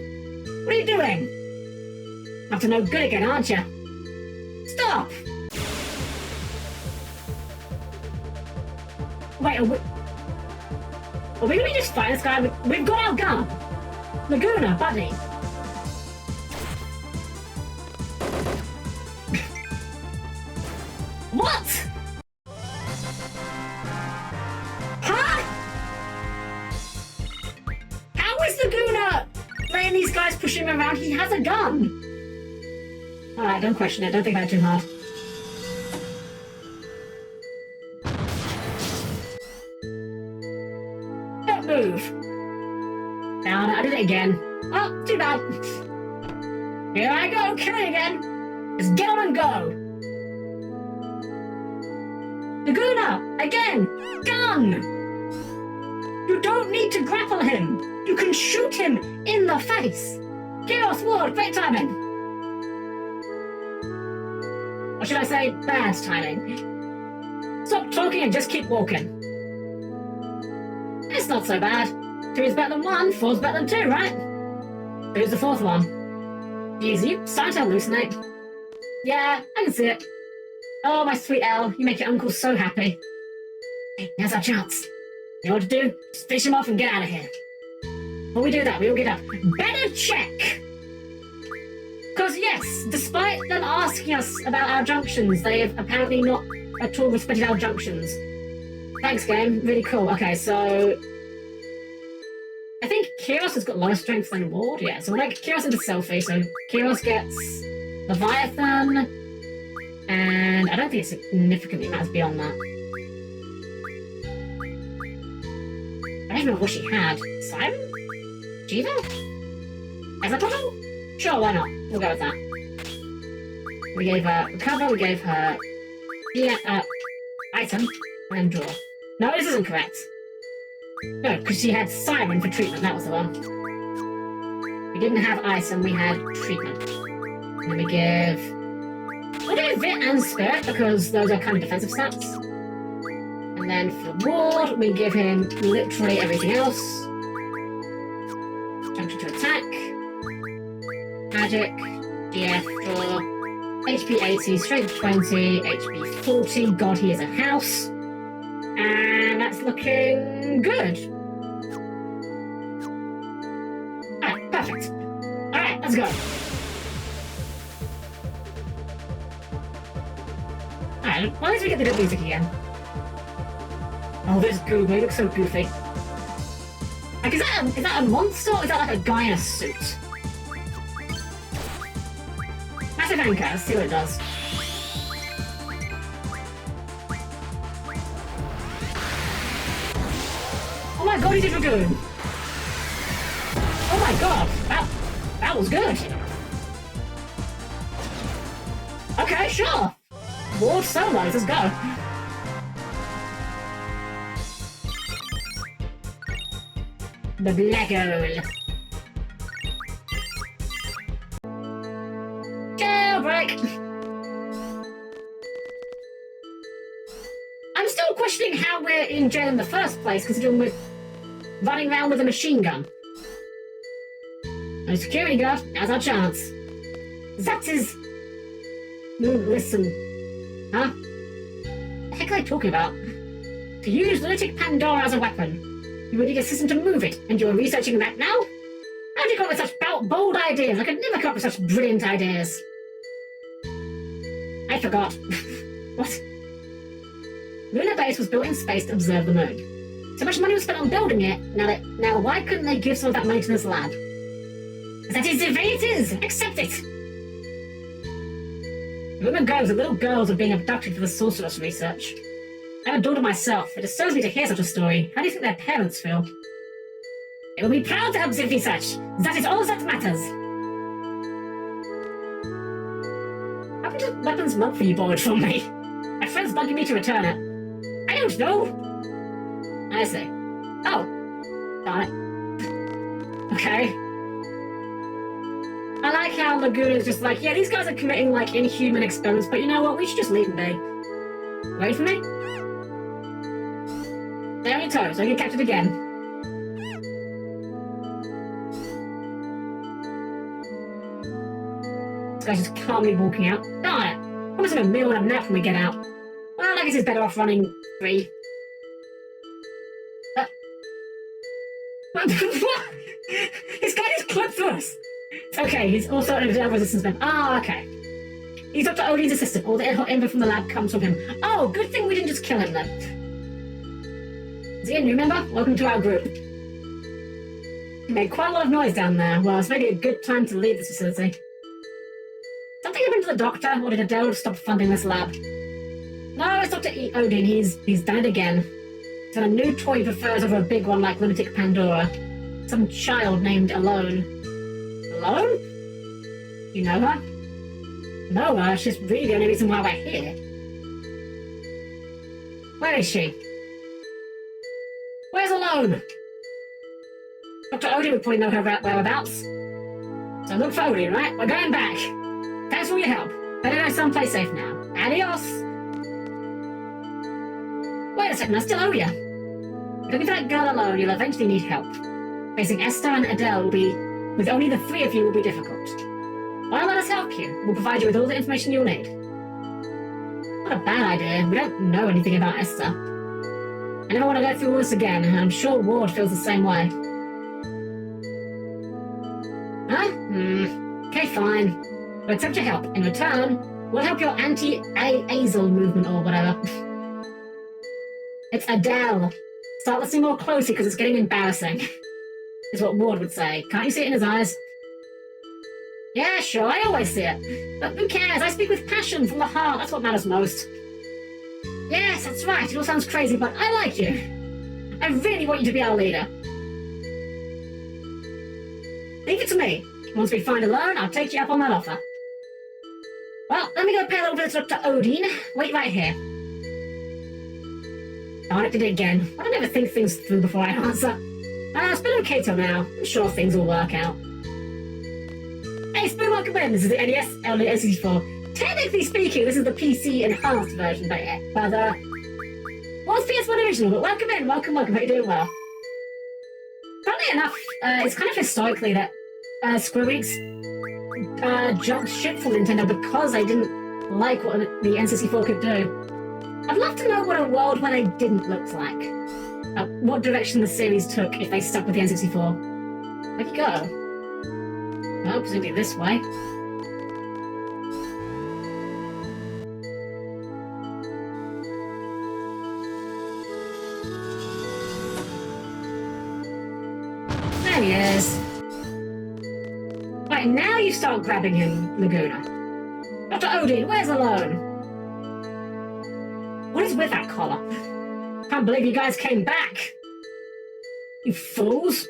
What are you doing? Up to no good again, aren't you? Stop! Wait, are we gonna just fight this guy? We've got our gun! Laguna, buddy! What?! Huh?! How is Laguna letting these guys push him around. He has a gun. Alright, don't question it. Don't think about it too hard. Don't move. Down, I did it again. Oh, too bad. Here I go, killing again. Just get on and go. Laguna, again, gun. You don't need to grapple him. You can shoot him in the face. Chaos Ward, great timing. Or should I say, bad timing? Stop talking and just keep walking. It's not so bad. 2 is better than 1, 4 is better than 2, right? Who's the 4th one? Easy, you starting to hallucinate. Yeah, I can see it. Oh, my sweet Elle, you make your uncle so happy. Hey, now's our chance. You know what to do? Just finish him off and get out of here. Before we do that, we all get a better check. Because yes, despite them asking us about our junctions, they have apparently not at all respected our junctions. Thanks, game. Really cool. Okay, so I think Kiros has got lower strength than Ward. Yeah, so we'll make Kiros into selfie. So Kiros gets Leviathan, and I don't think it significantly matters beyond that. I don't even know what she had. Simon? Jiva? As a total? Sure, why not? We'll go with that. We gave her recover, we gave her item, and draw. No, this isn't correct. No, because she had Siren for treatment, that was the one. We didn't have item, we had treatment. And then we give... We'll do Vit and Spirit, because those are kind of defensive stats. And then for Ward, we give him literally everything else. Junction to attack. Magic. DF, draw. HP 80, Strength 20, HP 40. God, he is a house. And that's looking good. Alright, perfect. Alright, let's go. Alright, why don't we get the music again? Oh, this Google, he looks so goofy. Like, is that a monster or is that like a guy in a suit? Massive anchor, let's see what it does. Oh my god, he did Dragoon! Oh my god, that was good! Okay, sure! Ward solos, let's go! The Black Hole. Jailbreak! I'm still questioning how we're in jail in the first place, considering we're running around with a machine gun. No security guard, now's our chance. That is... Listen. Huh? What the heck are they talking about? To use Lunatic Pandora as a weapon. You would need a system to move it, and you're researching that now? How do you come up with such bold ideas? I could never come up with such brilliant ideas. I forgot. What? Lunar Base was built in space to observe the moon. So much money was spent on building it, now why couldn't they give some of that money to this lab? That is the way it is! Accept it! The rumor goes that little girls are being abducted for the sorceress research. I have a daughter myself. It disturbs me to hear such a story. How do you think their parents feel? They will be proud to help the research. That is all that matters. How much weapons monthly you borrowed from me? My friend's bugging me to return it. I don't know. I see. Oh. Darn it. Okay. I like how Laguna's just like, yeah, these guys are committing like inhuman experiments, but you know what? We should just leave them be. Wait for me? Stay on your toes, don't get captured again. This guy's just calmly walking out. Darn it! Promise him a meal and a nap when we get out. Well, I guess he's better off running free. What? This guy just clipped through us! Okay, he's also an observer resistance man. Ah, okay. He's Dr. Odin's assistant. All the info from the lab comes from him. Oh, good thing we didn't just kill him then. Is he a new member? Welcome to our group. You made quite a lot of noise down there. Well, it's maybe a good time to leave this facility. Something happened to the doctor, or did Adele stop funding this lab? No, it's Dr. Odin. He's done it again. He's got a new toy he prefers over a big one like Lunatic Pandora. Some child named Alone. Alone? You know her? Know her? She's really the only reason why we're here. Where is she? Where's Alone? Dr. Odin would probably know her whereabouts. So look for Odin, right? We're going back. Thanks for your help. Better go someplace safe now. Adios! Wait a second, I still owe you. Looking for that girl Alone, you'll eventually need help. Facing Esther and Adele will be, with only the three of you, will be difficult. Why let us help you? We'll provide you with all the information you'll need. Not a bad idea. We don't know anything about Esther. I never want to go through all this again, and I'm sure Ward feels the same way. Huh? Okay, fine. We'll accept your help. In return, we'll help your anti-Azel movement or whatever. It's Adele. Start listening more closely because it's getting embarrassing. Is what Ward would say. Can't you see it in his eyes? Yeah, sure, I always see it. But who cares? I speak with passion from the heart. That's what matters most. Yes, that's right. It all sounds crazy, but I like you. I really want you to be our leader. Leave it to me. Once we find Alone, I'll take you up on that offer. Well, let me go pay a little bit to Dr. Odin. Wait right here. Darn it, did it again. I don't ever think things through before I answer. It's been okay till now. I'm sure things will work out. Hey, Spoon, welcome in. This is the NES N64. Technically speaking, this is the PC enhanced version, but well, it's PS1 original, but welcome in. Welcome. Hope you're doing well. Funnily enough, it's kind of historically that Square Enix jumped ship from Nintendo because they didn't like what the N64 could do. I'd love to know what a world where they didn't look like. What direction the series took if they stuck with the N64. Where'd you go? Well, presumably this way. There he is. Right, now you start grabbing him, Laguna. Dr. Odin, where's Alone? What is with that collar? Can't believe you guys came back. You fools.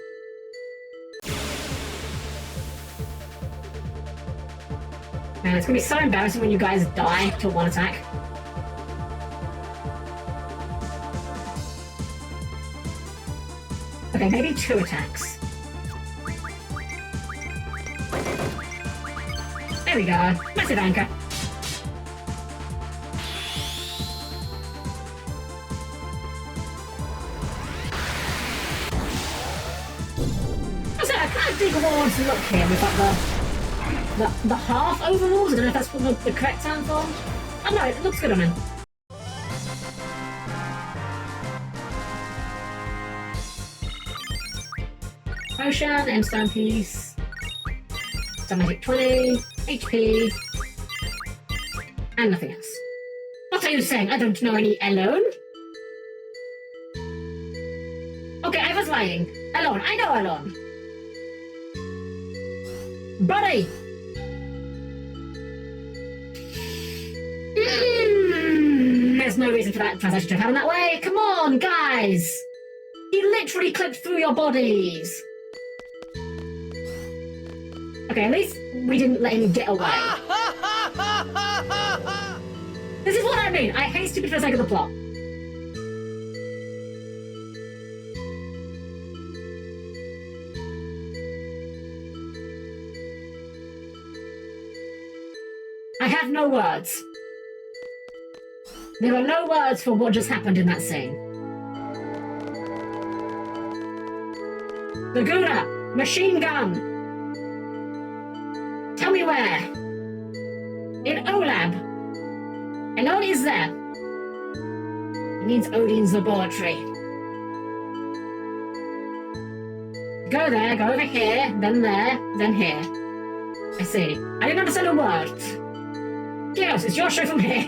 Man, it's gonna be so embarrassing when you guys die to one attack. Okay, maybe 2 attacks. There we go. Massive anchor. I kind of dig Ward's look here with like the half overalls. I don't know if that's the correct term for them. I don't know, it looks good on him. Potion, M-Stone piece, some magic 20, HP, and nothing else. What are you saying? I don't know any Alone? Okay, I was lying. Alone, I know Alone. Buddy! There's no reason for that transaction to happen that way. Come on, guys! He literally clipped through your bodies. Okay, at least we didn't let him get away. This is what I mean. I hate stupid for the sake of the plot. I have no words. There are no words for what just happened in that scene. Laguna! Machine gun! Tell me where? In OLAB. Alone is there. It means Odin's laboratory. Go there, go over here, then there, then here. I see. I didn't understand a word. Yes, it's your show from here.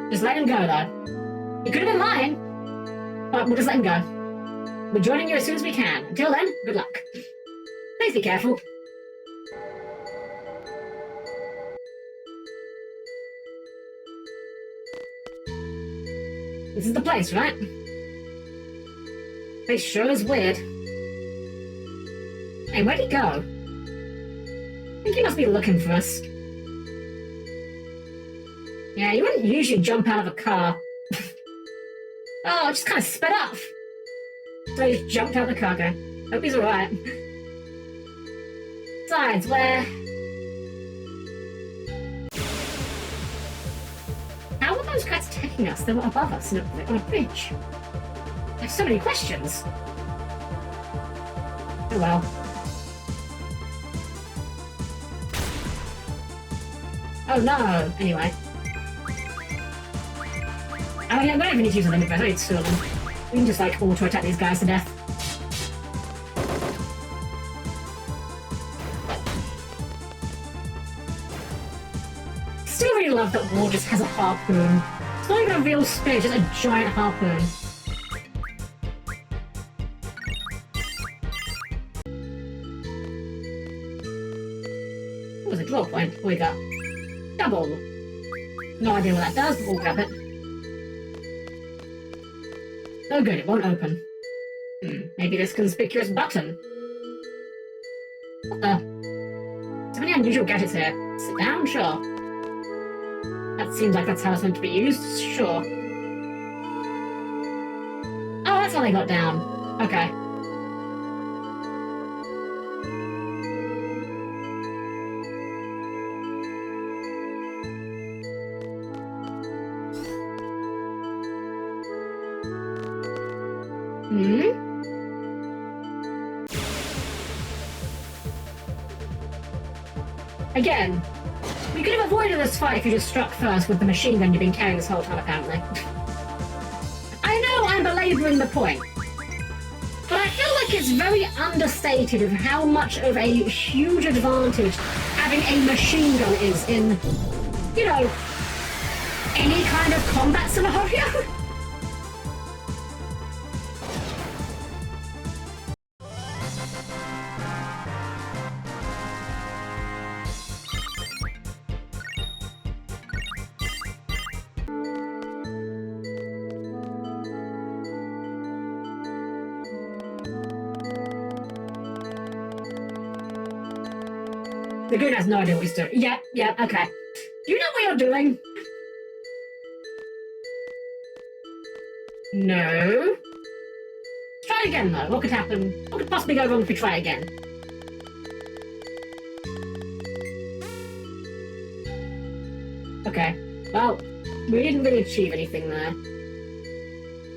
Just let him go, though. He could have been lying. But we'll just let him go. We're joining you as soon as we can. Until then, good luck. Please be careful. This is the place, right? Place sure is weird. Hey, where'd he go? I think he must be looking for us. Yeah, you wouldn't usually jump out of a car. Oh, it just kind of sped off. So he just jumped out of the car, okay. Hope he's alright. Besides, where... How were those guys taking us? They were above us on a bridge. There's so many questions. Oh well. Oh no! Anyway. Oh yeah, we don't even need to use a limit breath, I need to steal them. We can just like auto-attack these guys to death. Still really love that War just has a harpoon. It's not even a real spear, it's just a giant harpoon. What was a draw point? What we got? Double! No idea what that does, but we'll grab it. Oh good, it won't open. Maybe this conspicuous button. What the? So many unusual gadgets here. Sit down? Sure. That seems like that's how it's meant to be used. Sure. Oh, that's how they got down. Okay. Again, we could have avoided this fight if you just struck first with the machine gun you've been carrying this whole time, apparently. I know I'm belaboring the point, but I feel like it's very understated of how much of a huge advantage having a machine gun is in, you know, any kind of combat scenario. The goon has no idea what he's doing. Yeah, okay. Do you know what you're doing? No. Try again, though. What could happen? What could possibly go wrong if we try again? Okay. Well, we didn't really achieve anything there.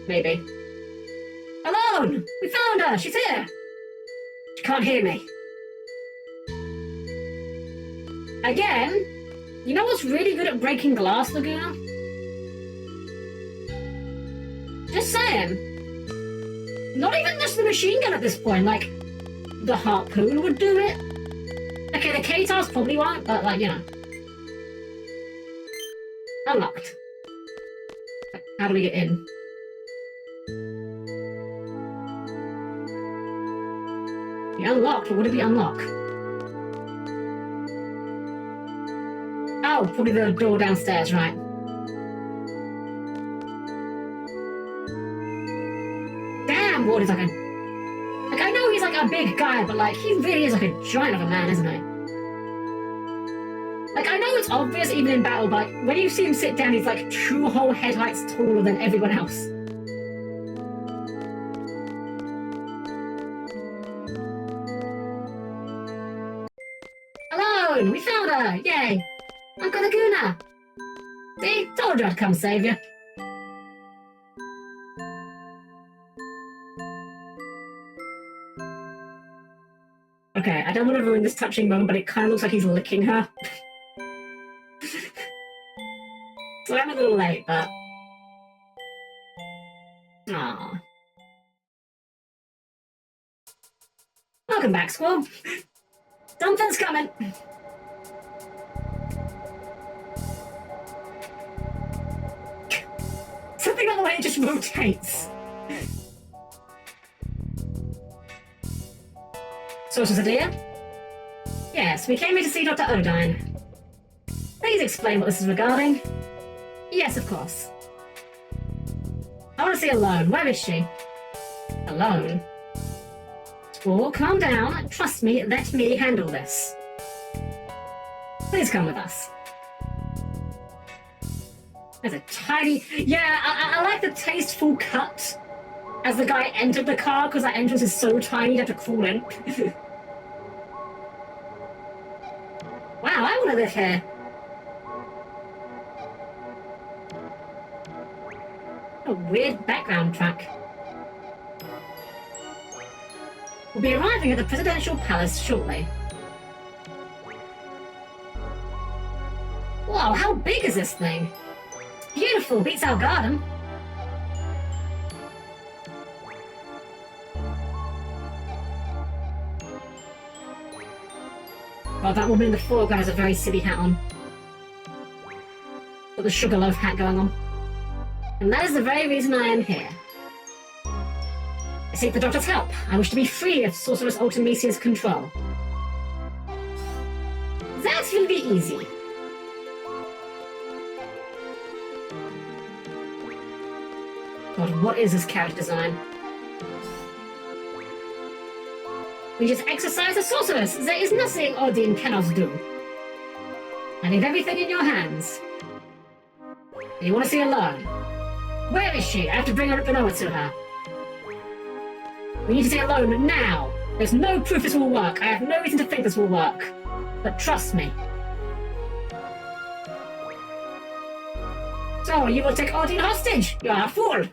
Maybe. Alone! We found her! She's here! She can't hear me. Again, you know what's really good at breaking glass, Laguna? Just saying. Not even just the machine gun at this point, like, the harpoon would do it. Okay, the K-TARs probably won't, but, like, you know. Unlocked. How do we get in? Be unlocked, or would it be unlocked? Oh, probably the door downstairs, right. Damn, Ward is like a... Like, I know he's like a big guy, but like, he really is like a giant of a man, isn't he? Like, I know it's obvious even in battle, but like, when you see him sit down, he's like 2 whole head heights taller than everyone else. Alone! We found her! Yay! Uncle Laguna! See? Told you I'd come save you. Okay, I don't want to ruin this touching moment, but it kind of looks like he's licking her. So I'm a little late, but... Aww. Welcome back, Squall. Something's coming. Something on the way just rotates. Sorceress dear? Yes, we came here to see Dr. Odin. Please explain what this is regarding. Yes, of course. I want to see Alone. Where is she? Alone? Squall, calm down. Trust me, let me handle this. Please come with us. There's a tiny... Yeah, I like the tasteful cut as the guy entered the car, because that entrance is so tiny you have to crawl in. Wow, I want to live here. A weird background track. We'll be arriving at the Presidential Palace shortly. Wow, how big is this thing? Beautiful, beats our garden. Oh, that woman in the foreground has a very silly hat on. Got the sugarloaf hat going on. And that is the very reason I am here. I seek the doctor's help. I wish to be free of Sorceress Ultimisia's control. That will be easy. God, what is this character design? We just exercise the sorceress. There is nothing Odin cannot do. I leave everything in your hands. You want to see Alone? Where is she? I have to bring her up and over to her. We need to see Alone now. There's no proof this will work. I have no reason to think this will work. But trust me. So, you will take Odin hostage? You are a fool.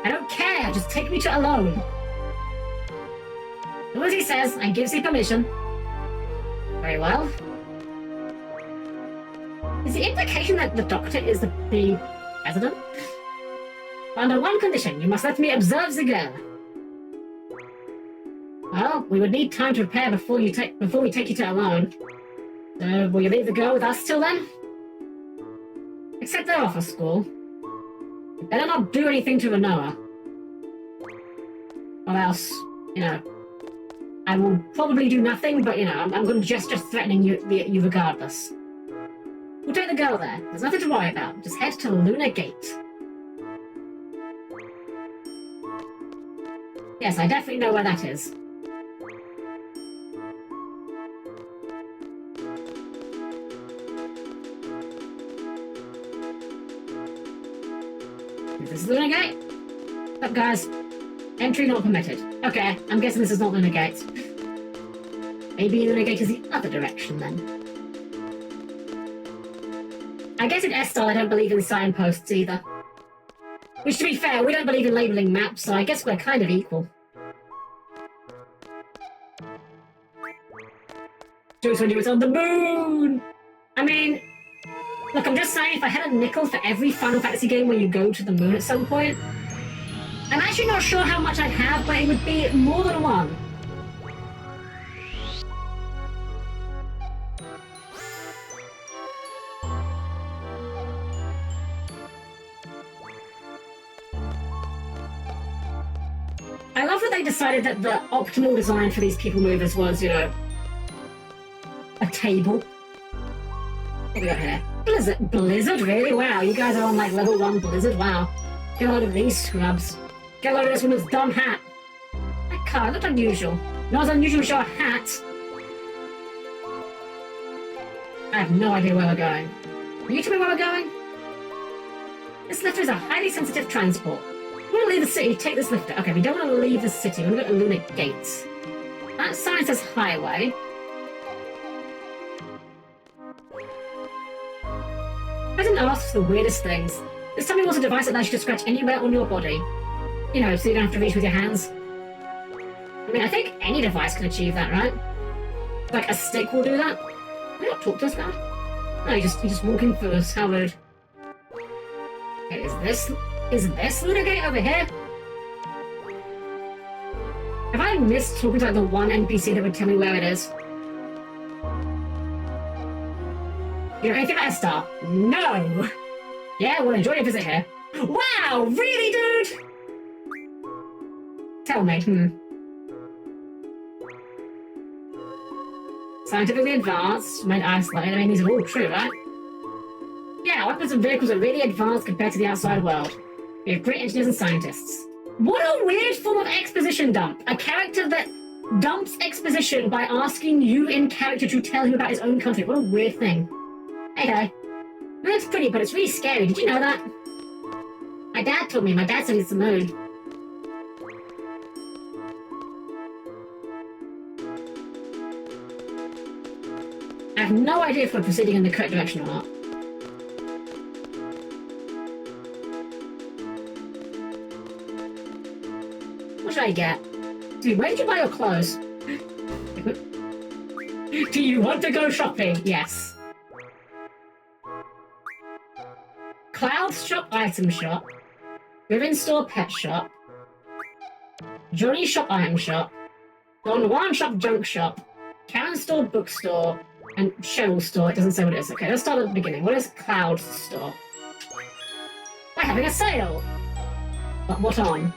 I don't care. Just take me to Alone. Do as he says and gives you permission. Very well. Is the implication that the doctor is the president? Under one condition, you must let me observe the girl. Well, we would need time to prepare before we take you to Alone. So, will you leave the girl with us till then? Accept their offer, Squall. You better not do anything to Renoa. Or else, you know, I will probably do nothing, but, you know, I'm going to just threatening you regardless. We'll take the girl there. There's nothing to worry about. Just head to Lunar Gate. Yes, I definitely know where that is. Is this Lunar Gate? Up, guys. Entry not permitted. Okay, I'm guessing this is not Lunar Gate. Maybe Lunar Gate is the other direction, then. I guess in S-Star I don't believe in signposts either. Which, to be fair, we don't believe in labelling maps, so I guess we're kind of equal. Just when you was on the moon! I mean, look, I'm just saying, if I had a nickel for every Final Fantasy game where you go to the moon at some point, I'm actually not sure how much I'd have, but it would be more than one. I love that they decided that the optimal design for these people movers was, you know, a table. What do we got here? Blizzard? Blizzard? Really? Wow, you guys are on like level 1 Blizzard? Wow. Get a load of these scrubs. Get a load of this woman's dumb hat. That car looked unusual. Not as unusual as your hat. I have no idea where we're going. Can you tell me where we're going? This lifter is a highly sensitive transport. We want to leave the city, take this lifter. Okay, we don't want to leave the city, we want to go to Lunar Gates. That sign says highway. I didn't ask for the weirdest things. This time he wants a device that allows you to scratch anywhere on your body. You know, so you don't have to reach with your hands. I mean, I think any device can achieve that, right? Like a stick will do that. Can you not talk to us, guy? No, you're just walking through us. How rude. Okay, is this Lunar Gate over here? Have I missed talking to like the one NPC that would tell me where it is? You know anything about S-Star? No! Yeah, well, enjoy your visit here. Wow, really, dude? tell me. Scientifically advanced, made isolated. I mean, these are all true, right? Yeah, weapons and vehicles are really advanced compared to the outside world. We have great engineers and scientists. What a weird form of exposition dump. A character that dumps exposition by asking you in character to tell him about his own country. What a weird thing. Hey, guy. It looks pretty, but it's really scary. Did you know that? My dad told me. My dad said it's the moon. I have no idea if we're proceeding in the correct direction or not. What should I get? Dude, where did you buy your clothes? Do you want to go shopping? Yes. Cloud Shop Item Shop. Ribbon Store Pet Shop. Johnny Shop Item Shop. Don Juan Shop Junk Shop. Karen Store Bookstore. And Cheryl Store. It doesn't say what it is. Okay, let's start at the beginning. What is Cloud Store? We're having a sale! But what on?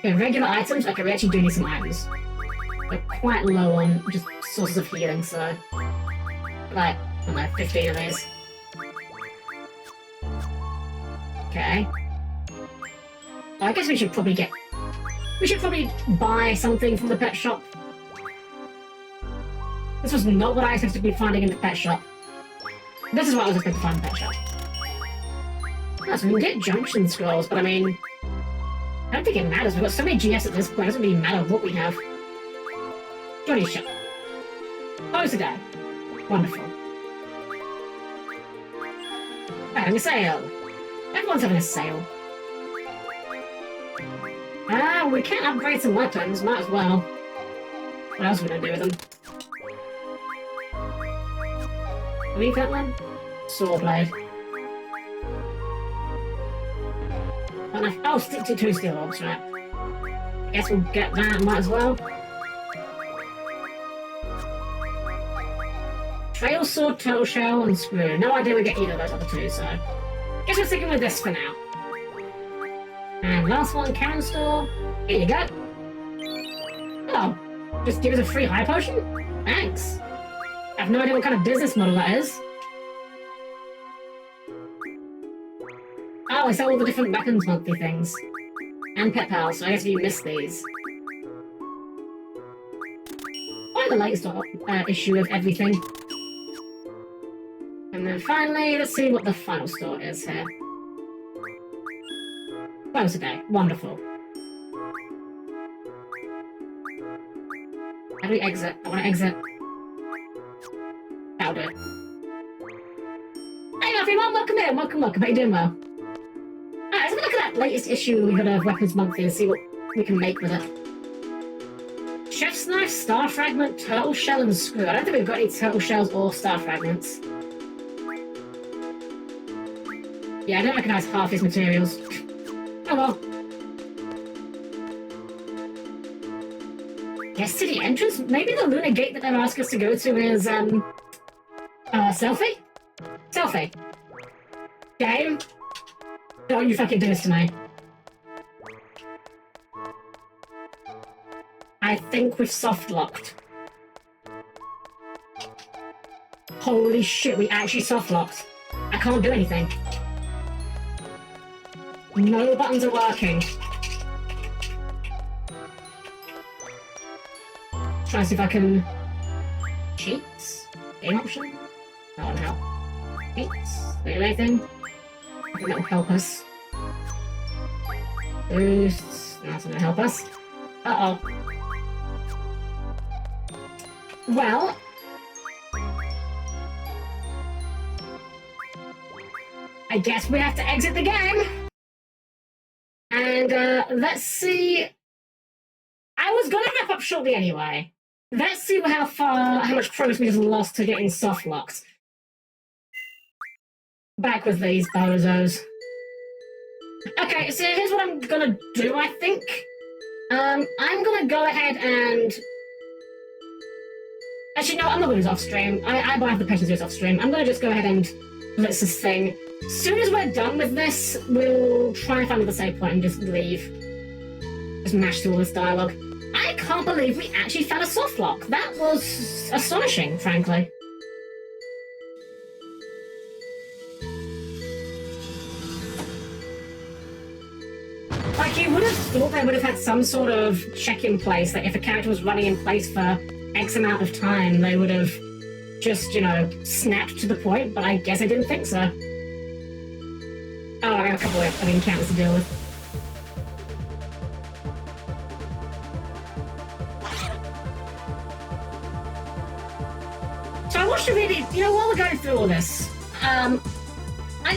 We have regular items. Okay, we actually do need some items. We're quite low on just sources of healing, so... like, I don't know, 15 of these. Okay. I guess we should probably get... we should probably buy something from the pet shop. This was not what I expected to be finding in the pet shop. This is what I was expecting to find in the pet shop. Oh, so we can get junction scrolls, but I mean... I don't think it matters. We've got so many GS at this point, it doesn't really matter what we have. Johnny's shop. Close today. Wonderful. We're having a sale. Everyone's having a sale. Ah, we can't upgrade some weapons, might as well. What else are we gonna do with them? Leave that one? Sword blade. Oh, stick to 2 steel orbs, right. I guess we'll get that, might as well. Trail sword, turtle shell, and screw. No idea we get either of those other two, so... guess we're sticking with this for now. And last one, Karen Store. Here you go. Oh, just give us a free high potion? Thanks. I have no idea what kind of business model that is. Oh, I sell all the different weapons monthly things. And pet pals, so I guess you missed these. Find the latest issue of everything. And then finally, let's see what the final store is here. Close today. Wonderful. How do we exit? I want to exit. That'll do. Hey, everyone, welcome in. Welcome. How you doing well? Alright, let's have a look at that latest issue we've got of Weapons Monthly and see what we can make with it. Chef's Knife, Star Fragment, Turtle Shell, and Screw. I don't think we've got any Turtle Shells or Star Fragments. Yeah, I don't recognise half these materials. Oh well. Yes, city entrance? Maybe the Lunar Gate that they've asked us to go to is, Selfie? Selfie. Game? Don't you fucking do this to me. I think we've soft-locked. Holy shit, we actually soft-locked. I can't do anything. No buttons are working. Try to see if I can... cheats? Game option? That won't help. Cheats? Do anything? I think that will help us. Boosts. That's not gonna help us. Uh-oh. Well... I guess we have to exit the game! And, let's see... I was gonna wrap up shortly anyway. Let's see how much progress we just lost to getting soft-locked. Back with these bozos. Okay, so here's what I'm gonna do, I think. I'm gonna go ahead and... Actually, no, I'm not gonna do this off-stream. I won't have the patience to do this off-stream. I'm gonna just go ahead and blitz this thing. As soon as we're done with this, we'll try and find the save point and just leave. Just mash through all this dialogue. I can't believe we actually found a soft lock. That was astonishing, frankly. Like, you would have thought they would have had some sort of check in place, that if a character was running in place for X amount of time, they would have just, you know, snapped to the point, but I guess I didn't think so. Oh, I got a couple of encounters to deal with. So I watched a video, you know, while we're going through all this, I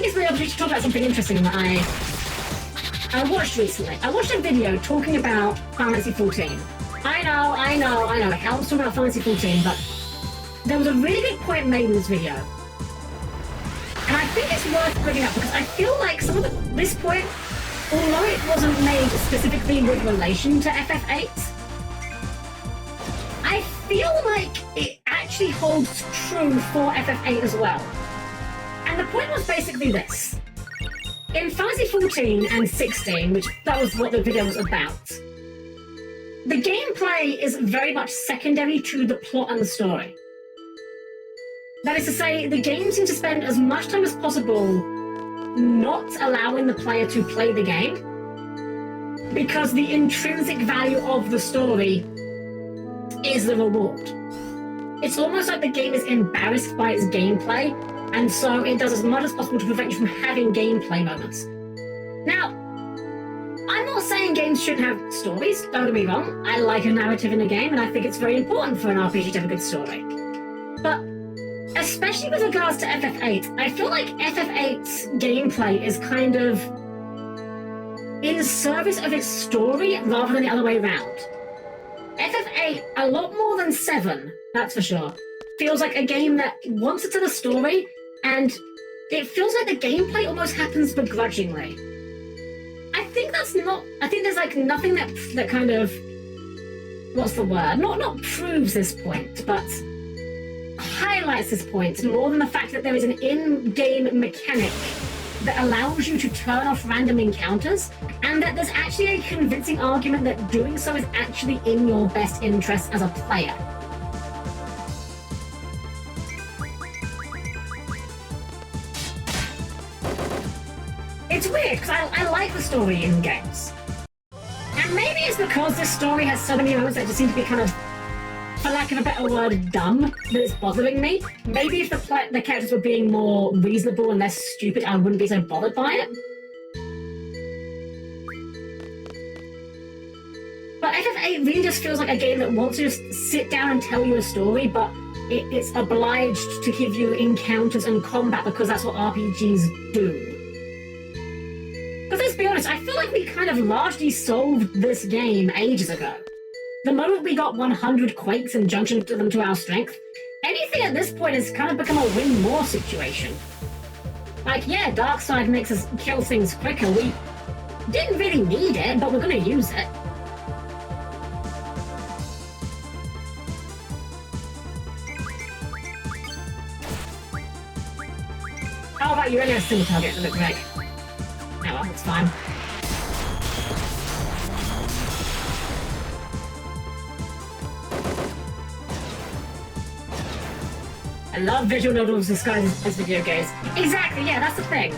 guess the opportunity to talk about something interesting that I watched recently. I watched a video talking about Final Fantasy XIV. I know, Helm's talking about Final Fantasy XIV, but there was a really good point made in this video. And I think it's worth bringing up because I feel like some of this point, although it wasn't made specifically with relation to FF8, I feel like it actually holds true for FF8 as well. And the point was basically this. In Fantasy XIV and 16, which that was what the video was about, the gameplay is very much secondary to the plot and the story. That is to say, the game seems to spend as much time as possible not allowing the player to play the game, because the intrinsic value of the story is the reward. It's almost like the game is embarrassed by its gameplay, and so it does as much as possible to prevent you from having gameplay moments. Now, I'm not saying games shouldn't have stories, don't get me wrong. I like a narrative in a game, and I think it's very important for an RPG to have a good story. But especially with regards to FF8, I feel like FF8's gameplay is kind of in service of its story rather than the other way around. FF8, a lot more than 7, that's for sure, feels like a game that wants to tell a story, and it feels like the gameplay almost happens begrudgingly. I think there's like nothing that kind of, what's the word? Not proves this point, but highlights this point more than the fact that there is an in-game mechanic that allows you to turn off random encounters, and that there's actually a convincing argument that doing so is actually in your best interest as a player. It's weird, because I like the story in games. And maybe it's because this story has so many moments that just seem to be kind of, for lack of a better word, dumb, that it's bothering me. Maybe if the characters were being more reasonable and less stupid, I wouldn't be so bothered by it. But FF8 really just feels like a game that wants to just sit down and tell you a story, but it's obliged to give you encounters and combat because that's what RPGs do. Because let's be honest, I feel like we kind of largely solved this game ages ago. The moment we got 100 Quakes and junctioned them to our strength, anything at this point has kind of become a win-more situation. Like, yeah, Darkside makes us kill things quicker. We didn't really need it, but we're gonna use it. How about you only have a single target to look like? Oh well, it's fine. I love visual novels disguised as video games. Exactly, yeah, that's the thing.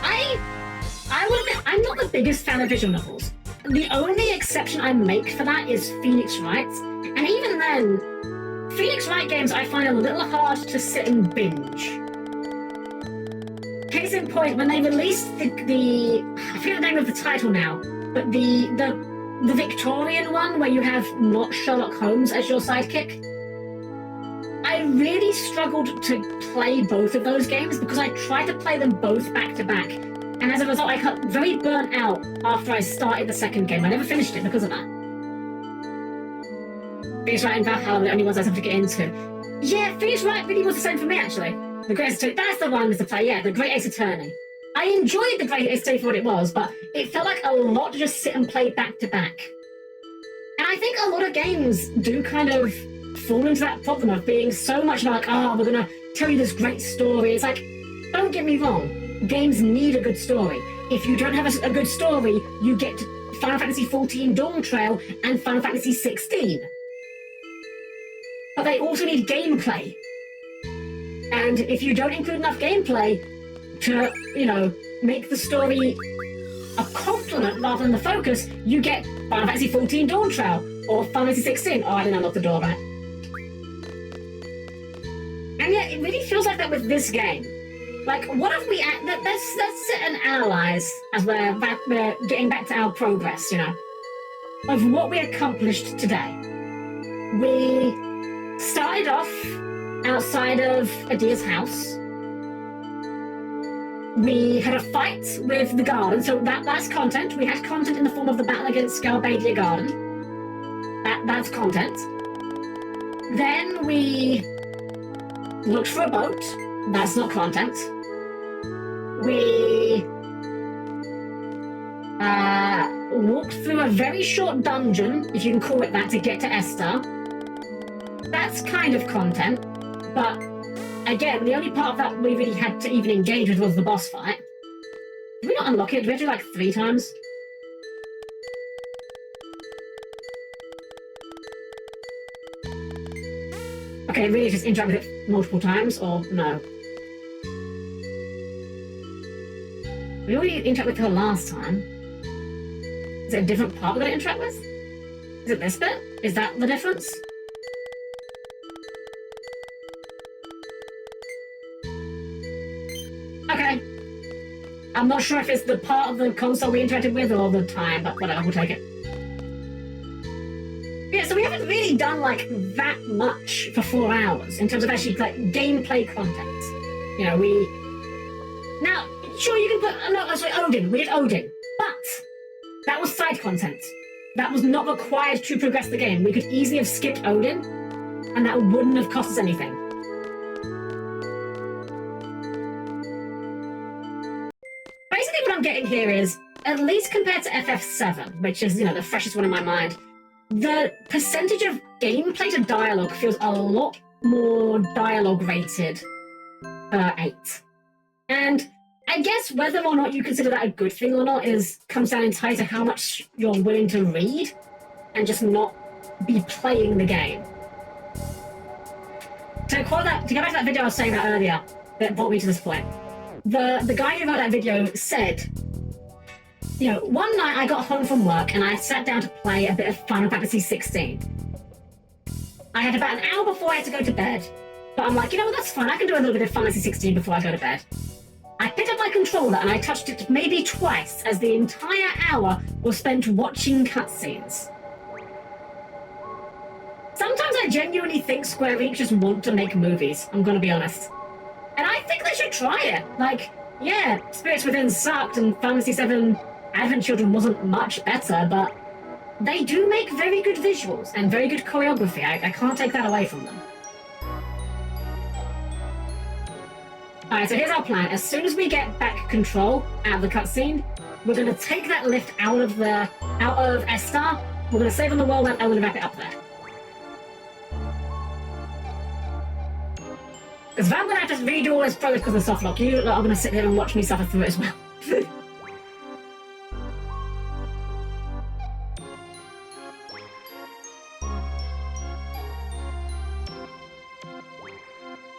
I would admit, I'm not the biggest fan of visual novels. The only exception I make for that is Phoenix Wright, and even then, Phoenix Wright games I find a little hard to sit and binge. Case in point, when they released the I forget the name of the title now, but the Victorian one where you have not Sherlock Holmes as your sidekick, I really struggled to play both of those games because I tried to play them both back to back, and as a result I got very burnt out after I started the second game. I never finished it because of that. Phoenix Wright and Valhalla were the only ones I had to get into. Yeah, Phoenix Wright really was the same for me actually. The Great Ace Attorney, that's the one to play, yeah, the Great Ace Attorney. I enjoyed the Great Ace Attorney for what it was, but it felt like a lot to just sit and play back to back. And I think a lot of games do kind of fall into that problem of being so much like, oh, we're gonna tell you this great story. It's like, don't get me wrong, games need a good story. If you don't have a good story, you get Final Fantasy XIV Dawn Trail and Final Fantasy XVI. But they also need gameplay. And if you don't include enough gameplay to, you know, make the story a complement rather than the focus, you get Final Fantasy XIV Dawn Trail or Final Fantasy XVI. Oh, I didn't unlock the door, right? And yet, it really feels like that with this game. Like, what if we... Let's sit and analyze as we're getting back to our progress, you know, of what we accomplished today. We started off outside of Adia's house. We had a fight with the garden, so that's content. We had content in the form of the battle against Galbadia Garden. That's content. Then we looked for a boat. That's not content. We walked through a very short dungeon, if you can call it that, to get to Esther. That's kind of content, but again, the only part of that we really had to even engage with was the boss fight. Did we not unlock it? Did we have to do like 3 times? Okay, really just interact with it multiple times, or no? We already interacted with her last time. Is it a different part we're going to interact with? Is it this bit? Is that the difference? Okay. I'm not sure if it's the part of the console we interacted with or the time, but whatever, we'll take it. Yeah, so we haven't really done, like, that much for 4 hours in terms of actually, like, gameplay content. You know, we... Now, sure, you can put... No, sorry, Odin. We did Odin. But that was side content. That was not required to progress the game. We could easily have skipped Odin, and that wouldn't have cost us anything. Basically, what I'm getting here is, at least compared to FF7, which is, you know, the freshest one in my mind, the percentage of gameplay to dialogue feels a lot more dialogue rated 8. And I guess whether or not you consider that a good thing or not comes down entirely to how much you're willing to read and just not be playing the game. To go back to that video I was saying about earlier that brought me to this point, the guy who wrote that video said, you know, one night I got home from work and I sat down to play a bit of Final Fantasy XVI. I had about an hour before I had to go to bed, but I'm like, you know what, that's fine, I can do a little bit of Final Fantasy XVI before I go to bed. I picked up my controller and I touched it maybe twice as the entire hour was spent watching cutscenes. Sometimes I genuinely think Square Enix just want to make movies, I'm gonna be honest. And I think they should try it. Like, yeah, Spirits Within sucked and Final Fantasy VII Advent Children wasn't much better, but they do make very good visuals and very good choreography. I can't take that away from them. Alright, so here's our plan. As soon as we get back control out of the cutscene, we're going to take that lift out of Estar, we're going to save on the world map, and we're going to wrap it up there. Because if I'm going to have to redo all this progress because of softlock, you are going to sit here and watch me suffer through it as well.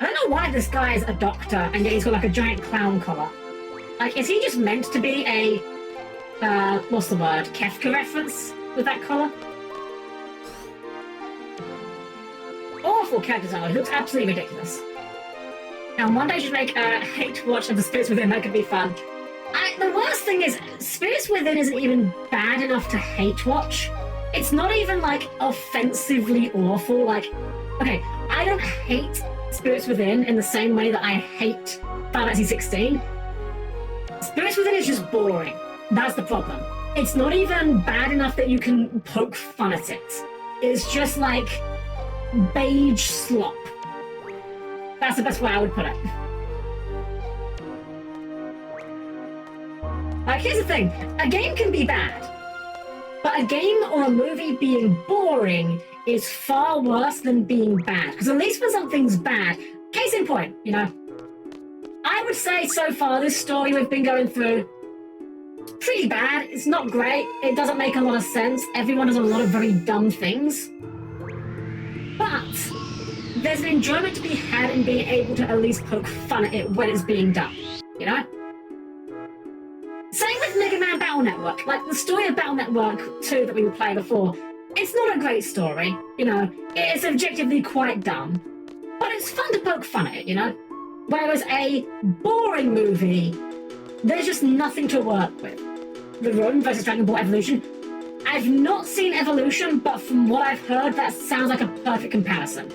I don't know why this guy is a doctor and yet he's got like a giant clown collar. Like, is he just meant to be a, what's the word, Kefka reference with that collar? Awful character design, it looks absolutely ridiculous. Now, one day I should make a hate watch of the Spirits Within, that could be fun. The worst thing is, Spirits Within isn't even bad enough to hate watch. It's not even, like, offensively awful. Like, okay, I don't hate Spirits Within in the same way that I hate Final Fantasy 16. Spirits Within is just boring. That's the problem. It's not even bad enough that you can poke fun at it. It's just like beige slop. That's the best way I would put it. Like, here's the thing. A game can be bad, but a game or a movie being boring is far worse than being bad. Because at least when something's bad, case in point, you know, I would say so far this story we've been going through, pretty bad. It's not great. It doesn't make a lot of sense. Everyone does a lot of very dumb things. But there's an enjoyment to be had in being able to at least poke fun at it when it's being done, you know? Same with Mega Man Battle Network. Like, the story of Battle Network 2 that we were playing before, it's not a great story, you know? It's objectively quite dumb. But it's fun to poke fun at it, you know? Whereas a boring movie, there's just nothing to work with. The Room versus Dragon Ball Evolution. I've not seen Evolution, but from what I've heard, that sounds like a perfect comparison.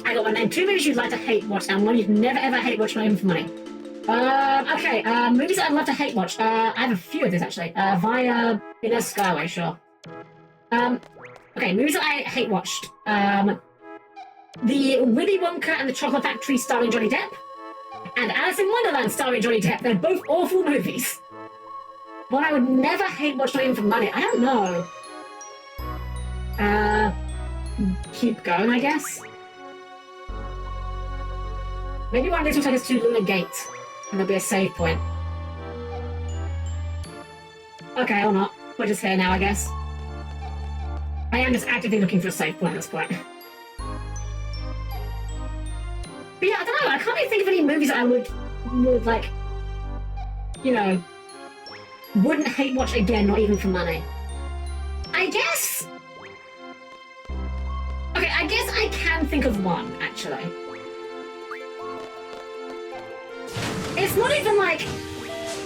I got one name. 2 movies you'd like to hate watch, and one you'd never ever hate watch, not even for money. Okay, movies that I'd love to hate watch. I have a few of these actually. Via Inner Skyway, sure. Okay, movies that I hate watched. The Willy Wonka and the Chocolate Factory starring Johnny Depp, and Alice in Wonderland starring Johnny Depp. They're both awful movies. One I would never hate watch, not even for money. I don't know. Keep going, I guess. Maybe one of these will take us to Luna Gate, and there'll be a save point. Okay, or not. We're just here now, I guess. I am just actively looking for a save point at this point. But yeah, I don't know. I can't really think of any movies that I would like, you know, wouldn't hate watch again, not even for money. I guess. Okay, I guess I can think of one actually. It's not even like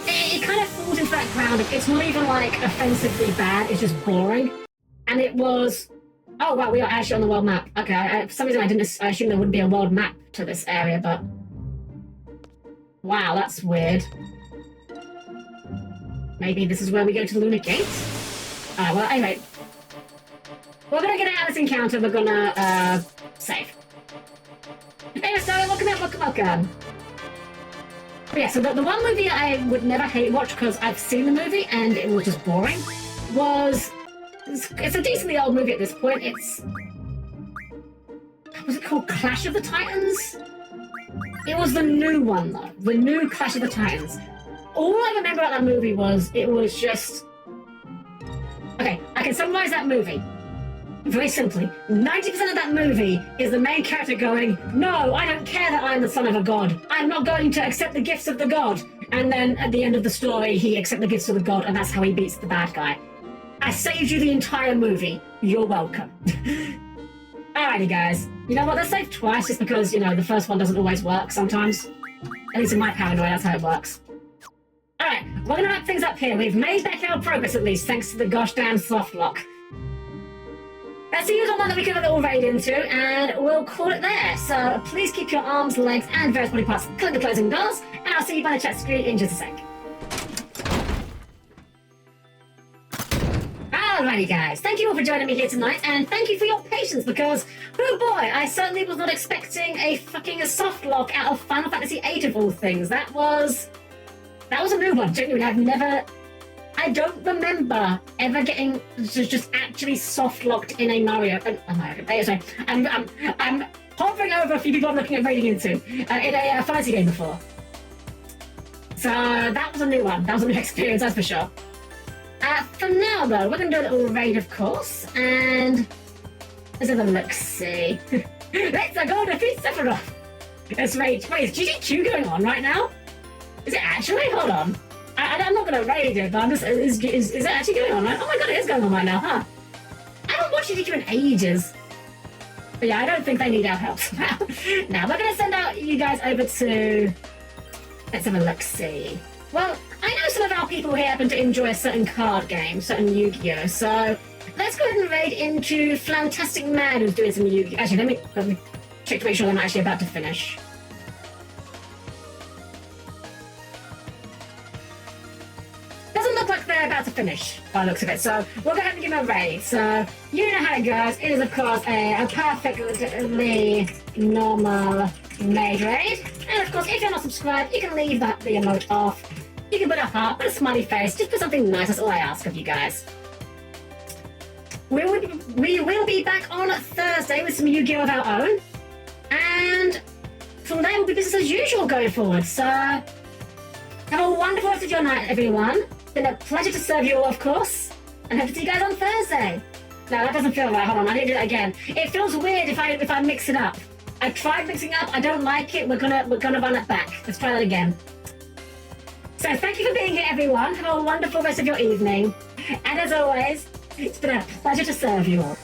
it kind of falls into that ground. It's not even like offensively bad. It's just boring. And it was. Oh wow, we are actually on the world map. Okay, for some reason I assumed there wouldn't be a world map to this area, but wow, that's weird. Maybe this is where we go to the Luna Gate? Well, anyway. We're gonna get out of this encounter, we're gonna, save. Hey, so welcome. But yeah, so the one movie I would never hate watch because I've seen the movie and it was just boring was... It's a decently old movie at this point. Was it called Clash of the Titans? It was the new one, though. The new Clash of the Titans. All I remember about that movie was it was just... Okay, I can summarize that movie very simply. 90% of that movie is the main character going, "No, I don't care that I'm the son of a god. I'm not going to accept the gifts of the god." And then at the end of the story, he accepts the gifts of the god, and that's how he beats the bad guy. I saved you the entire movie. You're welcome. Alrighty, guys. You know what? Let's save twice just because, you know, the first one doesn't always work sometimes. At least in my paranoia, that's how it works. Alright, we're going to wrap things up here. We've made backyard progress at least, thanks to the gosh damn soft lock. Let's see who's on one that we can have a little raid into, and we'll call it there. So please keep your arms, legs, and various body parts clear the closing doors, and I'll see you by the chat screen in just a sec. Alrighty guys, thank you all for joining me here tonight, and thank you for your patience because, oh boy, I certainly was not expecting a fucking soft lock out of Final Fantasy VIII of all things. That was a new one, genuinely. I don't remember ever getting just actually soft locked in a Mario. Sorry, I'm hovering over a few people I'm looking at raiding into in a fantasy game before. So that was a new one. That was a new experience, that's for sure. For now, though, we're going to do a little raid, of course, and let's have a look-see. Let's go defeat Sephiroth! Let's raid. Wait, is GGQ going on right now? Is it actually? Hold on. I'm not going to raid it, but I'm just... Is it actually going on? Right? Oh my god, it is going on right now, huh? I haven't watched GGQ in ages. But yeah, I don't think they need our help. Now, we're going to send out you guys over to... Let's have a look-see. Well, I know some of our people here happen to enjoy a certain card game, certain Yu-Gi-Oh! So let's go ahead and raid into Fantastic Man, who's doing some Yu-Gi-Oh! Actually, let me check to make sure they're not actually about to finish. Doesn't look like they're about to finish, by the looks of it, so we'll go ahead and give them a raid. So, you know how it goes. It is, of course, a perfectly normal made raid. And, of course, if you're not subscribed, you can leave the emote off. You can put a heart, put a smiley face, just put something nice. That's all I ask of you guys. We will be back on Thursday with some Yu-Gi-Oh! Of our own. And from there, we'll be business as usual going forward. So, have a wonderful rest of your night, everyone. It's been a pleasure to serve you all, of course. And hope to see you guys on Thursday. No, that doesn't feel right. Hold on, I need to do that again. It feels weird if I mix it up. I tried mixing up. I don't like it. We're gonna run it back. Let's try that again. So thank you for being here, everyone. Have a wonderful rest of your evening. And as always, it's been a pleasure to serve you all.